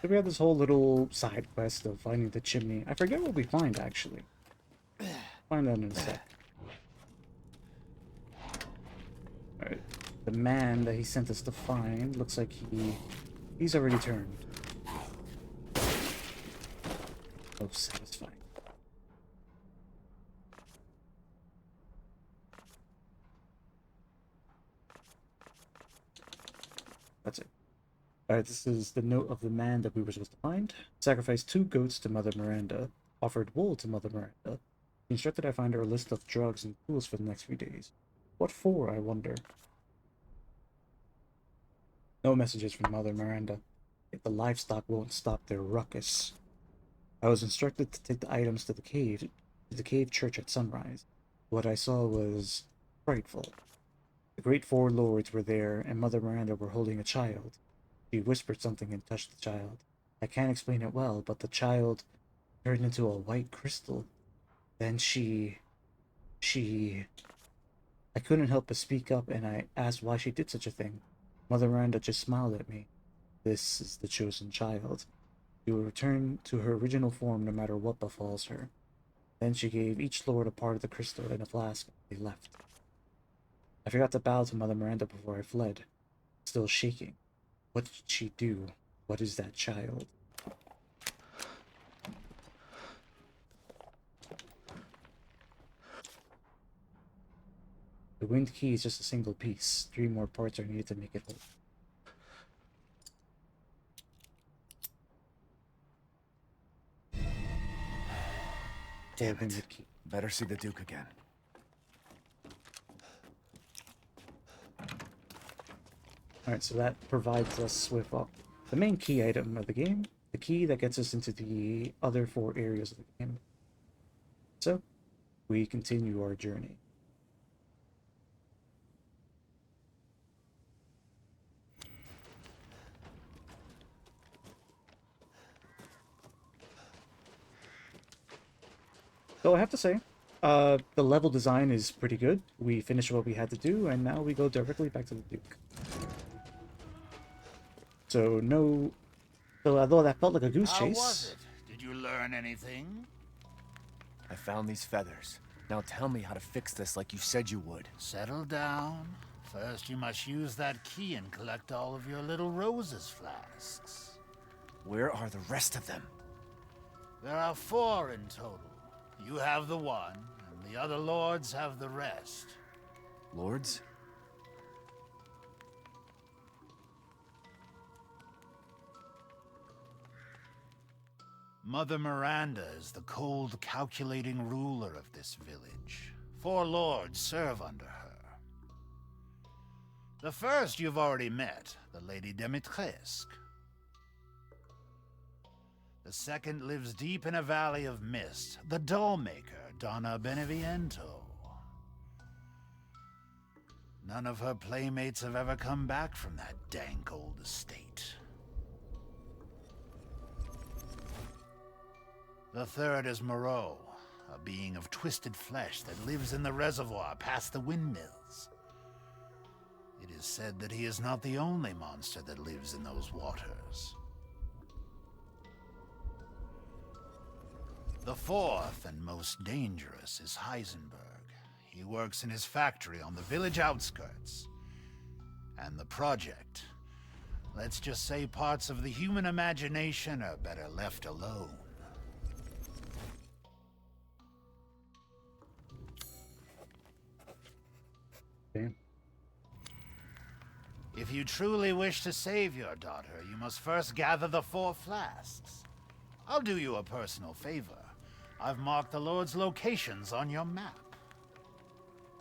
So we have this whole little side quest of finding the chimney. I forget what we find, actually. Find that in a sec. Alright. The man that he sent us to find looks like he's already turned. Oh, satisfying. That's it. Alright, this is the note of the man that we were supposed to find. Sacrificed 2 goats to Mother Miranda. Offered wool to Mother Miranda. He instructed I find her a list of drugs and tools for the next few days. What for, I wonder? No messages from Mother Miranda. Yet the livestock won't stop their ruckus. I was instructed to take the items to the cave church at sunrise. What I saw was frightful. The great 4 lords were there, and Mother Miranda were holding a child. She whispered something and touched the child. I can't explain it well, but the child turned into a white crystal. Then she... I couldn't help but speak up, and I asked why she did such a thing. Mother Miranda just smiled at me. This is the chosen child. She will return to her original form no matter what befalls her. Then she gave each lord a part of the crystal in a flask, and they left. I forgot to bow to Mother Miranda before I fled, still shaking. What did she do? What is that child? The wind key is just a single piece. 3 more parts are needed to make it whole. Damn it. Better see the Duke again. Alright, so that provides us with the main key item of the game. The key that gets us into the other 4 areas of the game. So, we continue our journey. So I have to say, the level design is pretty good. We finished what we had to do, and now we go directly back to the Duke. So although that felt like a goose chase. How was it? Did you learn anything? I found these feathers. Now tell me how to fix this like you said you would. Settle down. First, you must use that key and collect all of your little roses flasks. Where are the rest of them? There are 4 in total. You have the 1, and The other lords have the rest. Lords? Mother Miranda is the cold, calculating ruler of this village. 4 lords serve under her. The first you've already met, the Lady Dimitrescu. The second lives deep in a valley of mist, the doll-maker, Donna Beneviento. None of her playmates have ever come back from that dank old estate. The third is Moreau, a being of twisted flesh that lives in the reservoir past the windmills. It is said that he is not the only monster that lives in those waters. The fourth and most dangerous is Heisenberg. He works in his factory on the village outskirts. And the project. Let's just say parts of the human imagination are better left alone. Okay. If you truly wish to save your daughter, you must first gather the 4 flasks. I'll do you a personal favor. I've marked the Lord's locations on your map.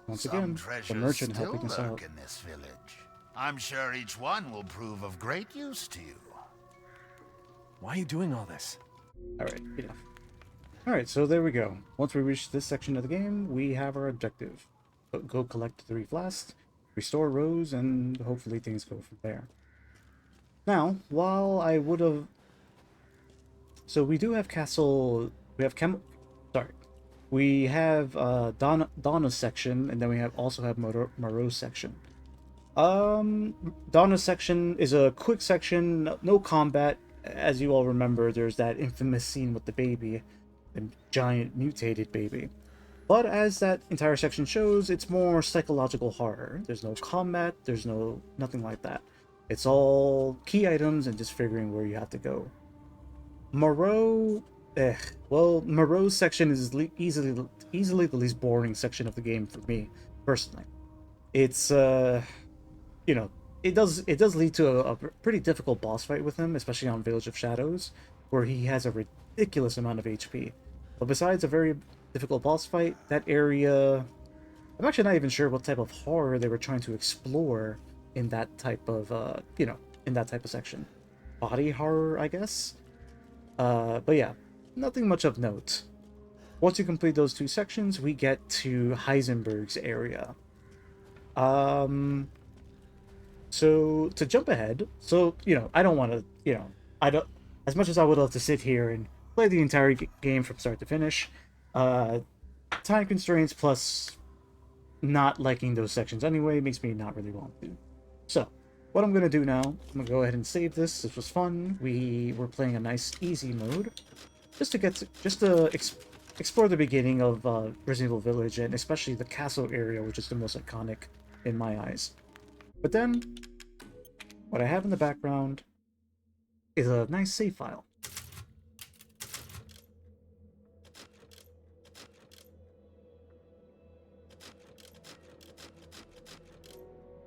Once Some again, the treasures merchant still helping us lurk out. in this village. I'm sure each one will prove of great use to you. Why are you doing all this? Alright, enough. Alright, so there we go. Once we reach this section of the game, we have our objective. Go collect 3 flasks, restore Rose, and hopefully things go from there. Now, while I would have... So we do have Castle... We have We have Donna's section, and then we also have Moreau's section. Donna's section is a quick section, no combat. As you all remember, there's that infamous scene with the baby, the giant mutated baby. But as that entire section shows, it's more psychological horror. There's no combat, there's nothing like that. It's all key items and just figuring where you have to go. Moreau's section is easily the least boring section of the game for me, personally. It's you know, it does lead to a pretty difficult boss fight with him, especially on Village of Shadows, where he has a ridiculous amount of HP. But besides a very difficult boss fight, that area, I'm actually not even sure what type of horror they were trying to explore in that type of in that type of section. Body horror, I guess. But yeah, nothing much of note. Once you complete those 2 sections, we get to Heisenberg's area. So to jump ahead, I don't want to, as much as I would love to sit here and play the entire game from start to finish, time constraints plus not liking those sections anyway makes me not really want to. So, what I'm going to do now, I'm going to go ahead and save this. This was fun. We were playing a nice easy mode, just to explore the beginning of Resident Evil Village, and especially the castle area, which is the most iconic in my eyes. But then, what I have in the background is a nice save file.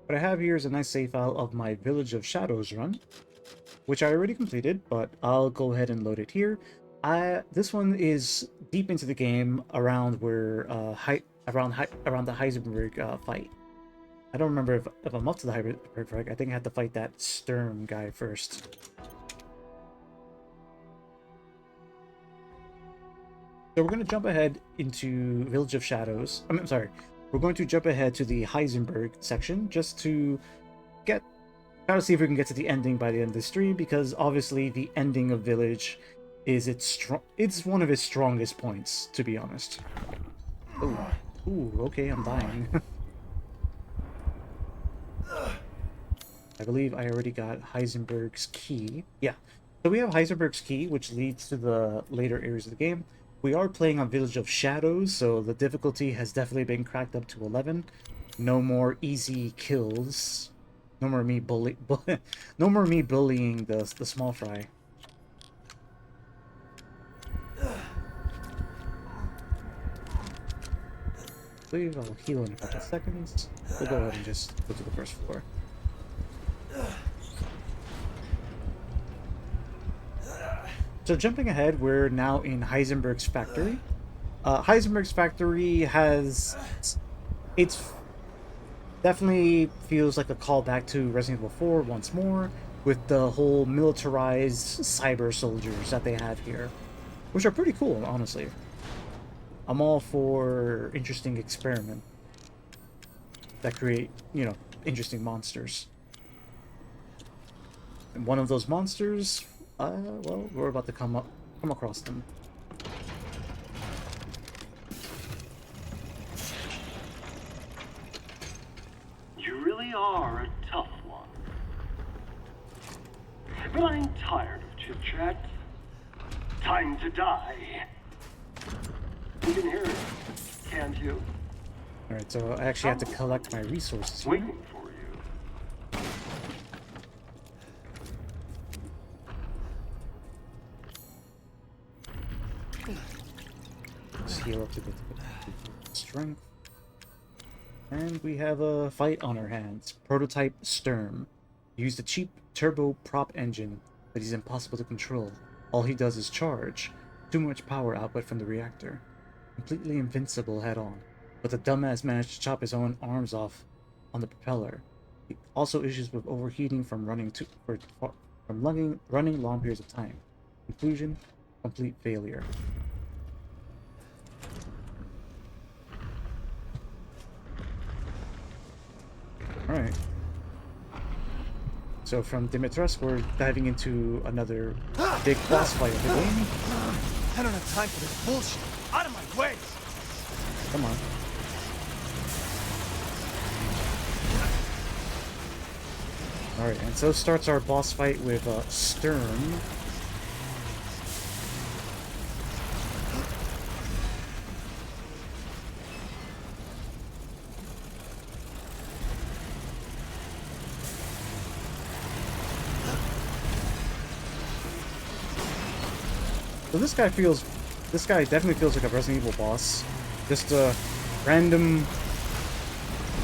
What I have here is a nice save file of my Village of Shadows run, which I already completed, but I'll go ahead and load it here. This one is deep into the game, around where around the Heisenberg fight. I don't remember if I'm up to the Heisenberg fight. I think I had to fight that Sturm guy first. So we're going to jump ahead into Village of Shadows. I'm sorry. We're going to jump ahead to the Heisenberg section just to try to see if we can get to the ending by the end of the stream, because obviously the ending of Village is it's one of its strongest points, to be honest. Ooh, okay, I'm dying. I believe I already got Heisenberg's key. Yeah, so we have Heisenberg's key, which leads to the later areas of the game. We are playing on Village of Shadows, so the difficulty has definitely been cracked up to 11. No more easy kills. No more me no more me bullying the small fry. quickly. I'll heal in a couple seconds. We'll go ahead and just go to the first floor. So jumping ahead, we're now in Heisenberg's factory. Heisenberg's factory has... It's definitely feels like a callback to Resident Evil 4 once more, with the whole militarized cyber soldiers that they have here, which are pretty cool, honestly. I'm all for interesting experiment that create, you know, interesting monsters. And one of those monsters, well, we're about to come across them. You really are a tough one. But I'm tired of chit-chat. Time to die. You can hear it, can't you? Alright, so I actually have to collect my resources here. Waiting for you. Just heal up to the strength. And we have a fight on our hands. Prototype Sturm. Used a cheap turbo prop engine that is impossible to control. All he does is charge. Too much power output from the reactor. Completely invincible head-on. But the dumbass managed to chop his own arms off on the propeller. He also issues with overheating from running long periods of time. Conclusion: complete failure. Alright. So from Dimitrescu, we're diving into another big boss fight of the game. I don't have time for this bullshit. Out of my way! Come on. Alright, and so starts our boss fight with Sturm. So this guy definitely feels like a Resident Evil boss. Just a random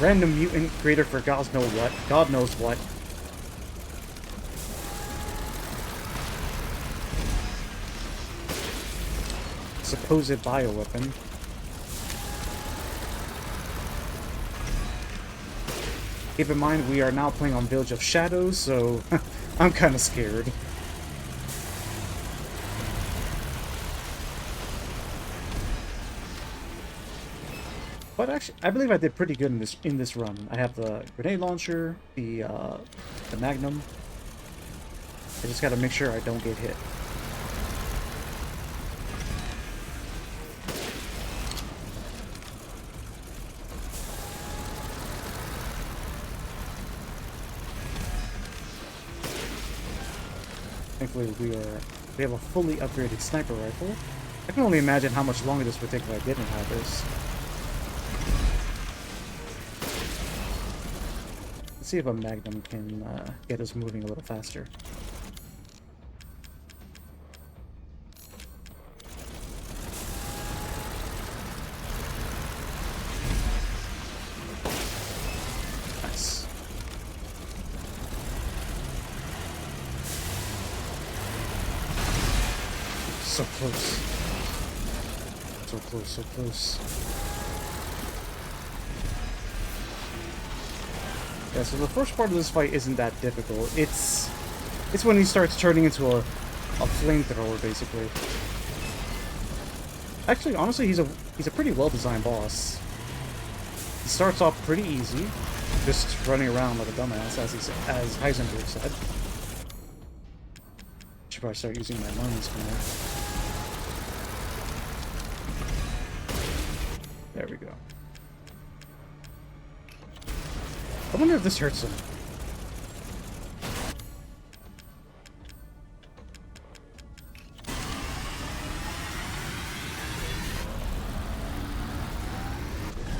mutant creator for God knows what. Supposed bioweapon. Keep in mind, we are now playing on Village of Shadows, so I'm kind of scared. But actually, I believe I did pretty good in this run. I have the grenade launcher, the Magnum. I just gotta make sure I don't get hit. Thankfully, we have a fully upgraded sniper rifle. I can only imagine how much longer this would take if I didn't have this. Let's see if a Magnum can get us moving a little faster. Nice. So close. So close, so close. Yeah, so the first part of this fight isn't that difficult. It's when he starts turning into a flamethrower, basically. Actually, honestly, he's a pretty well-designed boss. He starts off pretty easy, just running around like a dumbass, as Heisenberg said. Should probably start using my lungs more. There we go. I wonder if this hurts him.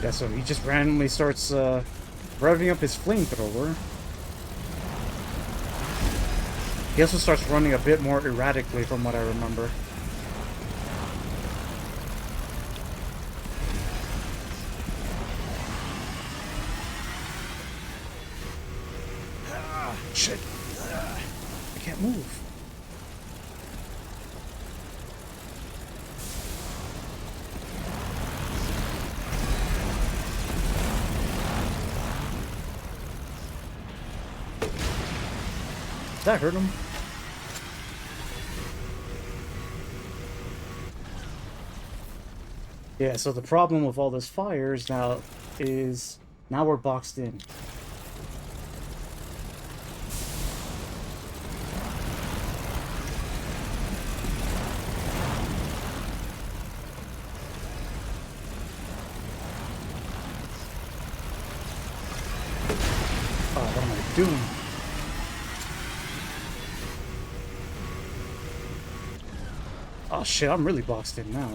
Yeah, so he just randomly starts revving up his flamethrower. He also starts running a bit more erratically from what I remember. That hurt him. Yeah, so the problem with all this fires now is now we're boxed in. Oh, what am I doing? Oh shit, I'm really boxed in now.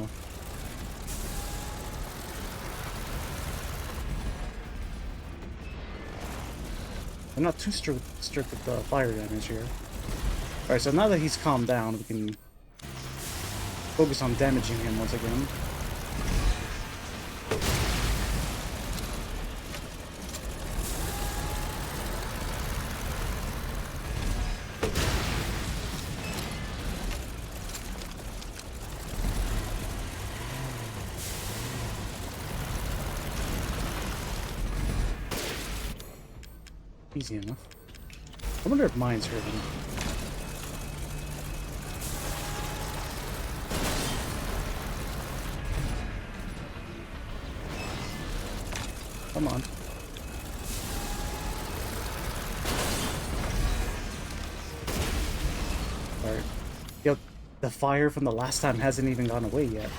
I'm not too strict with the fire damage here. Alright, so now that he's calmed down, we can focus on damaging him once again. Easy enough. I wonder if mine's hurting. Come on. Alright. Yo, the fire from the last time hasn't even gone away yet.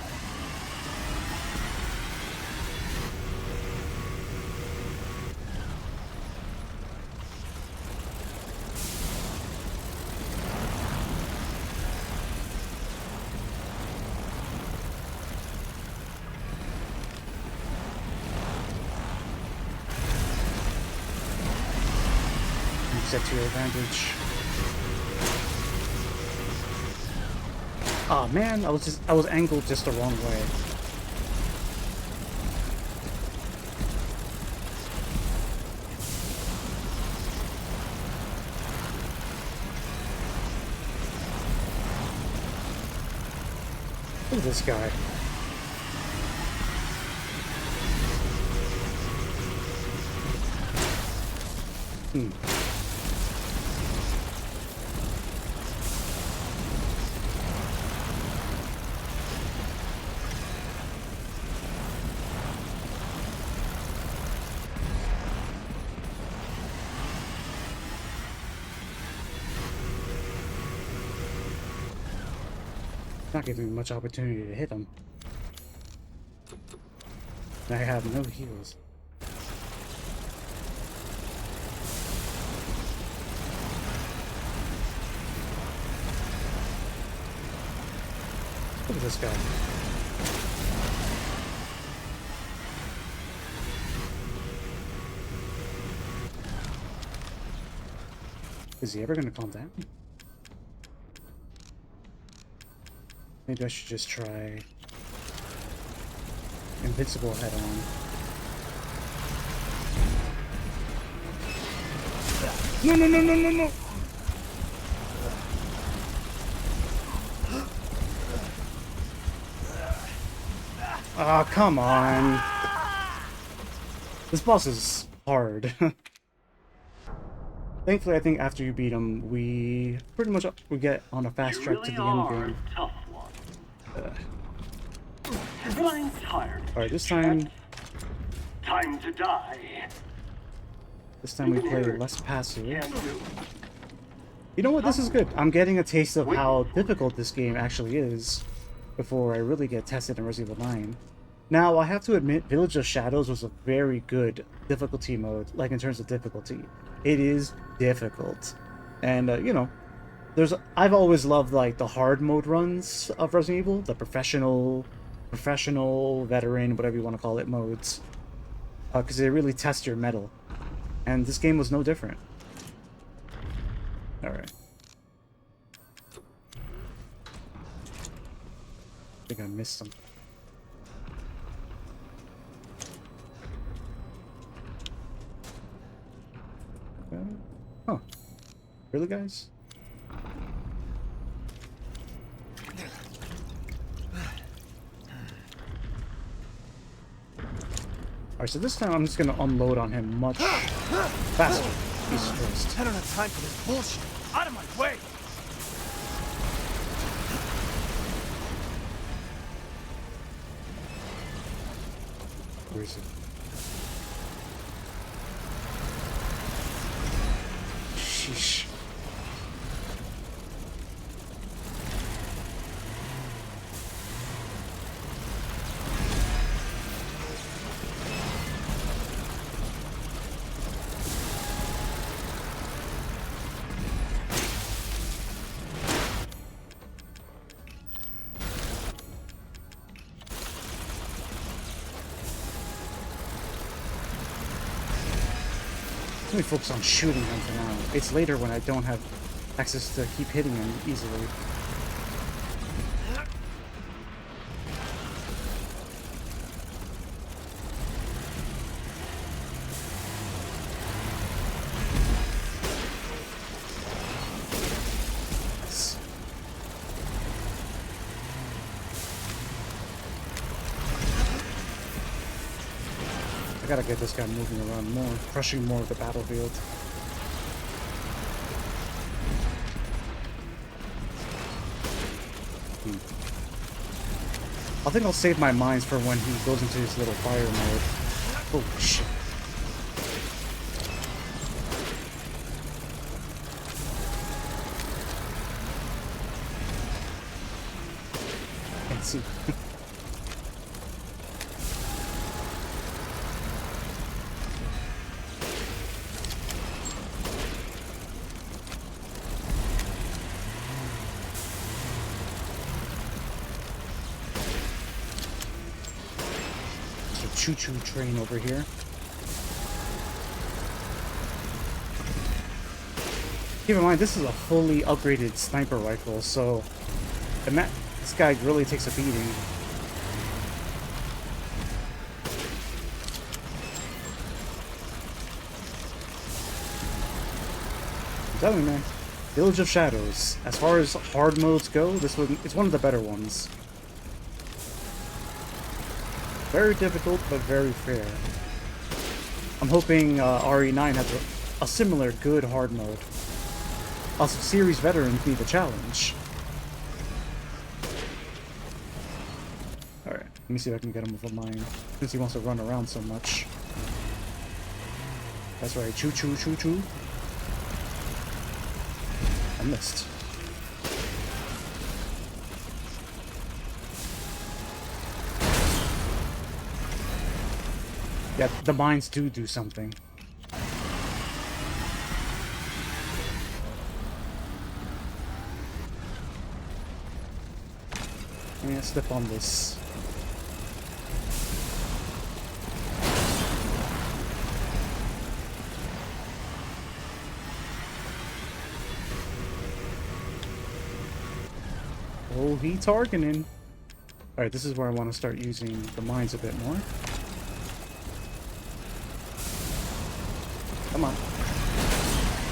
Set to your advantage. Oh man, I was angled just the wrong way. Look at this guy. Not giving me much opportunity to hit him. I have no heals. Look at this guy. Is he ever gonna calm down? Maybe I should just try invincible head on. No, no, no, no, no, no! Ah, oh, come on. This boss is hard. Thankfully, I think after you beat him, we pretty much get on a fast track to the end game. I'm tired. Alright, this time... Time to die. This time we play less passive. You know what? This is good. I'm getting a taste of how difficult this game actually is before I really get tested in Resident Evil 9. Now, I have to admit, Village of Shadows was a very good difficulty mode, like in terms of difficulty. It is difficult. And, you know, I've always loved, like, the hard mode runs of Resident Evil, the professional, veteran, whatever you want to call it, modes. Because they really test your mettle. And this game was no different. Alright. I think I missed some. Huh. Really, guys? Alright, so this time I'm just gonna unload on him much faster. Jesus Christ. I don't have time for this bullshit. Out of my Where is it? Sheesh. Let me focus on shooting him for now. It's later when I don't have access to keep hitting him easily. I gotta get this guy moving around more, crushing more of the battlefield. I think I'll save my mines for when he goes into his little fire mode. Oh shit. Can't see. Choo-choo train over here. Keep in mind, this is a fully upgraded sniper rifle, so this guy really takes a beating. I'm telling you, man. Village of Shadows. As far as hard modes go, it's one of the better ones. Very difficult, but very fair. I'm hoping RE9 has a similar good hard mode. Also, series veterans need a challenge. Alright, let me see if I can get him with a mine, since he wants to run around so much. That's right, choo choo choo choo. I missed. Yeah, the mines do something. Yeah, step on this. Oh, he targeting. Alright, this is where I want to start using the mines a bit more. Come on.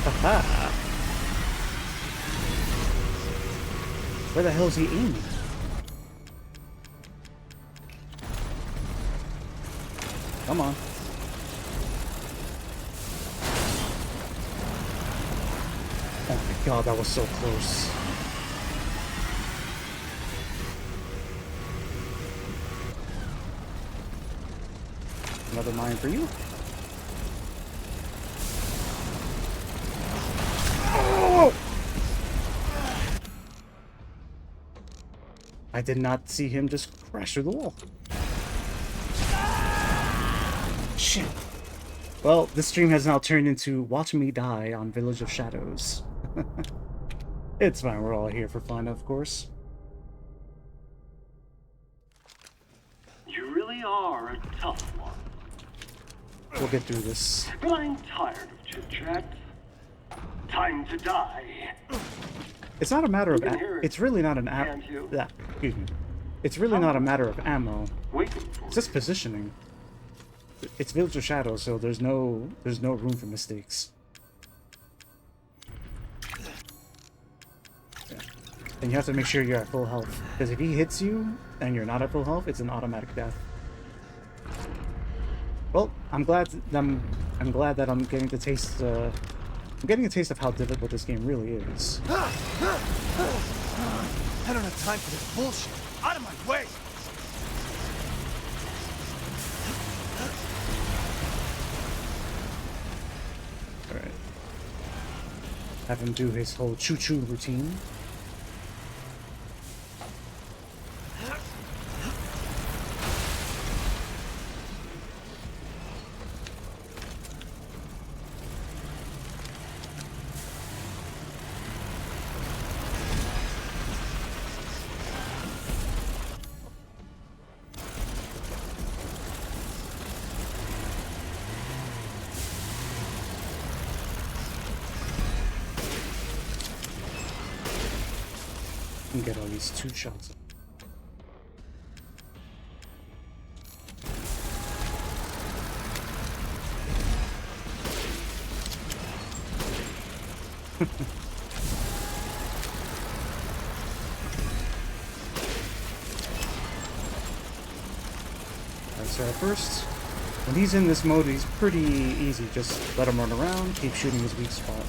Haha. Where the hell is he aiming? Come on. Oh my god, that was so close. Another mine for you. I did not see him just crash through the wall. Shit. Well, this stream has now turned into Watch Me Die on Village of Shadows. It's fine, we're all here for fun, of course. You really are a tough one. We'll get through this. But I'm tired of chit-chat. Time to die. It's not a matter of it's really not an excuse me. It's really not a matter of ammo. It's just positioning. It's Village of Shadows, so there's no room for mistakes. Yeah. And you have to make sure you're at full health, because if he hits you and you're not at full health, it's an automatic death. Well, I'm glad that I'm getting to taste I'm getting a taste of how difficult this game really is. I don't have time for this bullshit. Out of my way! Have him do his whole choo-choo routine. Get all these 2 shots. Alright, so at first, when he's in this mode, he's pretty easy. Just let him run around, keep shooting his weak spot.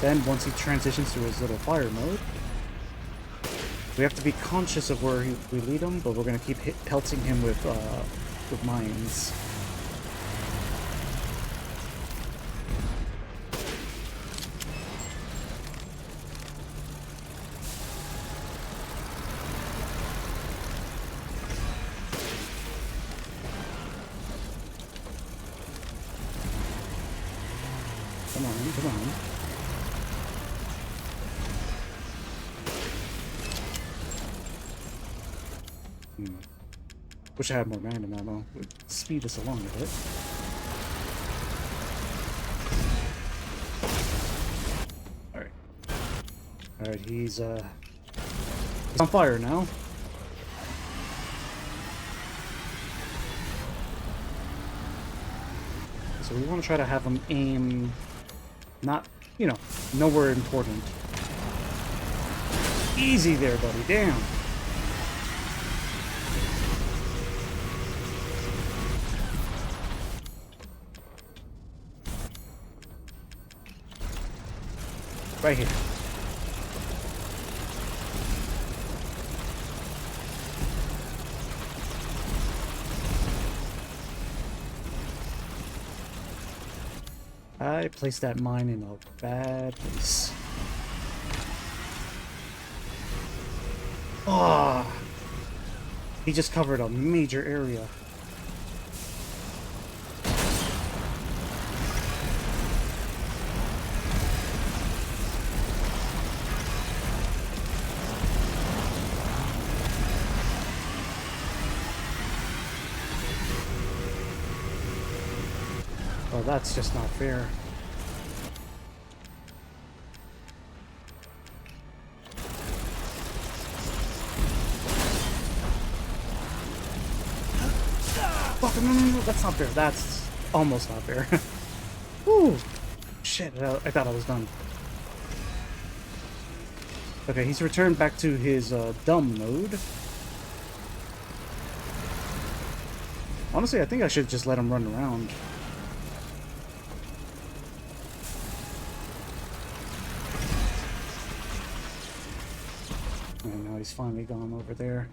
Then, once he transitions to his little fire mode, we have to be conscious of where we lead him, but we're going to keep pelting him with mines. Come on, come on. Wish I had more random ammo. Would speed this along a bit. Alright. Alright, he's on fire now. So we want to try to have him aim not, you know, nowhere important. Easy there, buddy. Damn. Right here. I placed that mine in a bad place. Ah! Oh, he just covered a major area. Oh, that's just not fair. Fuck, no, that's not fair. That's almost not fair. Whew. Shit, I thought I was done. Okay, he's returned back to his dumb mode. Honestly, I think I should just let him run around. And now he's finally gone over there.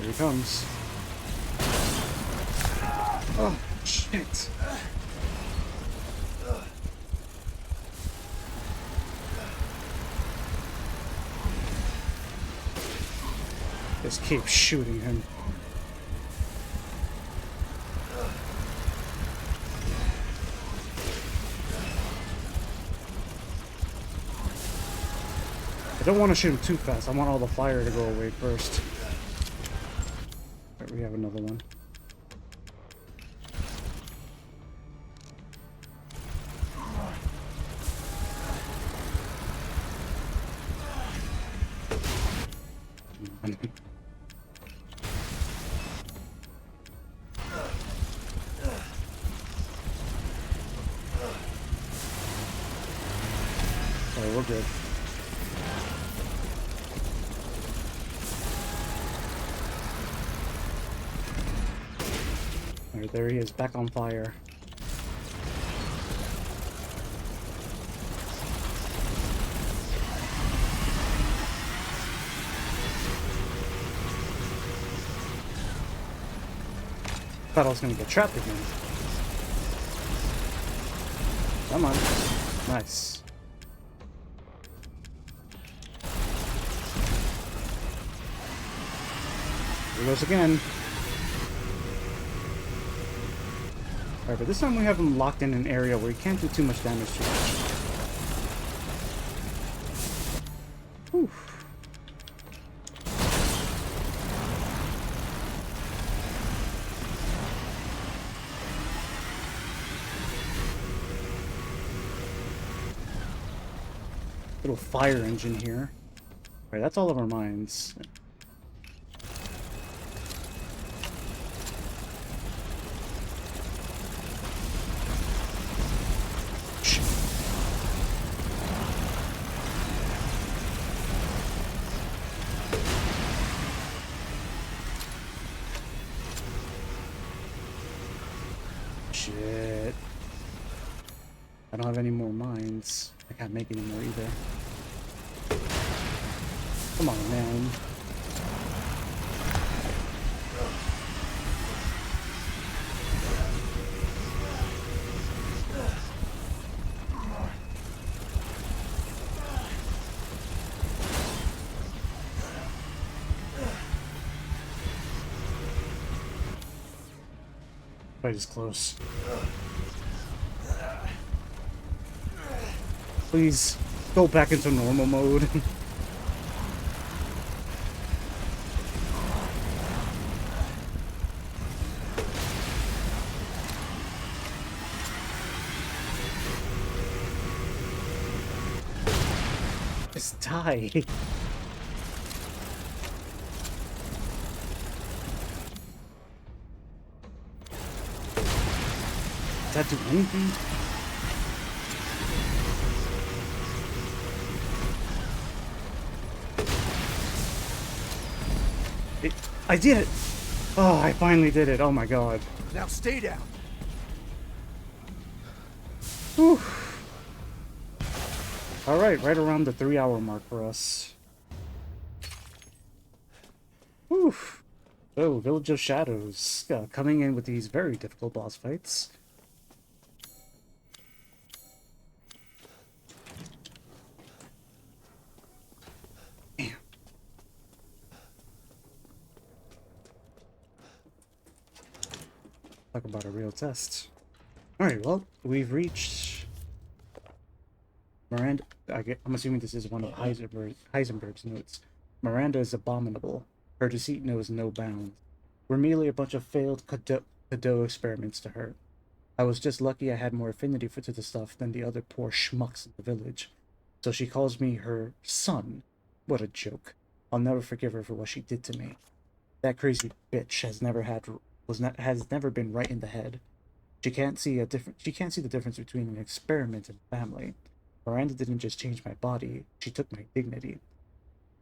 Here he comes. Oh, shit. Just keep shooting him. I don't want to shoot him too fast. I want all the fire to go away first. Right, we have another one. Oh, we're good. Alright, there he is, back on fire. Thought I was gonna get trapped again. Come on. Nice. Here goes again. Alright, but this time we have him locked in an area where he can't do too much damage to us. Whew. Little fire engine here. Alright, that's all of our mines. Shit. I don't have any more mines. I can't make any more either. Come on, man. Fight is close. Please go back into normal mode. Just die. Does that do anything? I did it! Oh, I finally did it. Oh my god. Now stay down. Whew. Alright, right around the 3-hour mark for us. Whew. So, Village of Shadows. Coming in with these very difficult boss fights. Damn. Talk about a real test. Alright, well, we've reached Miranda. I'm assuming this is one of Heisenberg's notes. Miranda is abominable. Her deceit knows no bounds. We're merely a bunch of failed Cadeau experiments to her. I was just lucky I had more affinity to the stuff than the other poor schmucks in the village. So she calls me her son. What a joke. I'll never forgive her for what she did to me. That crazy bitch has never been right in the head. She can't see the difference between an experiment and family. Miranda didn't just change my body, she took my dignity.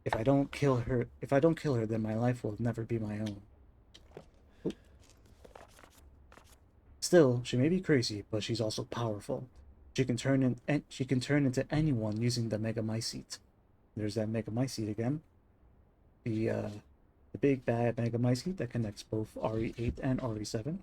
If I don't kill her, then my life will never be my own. Oop. Still, she may be crazy, but she's also powerful. She can turn into anyone using the Megamycete. There's that Megamycete again. The big bad Megamycete that connects both RE8 and RE7.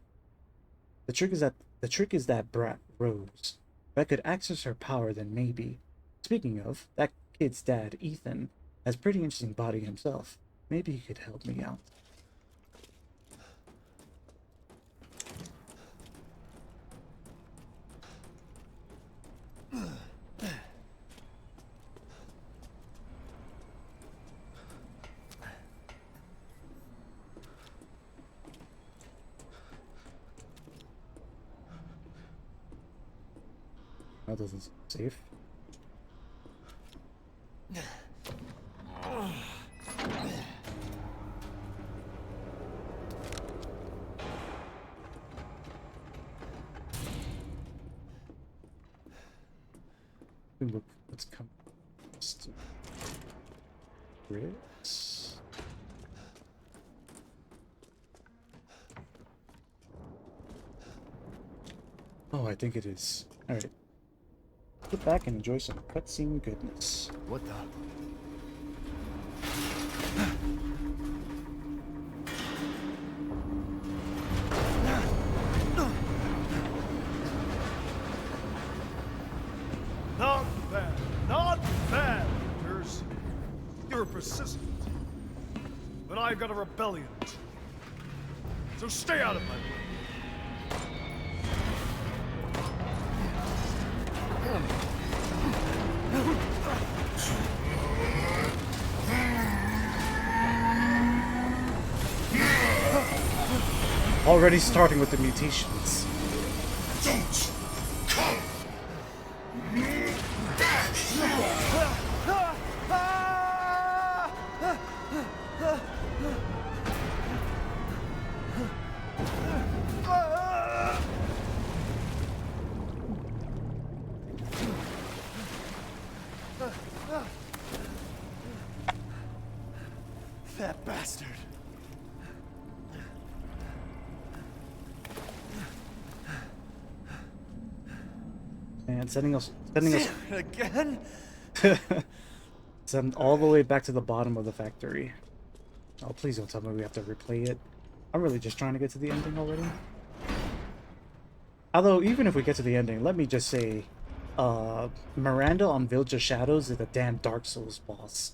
The trick is that brat Rose. If I could access her power, then maybe. Speaking of, that kid's dad, Ethan, has pretty interesting body himself. Maybe he could help me out. That doesn't seem safe. Look, let's come. Bricks. Oh, I think it is. All right. Sit back and enjoy some cutscene goodness. What the? persistent. But I've got a rebellion. So stay out of my way. Already starting with the mutations. Don't come back! That bastard. And sending us again. Send all the way back to the bottom of the factory. Oh, please don't tell me we have to replay it. I'm really just trying to get to the ending already. Although, even if we get to the ending, let me just say, Miranda on Village of Shadows is a damn Dark Souls boss.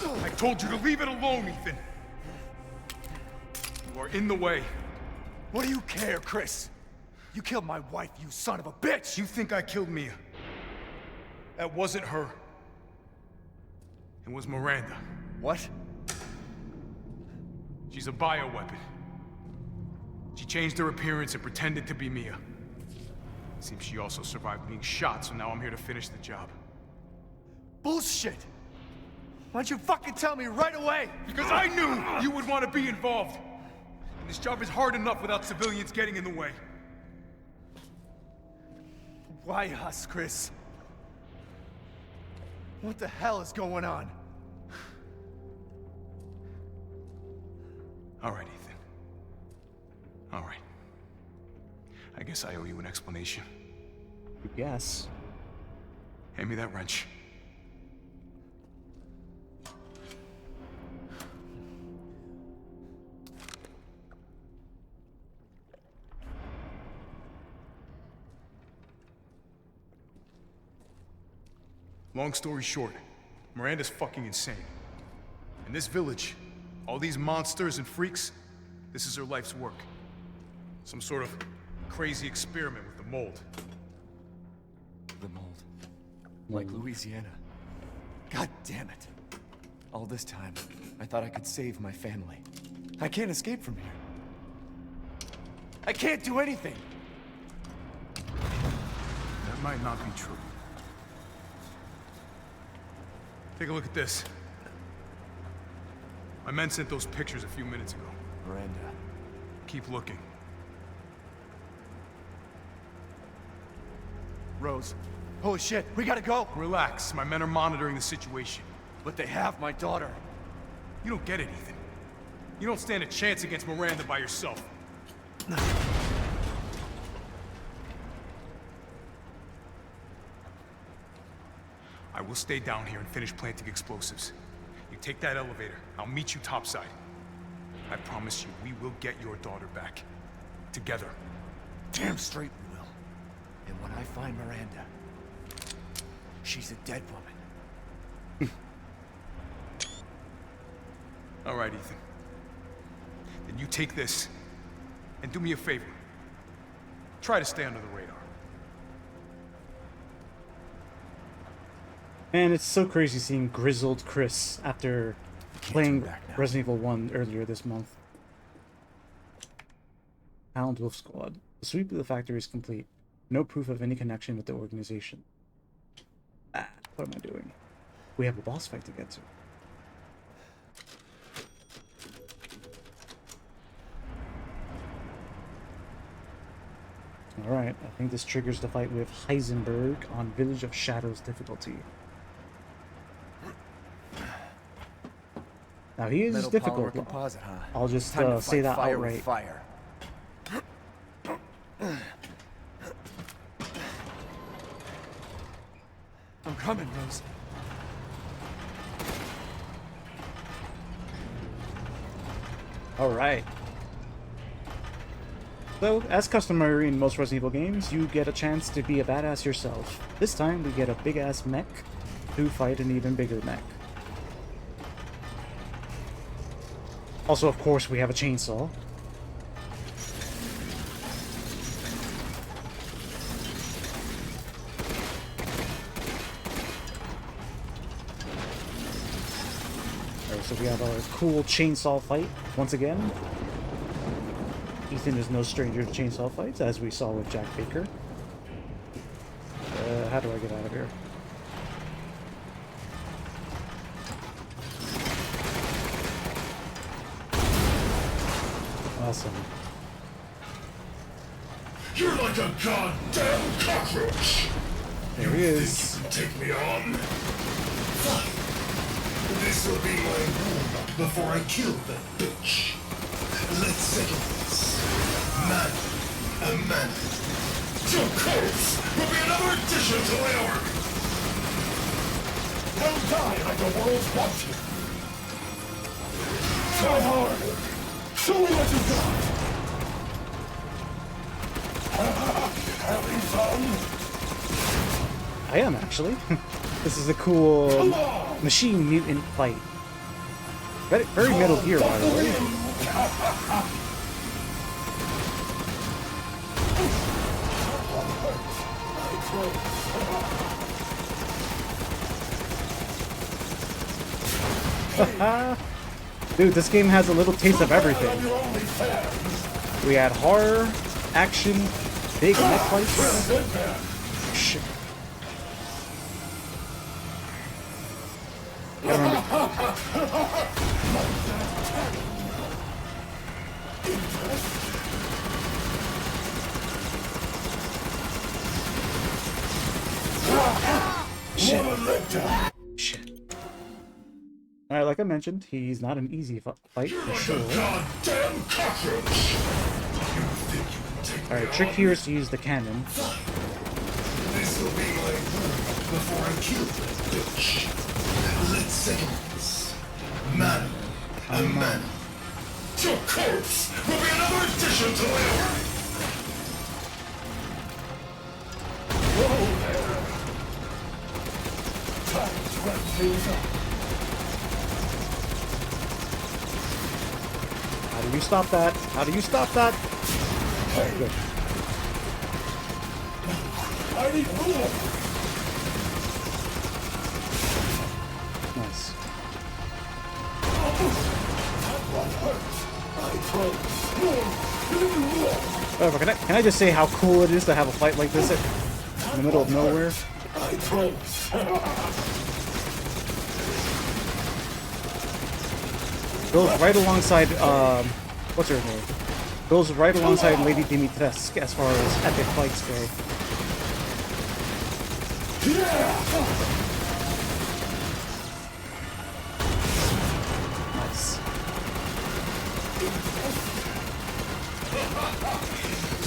I told you to leave it alone, Ethan. You are in the way. What do you care, Chris? You killed my wife, you son of a bitch! You think I killed Mia? That wasn't her. It was Miranda. What? She's a bioweapon. She changed her appearance and pretended to be Mia. Seems she also survived being shot, so now I'm here to finish the job. Bullshit! Why don't you fucking tell me right away? Because I knew you would want to be involved. And this job is hard enough without civilians getting in the way. Why us, Chris? What the hell is going on? All right, Ethan. All right. I guess I owe you an explanation. Yes. Hand me that wrench. Long story short, Miranda's fucking insane. In this village, all these monsters and freaks, this is her life's work. Some sort of crazy experiment with the mold. The mold. Like Louisiana. God damn it. All this time, I thought I could save my family. I can't escape from here. I can't do anything! That might not be true. Take a look at this. My men sent those pictures a few minutes ago. Miranda. Keep looking. Rose. Holy shit, we gotta go! Relax, my men are monitoring the situation. But they have my daughter. You don't get it, Ethan. You don't stand a chance against Miranda by yourself. I will stay down here and finish planting explosives. You take that elevator. I'll meet you topside. I promise you, we will get your daughter back. Together. Damn straight we will. And when I find Miranda, she's a dead woman. All right, Ethan. Then you take this, and do me a favor. Try to stay under the radar. Man, it's so crazy seeing grizzled Chris after playing Resident Evil 1 earlier this month. Hound Wolf Squad. The sweep of the factory is complete. No proof of any connection with the organization. Ah, what am I doing? We have a boss fight to get to. Alright, I think this triggers the fight with Heisenberg on Village of Shadows difficulty. Now he is difficult. Composite, huh? I'll just say that outright. Fire. I'm coming, Rose. Alright. So, as customary in most Resident Evil games, you get a chance to be a badass yourself. This time, we get a big-ass mech to fight an even bigger mech. Also, of course, we have a chainsaw. Alright, so we have a cool chainsaw fight once again. Ethan is no stranger to chainsaw fights, as we saw with Jack Baker. How do I get out of here? Awesome. You're like a goddamn cockroach! There he is. You can take me on? Fine. This will be my rule before I kill that bitch. Let's settle this. Man, a man. Your corpse will be another addition to my arc. Don't die like the world's watching. Try hard. Show me what you got. Having fun? I am, actually. This is a cool machine mutant fight. Very Metal Gear, by the way. Dude, this game has a little taste of everything. We had horror, action, big mech fights. Shit. I Shit. Alright, like I mentioned, he's not an easy fight for sure. Alright, trick here is to use the cannon. This will be my rule before I kill that bitch. Let's settle this. Man, a man. Your corpse will be another addition to my arc. Whoa there. Time to wrap things up. How do you stop that? How do you stop that? Hey. Good. I need more. Nice. Whatever, can I just say how cool it is to have a fight like this in the middle of nowhere? Goes right alongside, what's her name? Goes right alongside Lady Dimitrescu as far as epic fights go. Nice.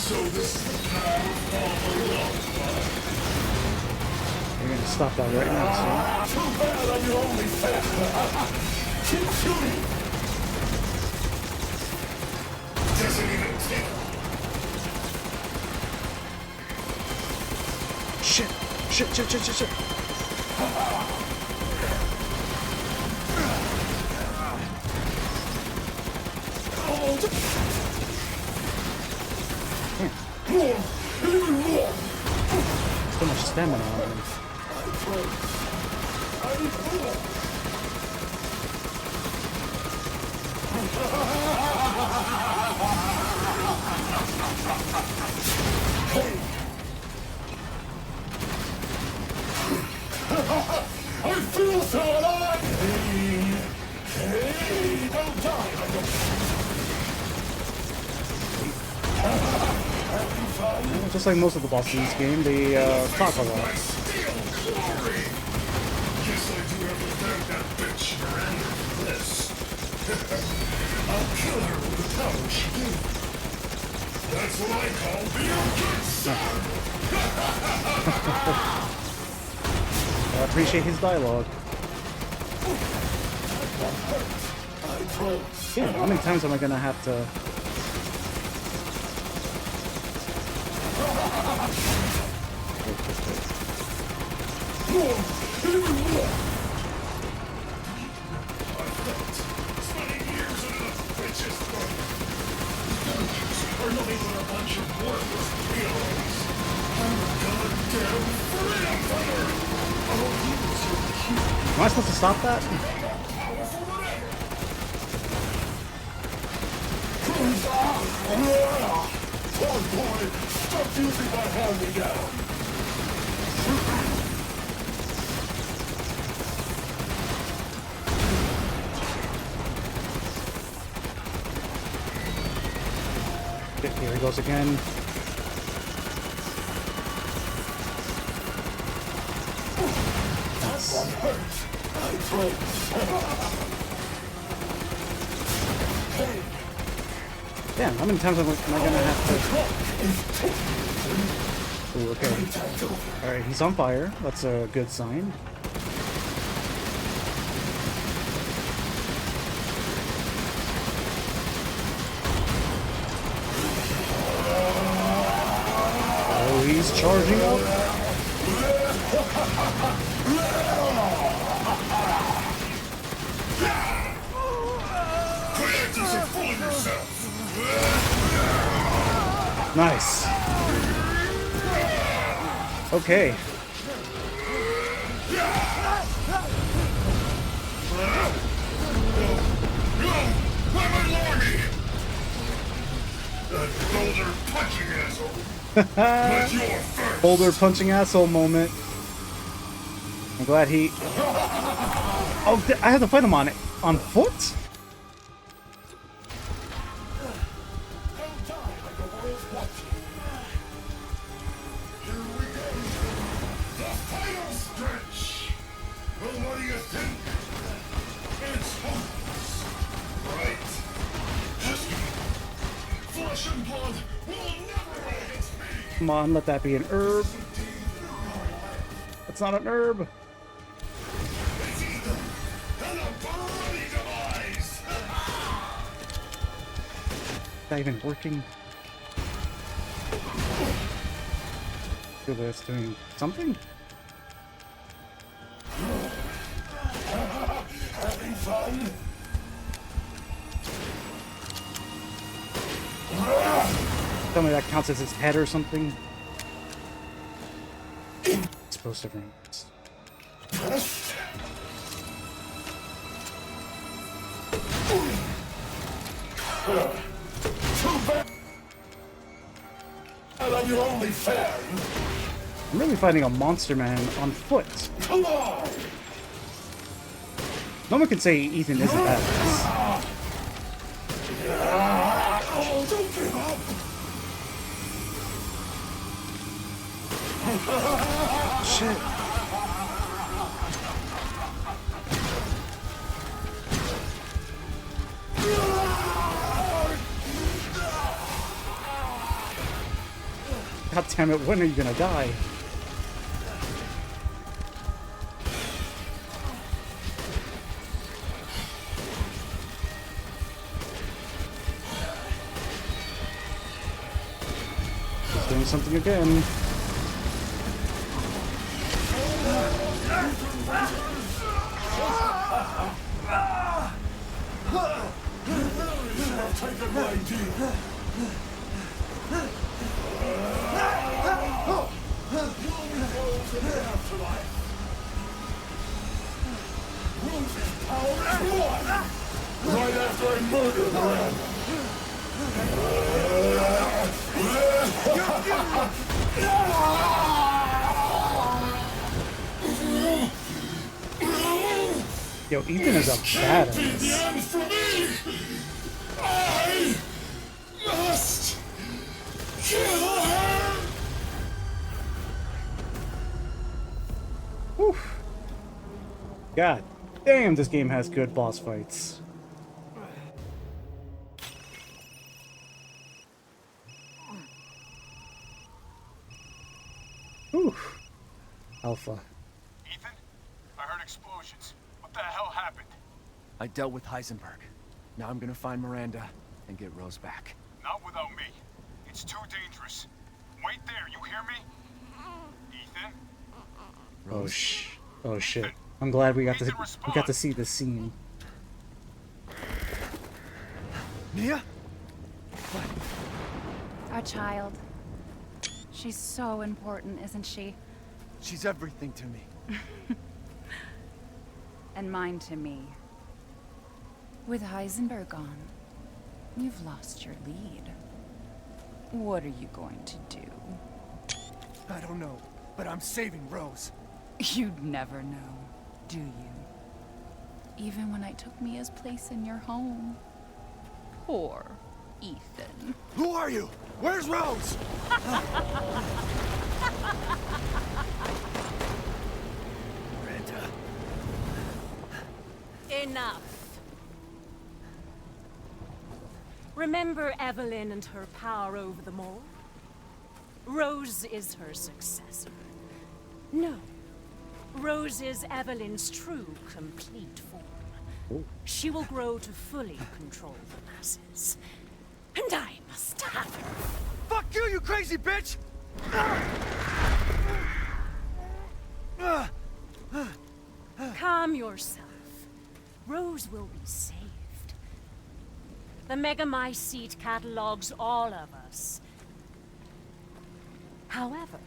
So this is the path all along. You're gonna stop that right now, Too bad I'm your only fan. Keep shooting. Doesn't even take. Shit! Shit! So much stamina on him. I feel so alive! Hey, don't die! Just like most of the bosses in this game, they talk a lot. Guess I do have to thank that bitch Miranda for this. I'll kill her with the power she gave me. That's what I call being good son. I appreciate his dialogue. Yeah, how many times am I gonna have to... Spending years in a bitch's throat. Are nothing but a bunch of worthless heroes. I'm a goddamn freedom fighter. Am I supposed to stop that? Poor boy, stop using my hand-me-down. Here he goes again. Damn, how many times am I gonna have to... Ooh, okay. Alright, he's on fire. That's a good sign. Oh, he's charging up. Nice. Okay. Boulder punching asshole moment. I'm glad he... Oh, I have to fight him on foot? Come on, let that be an herb. That's not an herb. Is that even working? Feel that it's doing something? Having fun? Tell me that counts as his head or something. It's supposed to ring. Too bad. I'm your only fan. I'm really fighting a monster man on foot. Come on. No one can say Ethan isn't badass. Oh, don't give up. Shit. God damn it, when are you gonna die? He's doing something again. Right after I murdered Miranda. Yo, Ethan is a badass. The end for me. I must kill her. Whew. God damn, this game has good boss fights. Whew. Alpha. Ethan, I heard explosions. What the hell happened? I dealt with Heisenberg. Now I'm gonna find Miranda and get Rose back. Not without me. It's too dangerous. Wait there, you hear me? Ethan? Oh shit. I'm glad we got to see this scene. Mia? Our child. She's so important, isn't she? She's everything to me. And mine to me. With Heisenberg gone, you've lost your lead. What are you going to do? I don't know, but I'm saving Rose. You'd never know, do you? Even when I took Mia's place in your home. Poor Ethan. Who are you? Where's Rose? Miranda. Enough. Remember Evelyn and her power over them all? Rose is her successor. No. Rose is Evelyn's true, complete form. She will grow to fully control the masses. And I must have her. Fuck you, you crazy bitch! Calm yourself. Rose will be saved. The Megamycete catalogs all of us. However,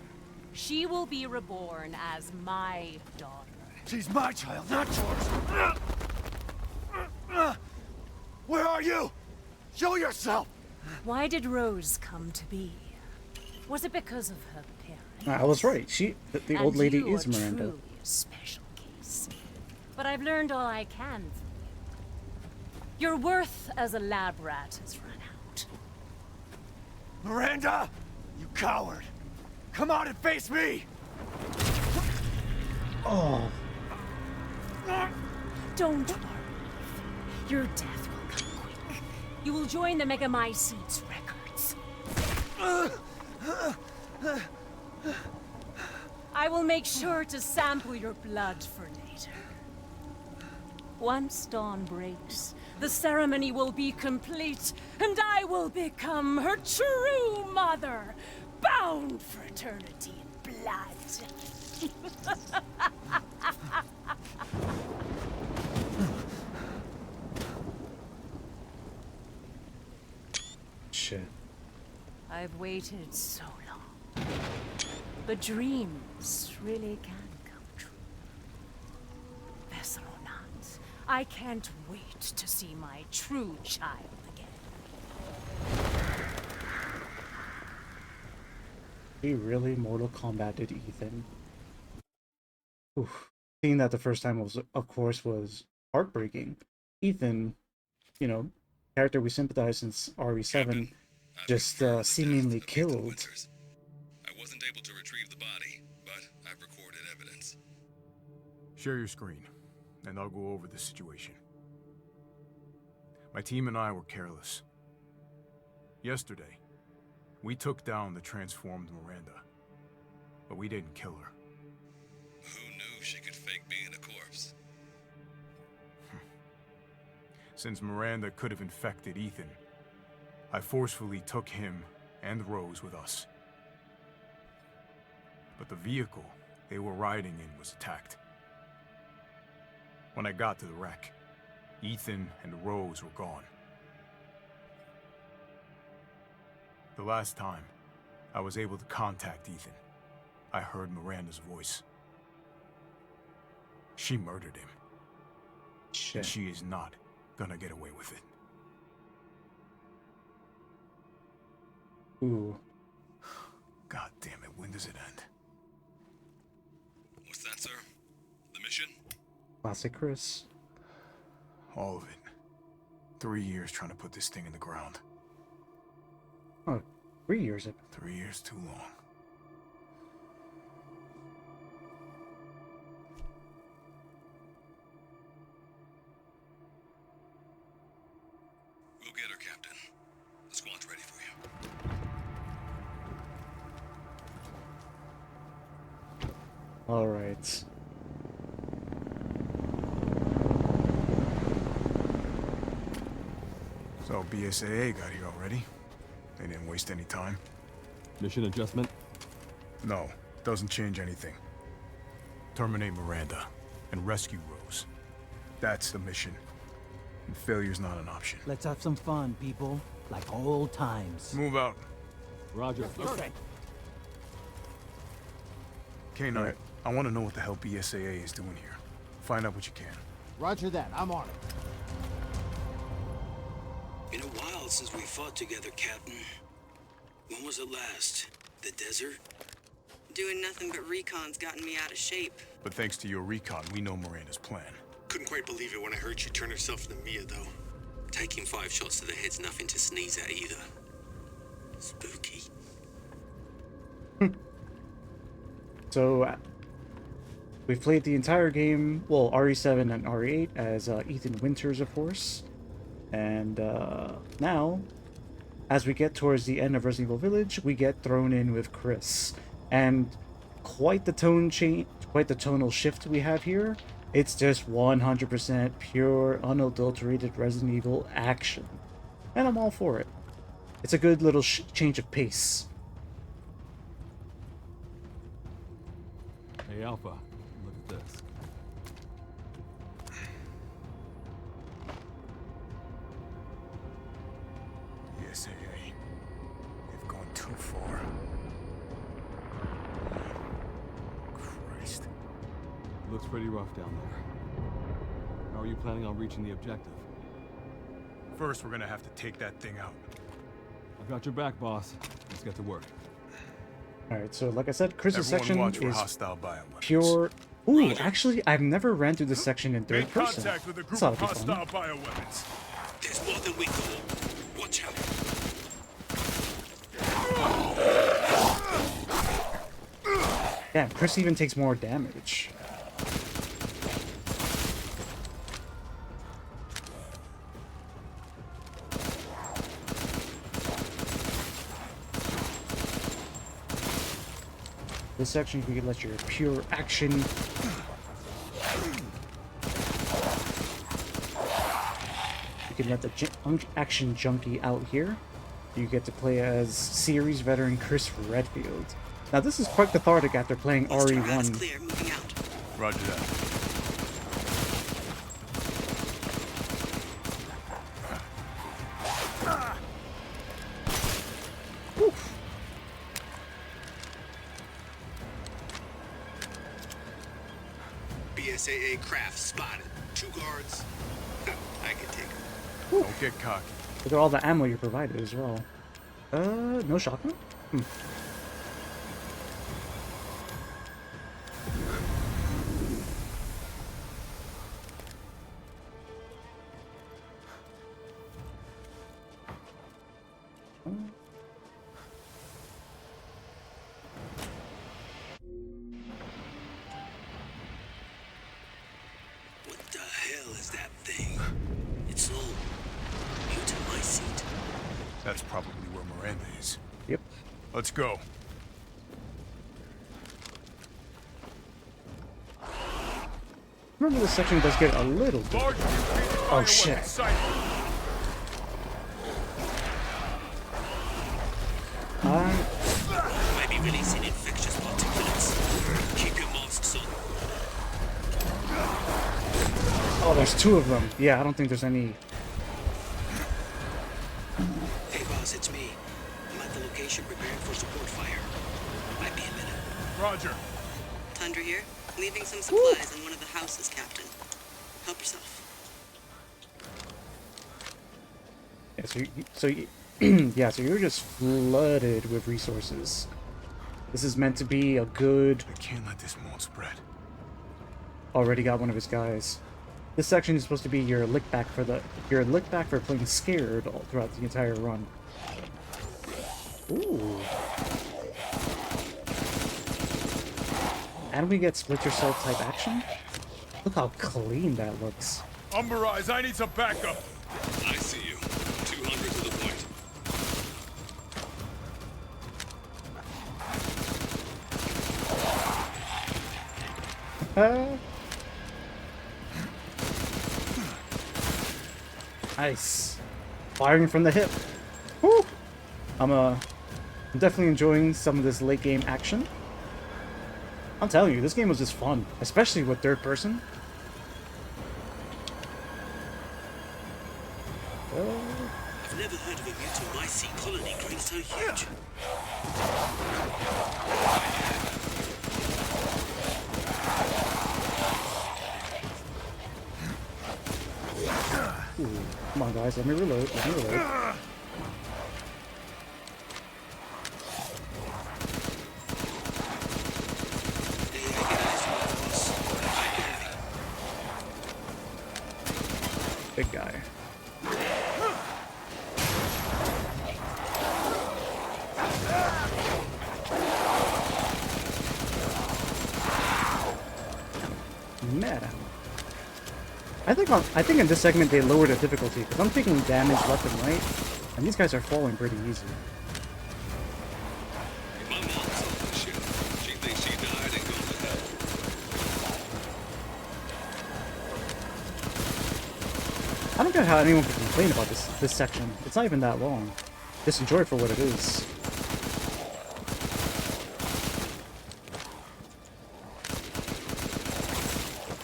she will be reborn as my daughter. She's my child, not yours. Where are you? Show yourself! Why did Rose come to be? Was it because of her parents? I was right. The old lady is Miranda. Truly a special case. But I've learned all I can from you. Your worth as a lab rat has run out. Miranda! You coward! Come out and face me! Oh. Don't worry. Your death will come quick. You will join the Megamycete's records. I will make sure to sample your blood for later. Once dawn breaks, the ceremony will be complete, and I will become her true mother, bound for eternity in blood. Shit. I've waited so long. But dreams really can come true. Vessel or not, I can't wait to see my true child again. He really Mortal Kombated Ethan. Oof. Seeing that the first time was, of course, was heartbreaking. Ethan, you know, character we sympathize since RE7, just seemingly killed. I wasn't able to retrieve the body, but I've recorded evidence. Share your screen, and I'll go over the situation. My team and I were careless. Yesterday, we took down the transformed Miranda, but we didn't kill her. Who knew she could fake being a corpse? Since Miranda could have infected Ethan, I forcefully took him and Rose with us. But the vehicle they were riding in was attacked. When I got to the wreck, Ethan and Rose were gone. The last time I was able to contact Ethan, I heard Miranda's voice. She murdered him. Shit. And she is not gonna get away with it. Ooh. God damn it, when does it end? What's that, sir? The mission? Classic Chris. All of it. 3 years trying to put this thing in the ground. Oh, 3 years. 3 years too long. We'll get her, Captain. The squad's ready for you. All right. So BSAA got here already? They didn't waste any time? Mission adjustment? No, doesn't change anything. Terminate Miranda and rescue Rose. That's the mission. And failure's not an option. Let's have some fun, people. Like old times. Move out. Roger. Okay. K-9, I want to know what the hell BSAA is doing here. Find out what you can. Roger that. I'm on it. Been a while since we fought together, Captain. When was it last? The desert? Doing nothing but recon's gotten me out of shape. But thanks to your recon, we know Miranda's plan. Couldn't quite believe it when I heard she turned herself into Mia, though. Taking 5 shots to the head's nothing to sneeze at either. Spooky. So, we've played the entire game, well, RE7 and RE8 as Ethan Winters, of course. And now, as we get towards the end of Resident Evil Village, we get thrown in with Chris. And quite the tone change, quite the tonal shift we have here. It's just 100% pure, unadulterated Resident Evil action. And I'm all for it. It's a good little change of pace. Hey, Alpha, look at this. BSAA. They've gone too far. Christ. Looks pretty rough down there. How are you planning on reaching the objective? First, we're gonna have to take that thing out. I've got your back, boss. Let's get to work. Alright, so like I said, Chris's section Watch for is hostile bioweapons. pure... Ooh, actually, I've never ran through this section in third person. Contact with a group This ought of to be fun. hostile bioweapons. There's more than we thought. Watch out. Damn, Chris even takes more damage. This section you can let your pure action. You can let the action junkie out here. You get to play as series veteran Chris Redfield. Now this is quite cathartic after playing RE1. Clear, moving out. Roger that. BSAA craft spotted. 2 guards. I can take them. Don't get cocky. Look at all the ammo you provided as well. No shotgun? What the hell is that thing? It's low. You to my seat. That's probably where Miranda is. Yep. Let's go. Remember this section does get a little bit... Oh shit. Might be releasing infectious particulates. Keep your masks on. Oh, there's 2 of them. Yeah, I don't think there's any... Hey boss, it's me. I'm at the location preparing for support fire. Might be a minute. Roger. Tundra here. Leaving some supplies in one of the houses, Captain. Help yourself. Yeah, so you're just flooded with resources. This is meant to be a good... I can't let this mold spread. Already got one of his guys. This section is supposed to be your lick back for playing scared all throughout the entire run. Ooh. And we get splinter cell type action. Look how clean that looks. Umber Eyes, I need some backup. I see you. 200 to the point. Nice. Firing from the hip. Woo! I'm definitely enjoying some of this late game action. I'm telling you, this game was just fun, especially with third person. I've never heard of a mutomycete colony growing so huge. Ooh, come on, guys, let me reload. Let me reload. Big guy. Meta. I think in this segment they lowered the difficulty because I'm taking damage left and right, and these guys are falling pretty easy. My mom saw this shit. She thinks she died and gone to hell. I don't get how anyone can complain about this section. It's not even that long. Just enjoy it for what it is.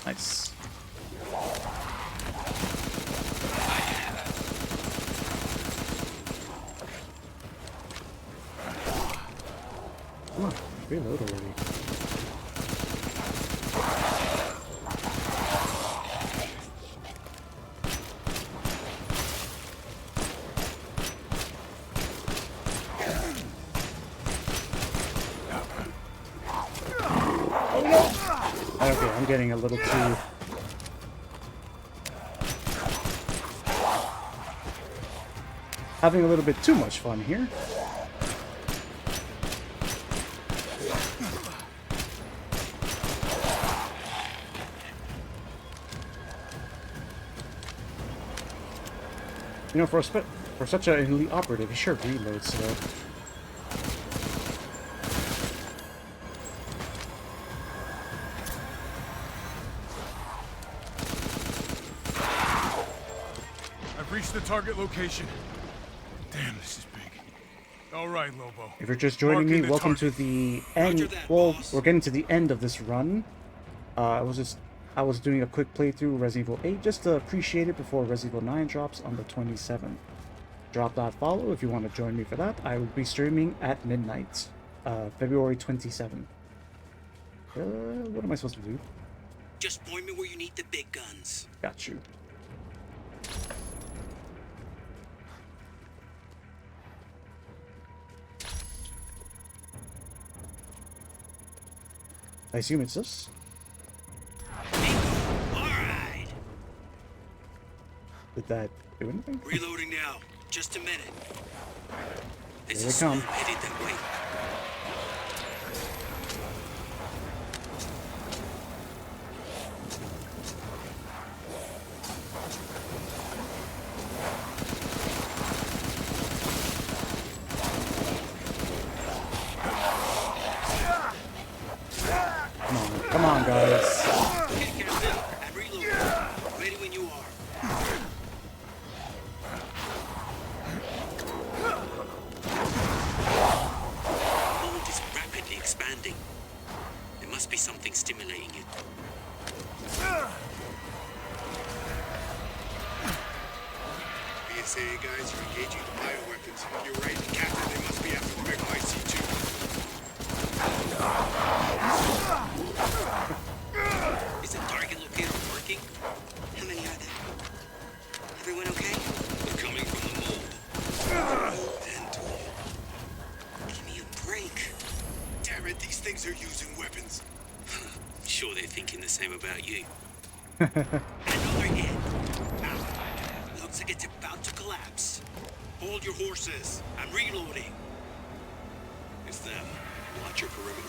Nice. Come on, reload already. Okay, I'm getting a little too... having a little bit too much fun here. You know, for such an elite operative, he sure reloads slow. I've reached the target location. Damn, this is big. All right, Lobo. If you're just joining me, welcome to the end. Well, we're getting to the end of this run. I was doing a quick playthrough of Resident Evil 8 just to appreciate it before Resident Evil 9 drops on the 27th. Drop that follow if you want to join me for that. I will be streaming at midnight, February 27th. What am I supposed to do? Just point me where you need the big guns. Got you. I assume it's this. Alright. Did that do anything? Reloading now. Just a minute. Here they come. Headed that way. Come on, guys. Ready when you are. The mold is rapidly expanding. There must be something stimulating it. BSA guys are engaging the bioweapons. You're right, Captain. They must be after the recontextualizes too. Is the target locator working? How many are there? Everyone okay? They're coming from the mold. Give me a break. Damn it, these things are using weapons. Sure they're thinking the same about you. Another hit. Looks like it's about to collapse. Hold your horses. I'm reloading. It's them. Watch your perimeter.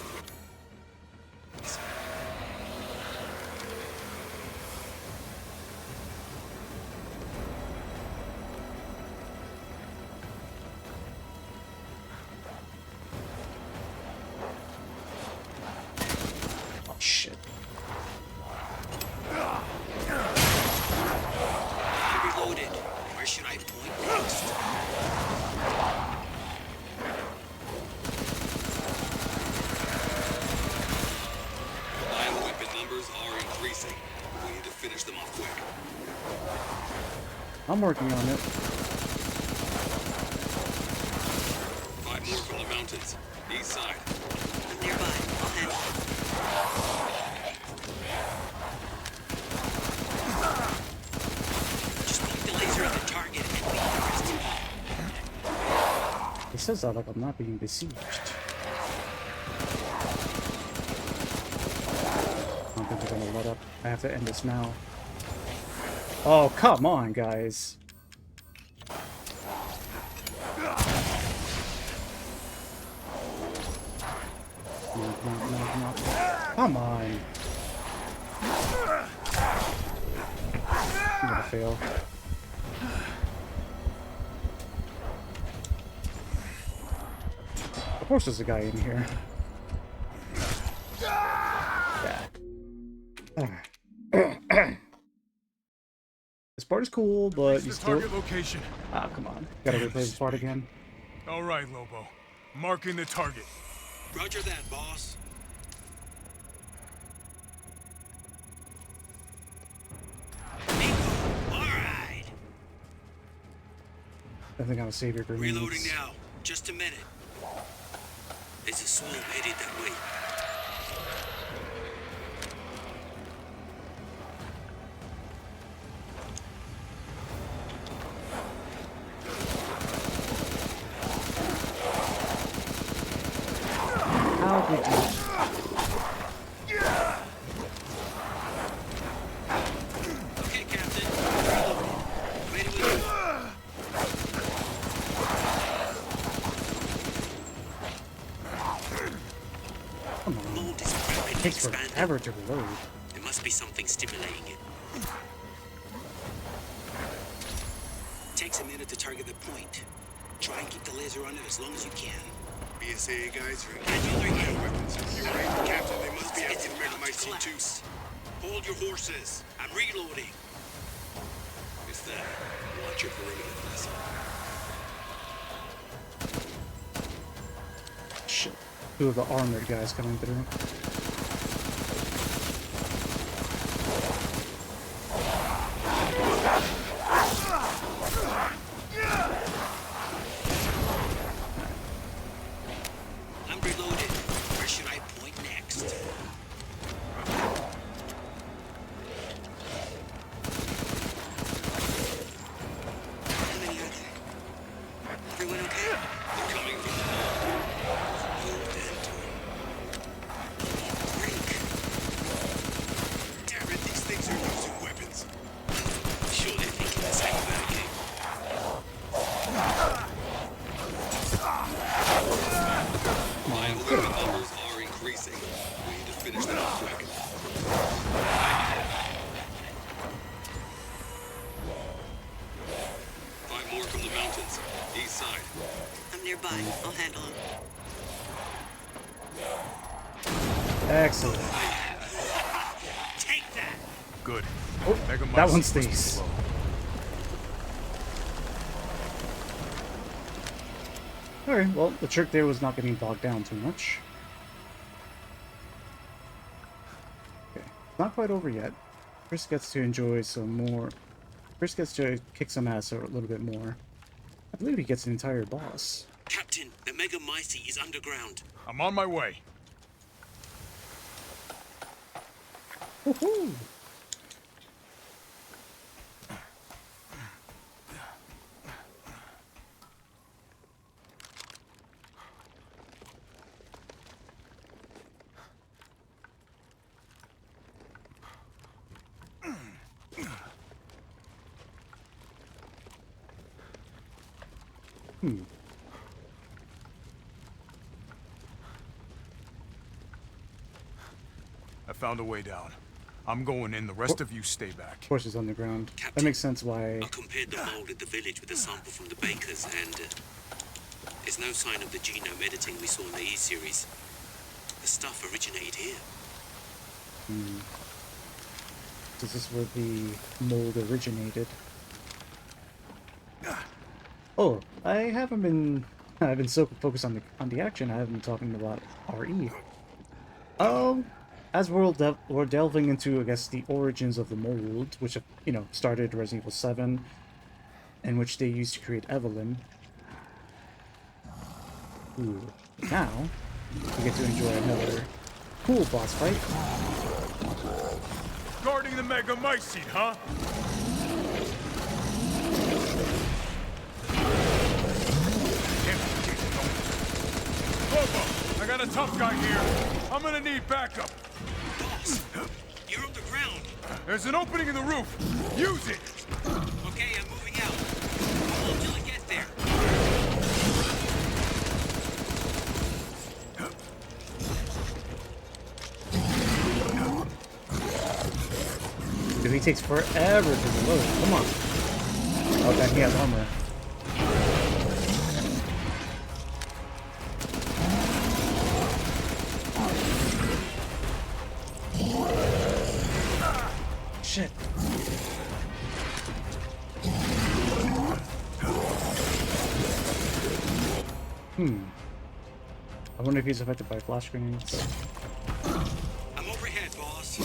Oh shit. Reloaded. Where should I point next? I'm working on it. 5 more from the mountains. East side. I'm nearby. I'll handle it. Just point the laser at the target and leave the rest to me. It says that like I'm not being besieged. I don't think they're gonna let up. I have to end this now. Oh, come on, guys. Come on. I'm gonna fail. Of course there's a guy in here. Yeah. This part is cool, but you still... Target location. Ah, come on. Gotta replay this part again. All right, Lobo. Marking the target. Roger that, boss. Alright. I think I'm a savior grenades. Reloading now. Just a minute. There's a swarm headed that way. How did you... Okay, Captain. Ready with you. Come on. Mold is rapidly It takes expanding. forever to reload. There must be something stimulating it. Takes a minute to target the point. Try and keep the laser on it as long as you can. BSAA guys are Another hit. weapons. You're right, Captain. They must be It's after the about to megamycete collapse. juice. Hold your horses. I'm reloading. Is that? Watch your perimeter, vessel. Shit. Two of the armored guys coming through. I'm reloaded. Where should I point next? How many are there? Everyone okay? They're coming from the wall. Hold and break. Damn it, these things are using weapons. Sure they're thinking the same about you. Bioweapon levels are increasing. We need to finish that off quick. 5 more from the mountains. East side. I'm nearby. I'll handle him. Excellent. Take that. Good. Oh, Megamycete that one must be stays. slow. Alright, well, the trick there was not getting bogged down too much. Okay, not quite over yet. Chris gets to enjoy some more... Chris gets to kick some ass a little bit more. I believe he gets an entire boss. Captain, the megamycete is underground. I'm on my way. Woohoo! I found a way down. I'm going in. The rest of you stay back. Of course, it's underground. That makes sense why... I compared the mold at the village with a sample from the bakers, and there's no sign of the genome editing we saw in the E-series. The stuff originated here. Is this where the mold originated? Oh, I haven't been... I've been so focused on the action, I haven't been talking about RE. As we're delving into, I guess, the origins of the mold, which, you know, started Resident Evil 7, in which they used to create Evelyn. Ooh. Now, we get to enjoy another cool boss fight. Guarding the Mega Mycete, huh? Lobo, I got a tough guy here. I'm gonna need backup. Boss, you're on the ground. There's an opening in the roof. Use it. Okay, I'm moving out. Hold until I get there. Dude, he takes forever to reload. Come on. Oh, then he has armor. Shit. I wonder if he's affected by flash grenades. I'm overhead, boss.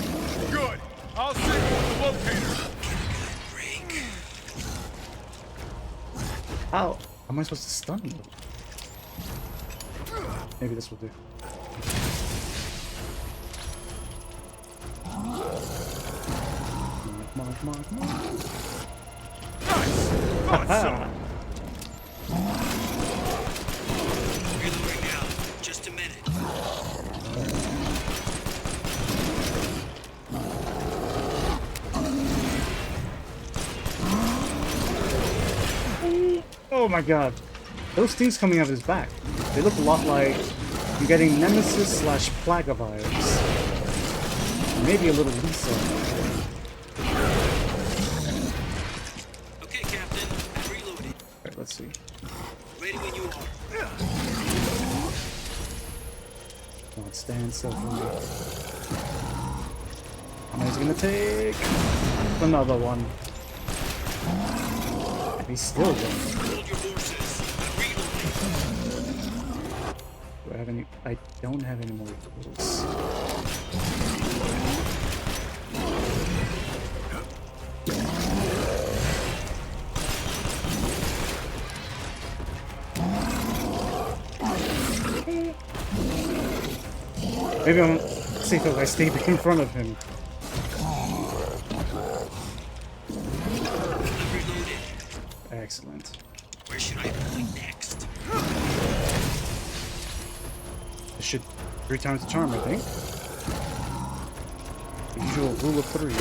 Good. I'll signal with the locator. Break. How am I supposed to stun you? Maybe this will do. Come on, come on, come on. Nice. Awesome. Reloading now. Just a minute. Oh my god. Those things coming out of his back. They look a lot like I'm getting Nemesis slash Plaga vibes. Maybe a little Lisa. Okay, Captain. I'm reloading. Alright, let's see. Ready when you are. Come on, stand still for me. And he's gonna take another one. And he's still going. Hold your horses. I'm reloading. Do I have any? I don't have any more tools. Maybe I'm safe if I stay in front of him. Excellent. Where should I point next? This should 3 times the charm, I think. The usual rule of 3.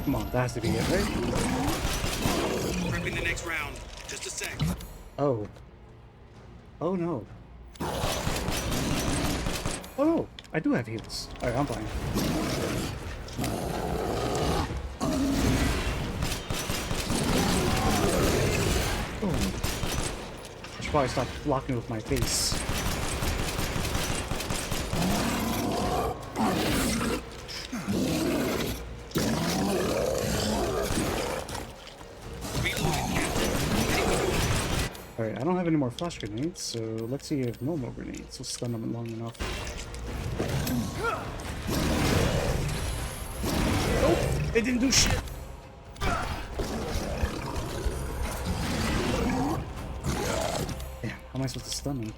Come on, that has to be it, right? Prepping the next round. Just a sec. Oh. Oh no. Oh no, I do have heals. Alright, I'm fine. Oh. I should probably stop blocking with my face. Alright, I don't have any more flash grenades, so let's see if normal grenades will stun them long enough. Nope, they didn't do shit. Damn, how am I supposed to stun them?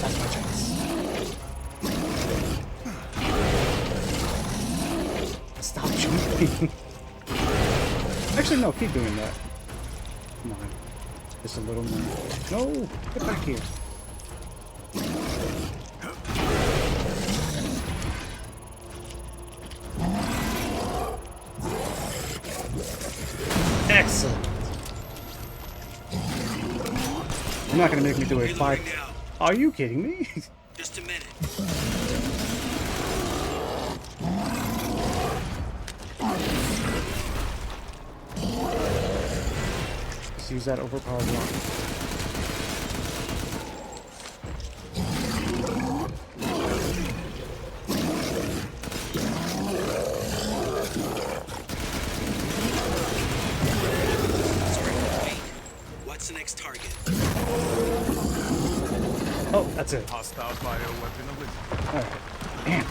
That's my chance. Stop jumping. Actually, no, keep doing that. Come on. Just a little more. No! Get back here. Excellent. You're not gonna make me do a 5. Are you kidding me? Just a minute. Let's use that overpowered block. What's the next target? Oh, that's it. Hostile bioweapon elicited. Alright. Damn.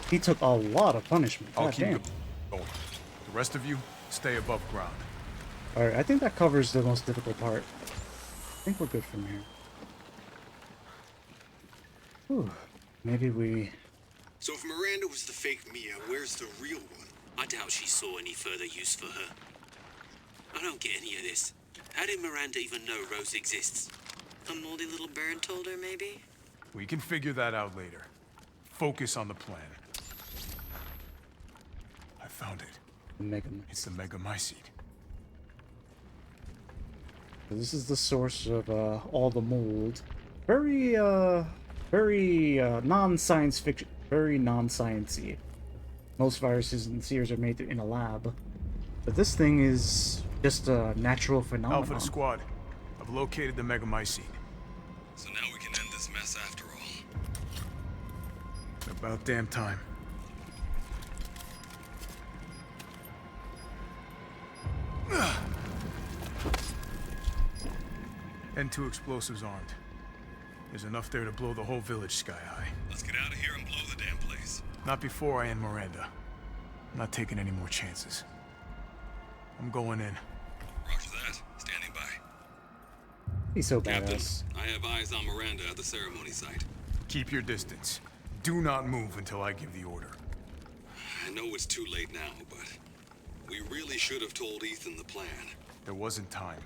He took a lot of punishment. I'll God keep damn. going. The rest of you, stay above ground. Alright, I think that covers the most difficult part. I think we're good from here. Whew. Maybe we... So if Miranda was the fake Mia, where's the real one? I doubt she saw any further use for her. I don't get any of this. How did Miranda even know Rose exists? A moldy little bird told her, maybe? We can figure that out later. Focus on the plan. I found it. It's the Megamycete. This is the source of all the mold. Very non-science fiction, very non-sciencey. Most viruses and seers are made in a lab, but this thing is just a natural phenomenon. Alpha to squad, I've located the Megamycete. So now we can end this mess after all. About damn time. N2 explosives armed. There's enough there to blow the whole village sky high. Let's get out of here and blow the damn place. Not before I end Miranda. I'm not taking any more chances. I'm going in. Roger that. Standing by. He's so Captain, badass. I have eyes on Miranda at the ceremony site. Keep your distance. Do not move until I give the order. I know it's too late now, but we really should have told Ethan the plan. There wasn't time.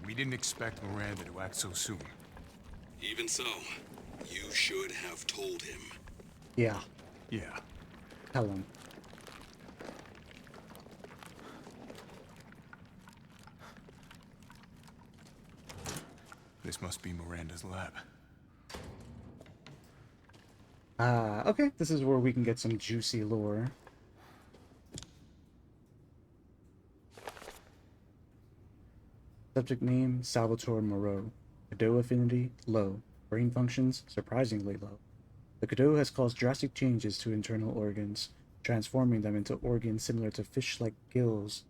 We didn't expect Miranda to act so soon. Even so, you should have told him. Yeah. Yeah. Tell him. This must be Miranda's lab. Okay, this is where we can get some juicy lore. Subject name, Salvatore Moreau. Cadeau affinity, low. Brain functions, surprisingly low. The Cadeau has caused drastic changes to internal organs, transforming them into organs similar to fish-like gills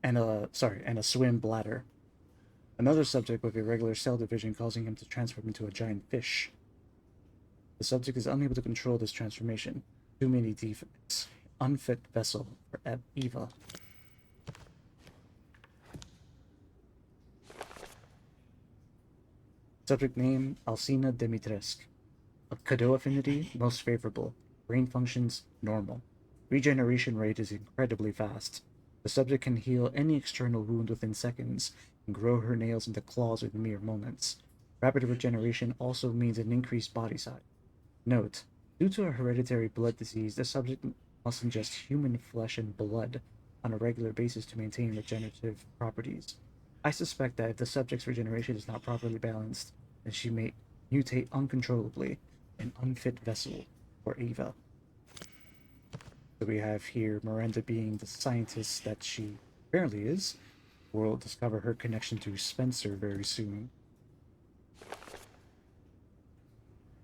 and a swim bladder. Another subject with irregular cell division causing him to transform into a giant fish. The subject is unable to control this transformation. Too many defects. Unfit vessel for Eva. Subject name, Alcina Dimitrescu. Cadeau affinity, most favorable. Brain functions, normal. Regeneration rate is incredibly fast. The subject can heal any external wound within seconds and grow her nails into claws within mere moments. Rapid regeneration also means an increased body size. Note, due to a hereditary blood disease, the subject must ingest human flesh and blood on a regular basis to maintain regenerative properties. I suspect that if the subject's regeneration is not properly balanced, then she may mutate uncontrollably, an unfit vessel for Eva. So we have here Miranda being the scientist that she apparently is. We'll discover her connection to Spencer very soon.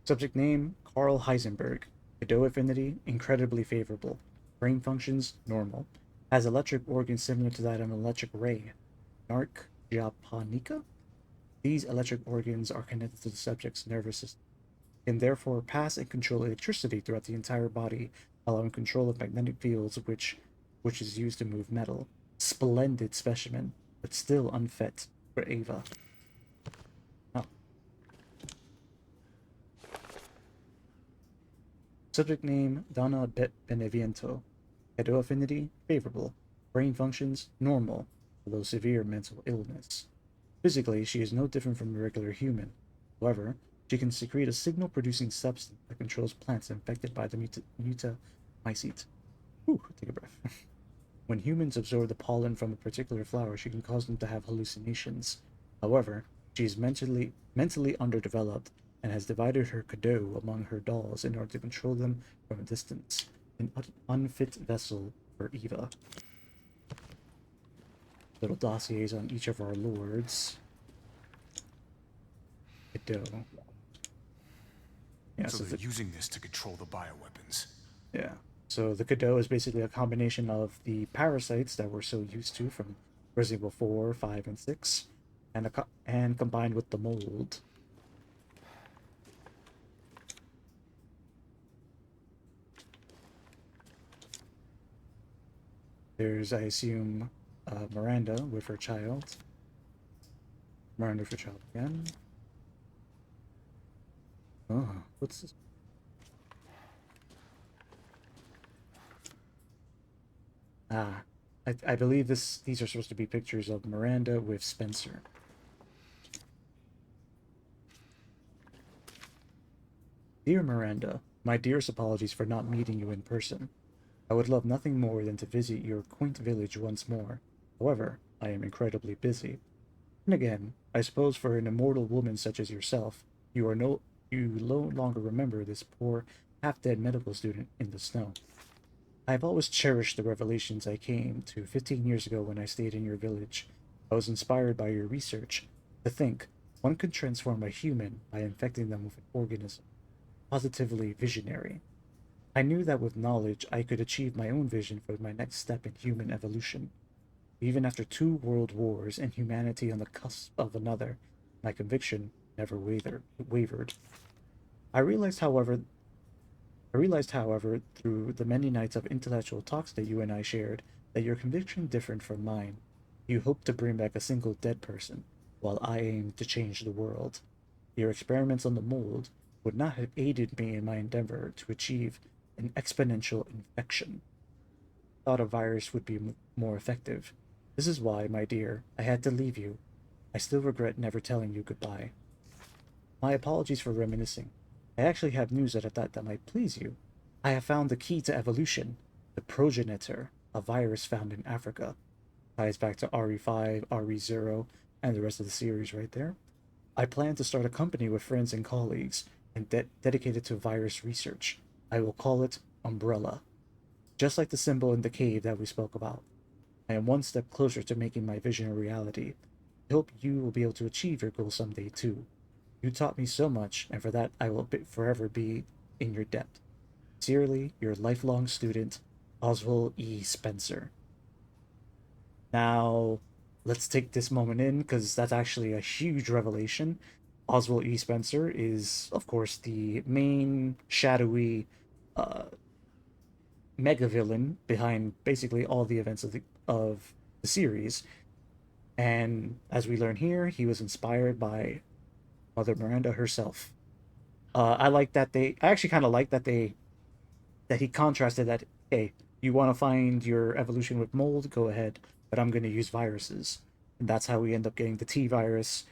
Subject name, Carl Heisenberg. Cadeau affinity, incredibly favorable. Brain functions, normal. Has electric organs similar to that of an electric ray. Narc japonica? These electric organs are connected to the subject's nervous system, and therefore pass and control electricity throughout the entire body, allowing control of magnetic fields, which is used to move metal. Splendid specimen, but still unfit for Eva. Oh. Subject name, Donna Beneviento. Cadeau affinity, favorable. Brain functions, normal, although severe mental illness. Physically, she is no different from a regular human. However, she can secrete a signal-producing substance that controls plants infected by the mycete. Ooh, take a breath. When humans absorb the pollen from a particular flower, she can cause them to have hallucinations. However, she is mentally underdeveloped and has divided her Cadeau among her dolls in order to control them from a distance. An unfit vessel for Eva. Little dossiers on each of our lords. Cadeau. Yeah, so they're using this to control the bioweapons. Yeah. So the Cadeau is basically a combination of the parasites that we're so used to from Resident Evil 4, 5, and 6, and combined with the mold. There's, I assume, Miranda with her child. Miranda with her child again. Oh, what's this? Ah, I believe these are supposed to be pictures of Miranda with Spencer. Dear Miranda, my dearest apologies for not meeting you in person. I would love nothing more than to visit your quaint village once more. However, I am incredibly busy. And again, I suppose for an immortal woman such as yourself, you no longer remember this poor, half-dead medical student in the snow. I have always cherished the revelations I came to 15 years ago when I stayed in your village. I was inspired by your research. To think, one could transform a human by infecting them with an organism. Positively visionary. I knew that with knowledge I could achieve my own vision for my next step in human evolution. Even after 2 world wars and humanity on the cusp of another, my conviction never wavered. I realized, however, through the many nights of intellectual talks that you and I shared, that your conviction differed from mine. You hoped to bring back a single dead person, while I aimed to change the world. Your experiments on the mold would not have aided me in my endeavor to achieve an exponential infection. Thought a virus would be more effective. This is why, my dear, I had to leave you. I still regret never telling you goodbye. My apologies for reminiscing. I actually have news that I thought that might please you. I have found the key to evolution, the progenitor, a virus found in Africa. Ties back to RE5, RE0, and the rest of the series right there. I plan to start a company with friends and colleagues and dedicated to virus research. I will call it Umbrella. Just like the symbol in the cave that we spoke about. I am one step closer to making my vision a reality. I hope you will be able to achieve your goal someday too. You taught me so much, and for that I will forever be in your debt. Sincerely, your lifelong student, Ozwell E. Spencer. Now, let's take this moment in, because that's actually a huge revelation. Ozwell E. Spencer is, of course, the main shadowy mega villain behind basically all the events of the series. And as we learn here, he was inspired by Mother Miranda herself. I like that I actually kind of like that that he contrasted that. Hey, you want to find your evolution with mold? Go ahead, but I'm going to use viruses, and that's how we end up getting the T virus,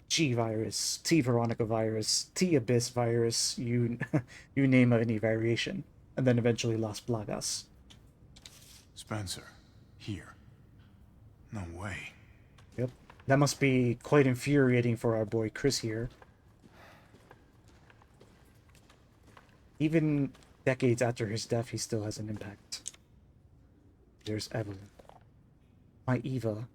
G virus, T Veronica virus, T Abyss virus. You you name any variation, and then eventually Las Plagas. Spencer, here. No way. Yep. That must be quite infuriating for our boy Chris here. Even decades after his death, he still has an impact. There's Evelyn. My Eva,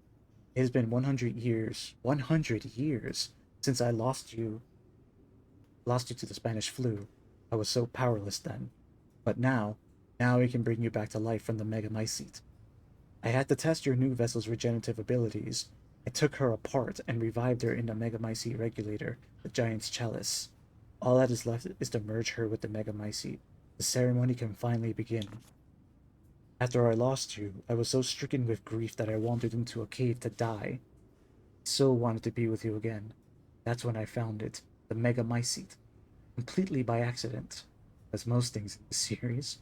it has been 100 years, 100 years, since I lost you to the Spanish flu. I was so powerless then. But now we can bring you back to life from the Megamycete. I had to test your new vessel's regenerative abilities. I took her apart and revived her in the Megamycete regulator, the Giant's Chalice. All that is left is to merge her with the Megamycete. The ceremony can finally begin. After I lost you, I was so stricken with grief that I wandered into a cave to die. I so wanted to be with you again. That's when I found it, the Megamycete. Completely by accident, as most things in this series.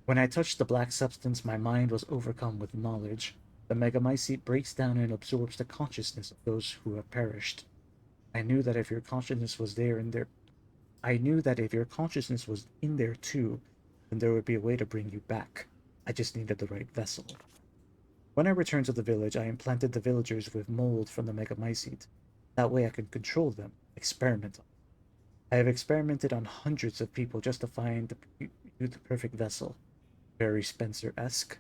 When I touched the black substance, my mind was overcome with knowledge. The Megamycete breaks down and absorbs the consciousness of those who have perished. I knew that if your consciousness was I knew that if your consciousness was in there too, then there would be a way to bring you back. I just needed the right vessel. When I returned to the village, I implanted the villagers with mold from the Megamycete. That way I could control them, experiment on them. I have experimented on hundreds of people just to find the perfect vessel. Very Spencer-esque.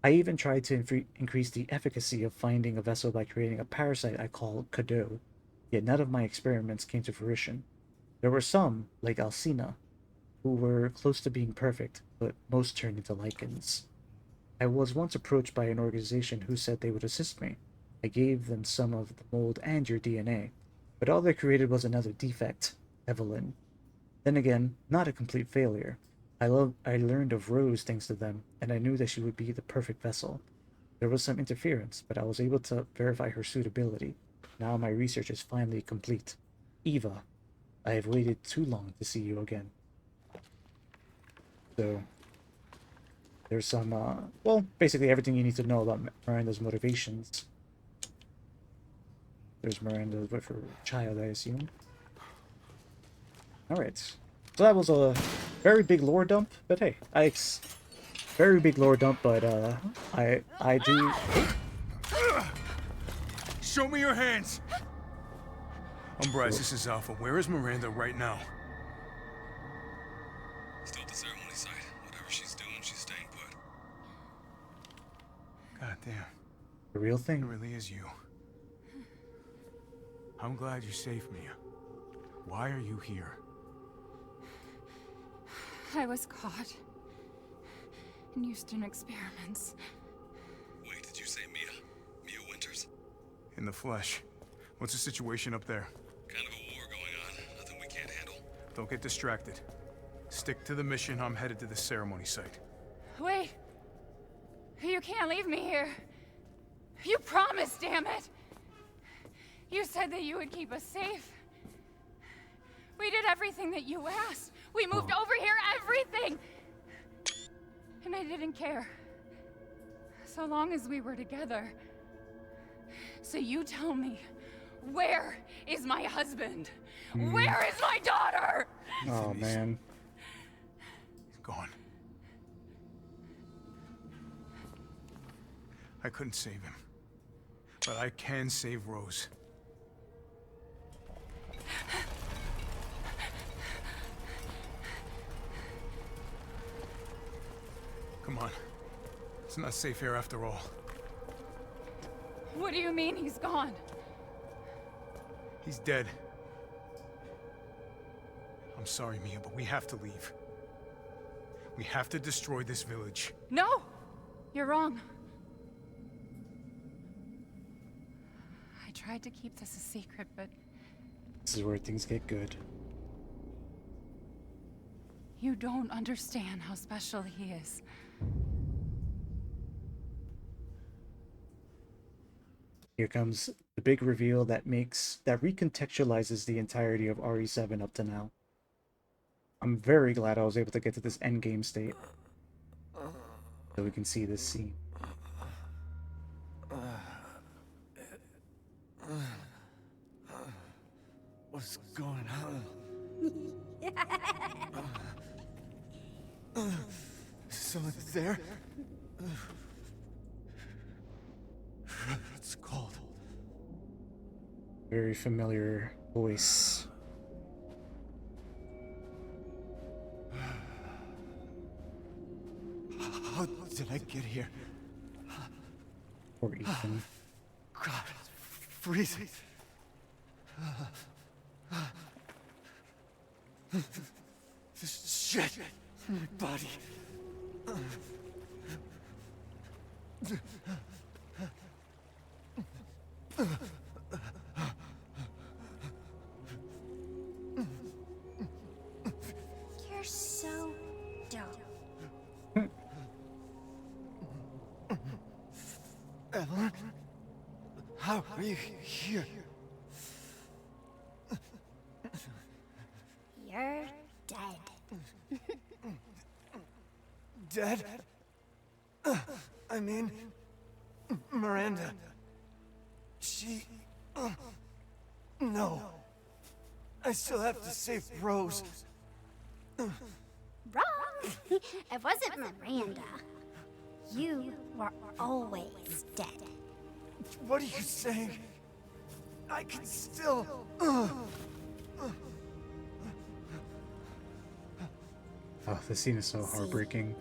I even tried to increase the efficacy of finding a vessel by creating a parasite I call Cadeau, yet none of my experiments came to fruition. There were some, like Alcina, who were close to being perfect, but most turned into Lycans. I was once approached by an organization who said they would assist me. I gave them some of the mold and your DNA, but all they created was another defect, Evelyn. Then again, not a complete failure. I learned of Rose thanks to them, and I knew that she would be the perfect vessel. There was some interference, but I was able to verify her suitability. Now my research is finally complete. Eva, I have waited too long to see you again. So, there's some, well, basically everything you need to know about Miranda's motivations. There's Miranda with her child, I assume. Alright. So that was a very big lore dump, but hey, very big lore dump, but I do. Show me your hands. Umbrise, this is Alpha. Where is Miranda right now? Still at the ceremony site. Whatever she's doing, she's staying put. God damn. The real thing. It really is you. I'm glad you saved me. Why are you here? I was caught and used in experiments. Wait, did you say Mia? Mia Winters? In the flesh. What's the situation up there? Kind of a war going on. Nothing we can't handle. Don't get distracted. Stick to the mission. I'm headed to the ceremony site. Wait! You can't leave me here. You promised, damn it! You said that you would keep us safe. We did everything that you asked. We moved over here, everything! And I didn't care. So long as we were together. So you tell me, where is my husband? Where is my daughter? Oh, man. He's gone. I couldn't save him. But I can save Rose. Come on. It's not safe here after all. What do you mean he's gone? He's dead. I'm sorry, Mia, but we have to leave. We have to destroy this village. No! You're wrong. I tried to keep this a secret, but... This is where things get good. You don't understand how special he is. Here comes the big reveal that recontextualizes the entirety of RE7 up to now. I'm very glad I was able to get to this endgame state, so we can see this scene. What's going on? Someone there? It's cold. Very familiar voice. How did I get here? Or Ethan. God, it's freezing. This shit in my body. You're so dumb. Evelyn? How are you here? You're dead. Dead? I mean, Miranda. She... No. I still have to save Rose. Wrong! It wasn't Miranda. You were always dead. What are you saying? I can still... Oh, this scene is so heartbreaking.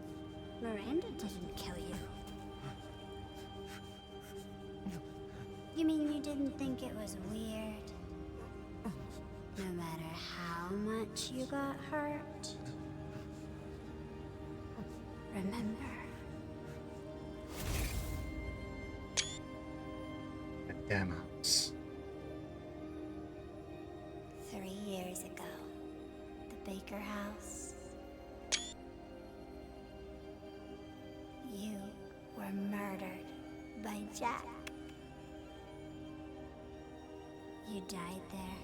Miranda didn't kill you. You mean you didn't think it was weird? No matter how much you got hurt? Remember. damn house. 3 years ago, the Baker house. You were murdered by Jack. You died there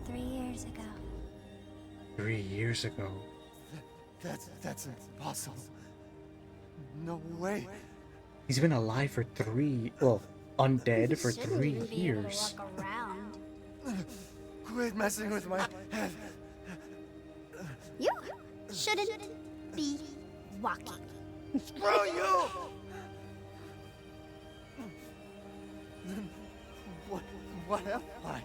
3 years ago. 3 years ago. That's impossible. No way. He's been alive for undead for Shouldn't 3 even be able to years. walk around. Quit messing with my head. You shouldn't be walking. Screw you! What am I?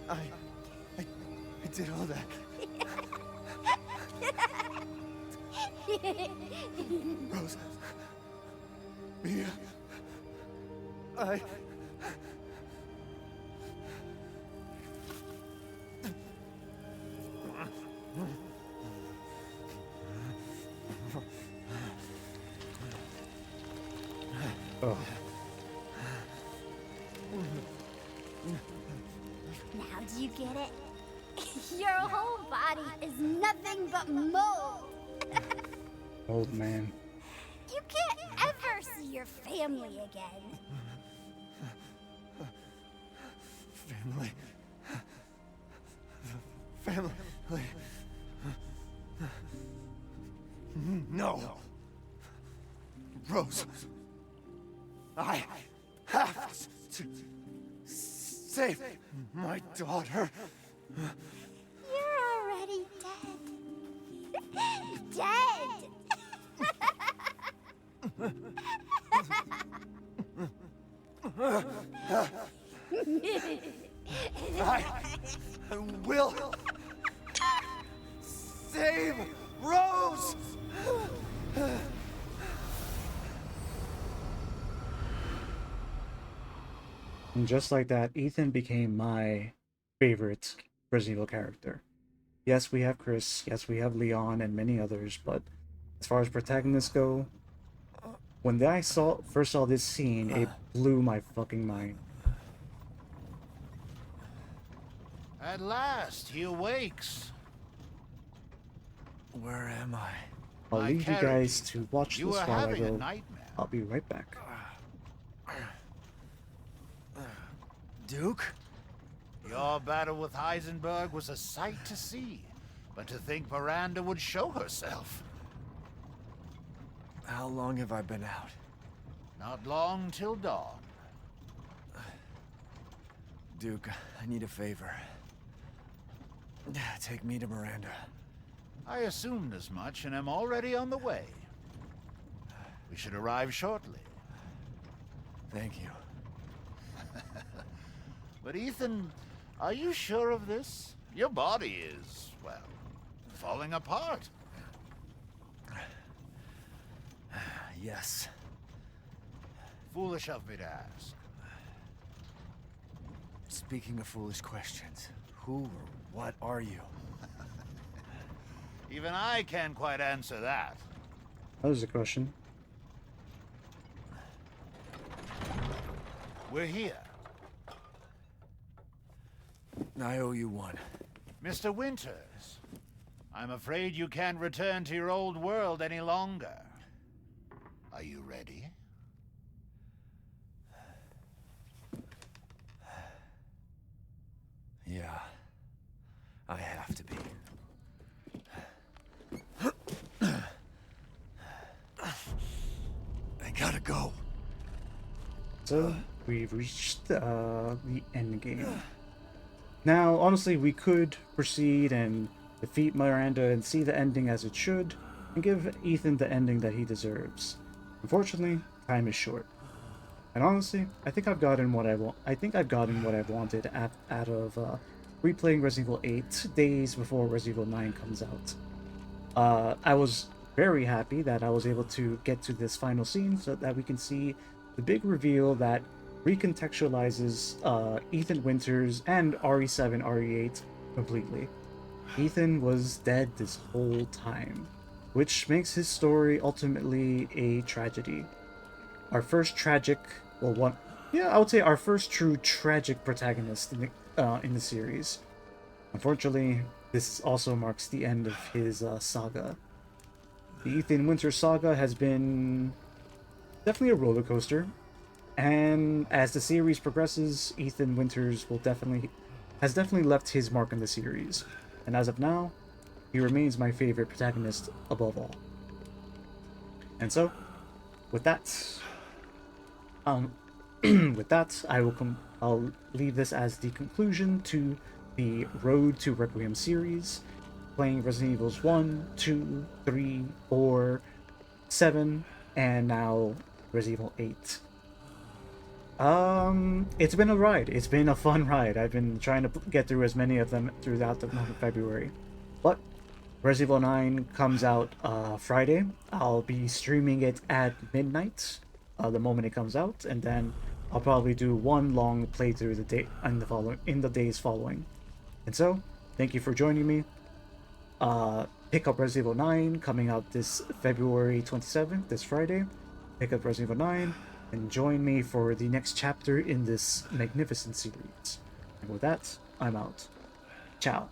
I did all that. Rose. Mia. Oh. Now do you get it? Your whole body is nothing but mold. Old man. You can't ever see your family again. Family. No. Rose. I have to save my daughter. You're already dead. Dead. I will save Rose. And just like that, Ethan became my favorite Resident Evil character. Yes, we have Chris, yes, we have Leon and many others, but as far as protagonists go, when I first saw this scene, it blew my fucking mind. At last, he awakes. Where am I? I'll leave you guys to watch You this were while I having a go. nightmare. I'll be right back. Duke? Your battle with Heisenberg was a sight to see, but to think Miranda would show herself. How long have I been out? Not long till dawn. Duke, I need a favor. Take me to Miranda. I assumed as much and am already on the way. We should arrive shortly. Thank you. But Ethan, are you sure of this? Your body is, well, falling apart. Yes. Foolish of me to ask. Speaking of foolish questions, who or what are you? Even I can't quite answer that. That was a question. We're here. I owe you one. Mr. Winters, I'm afraid you can't return to your old world any longer. Are you ready? Yeah, I have to be. I gotta go. So, we've reached the end game. Now, honestly, we could proceed and defeat Miranda and see the ending as it should, and give Ethan the ending that he deserves. Unfortunately, time is short. And honestly, I think I've gotten what I want. I think I've gotten what I've wanted out of replaying Resident Evil 8 days before Resident Evil 9 comes out. I was very happy that I was able to get to this final scene so that we can see the big reveal that recontextualizes Ethan Winters and RE7, RE8 completely. Ethan was dead this whole time. which makes his story ultimately a tragedy. Our first tragic, well, one, yeah, I would say our first true tragic protagonist in the series. Unfortunately, this also marks the end of his saga. The Ethan Winters saga has been definitely a roller coaster, and as the series progresses, Ethan Winters has definitely left his mark on the series, and as of now, he remains my favorite protagonist above all. And so, with that, with that, I'll leave this as the conclusion to the Road to Requiem series, playing Resident Evils 1, 2, 3, 4, 7, and now Resident Evil 8. It's been a ride. It's been a fun ride. I've been trying to get through as many of them throughout the month of February. But Resident Evil 9 comes out Friday. I'll be streaming it at midnight the moment it comes out, and then I'll probably do one long playthrough in the days following. And so, thank you for joining me. Pick up Resident Evil 9 coming out this February 27th, this Friday. Pick up Resident Evil 9 and join me for the next chapter in this magnificent series. And with that, I'm out. Ciao.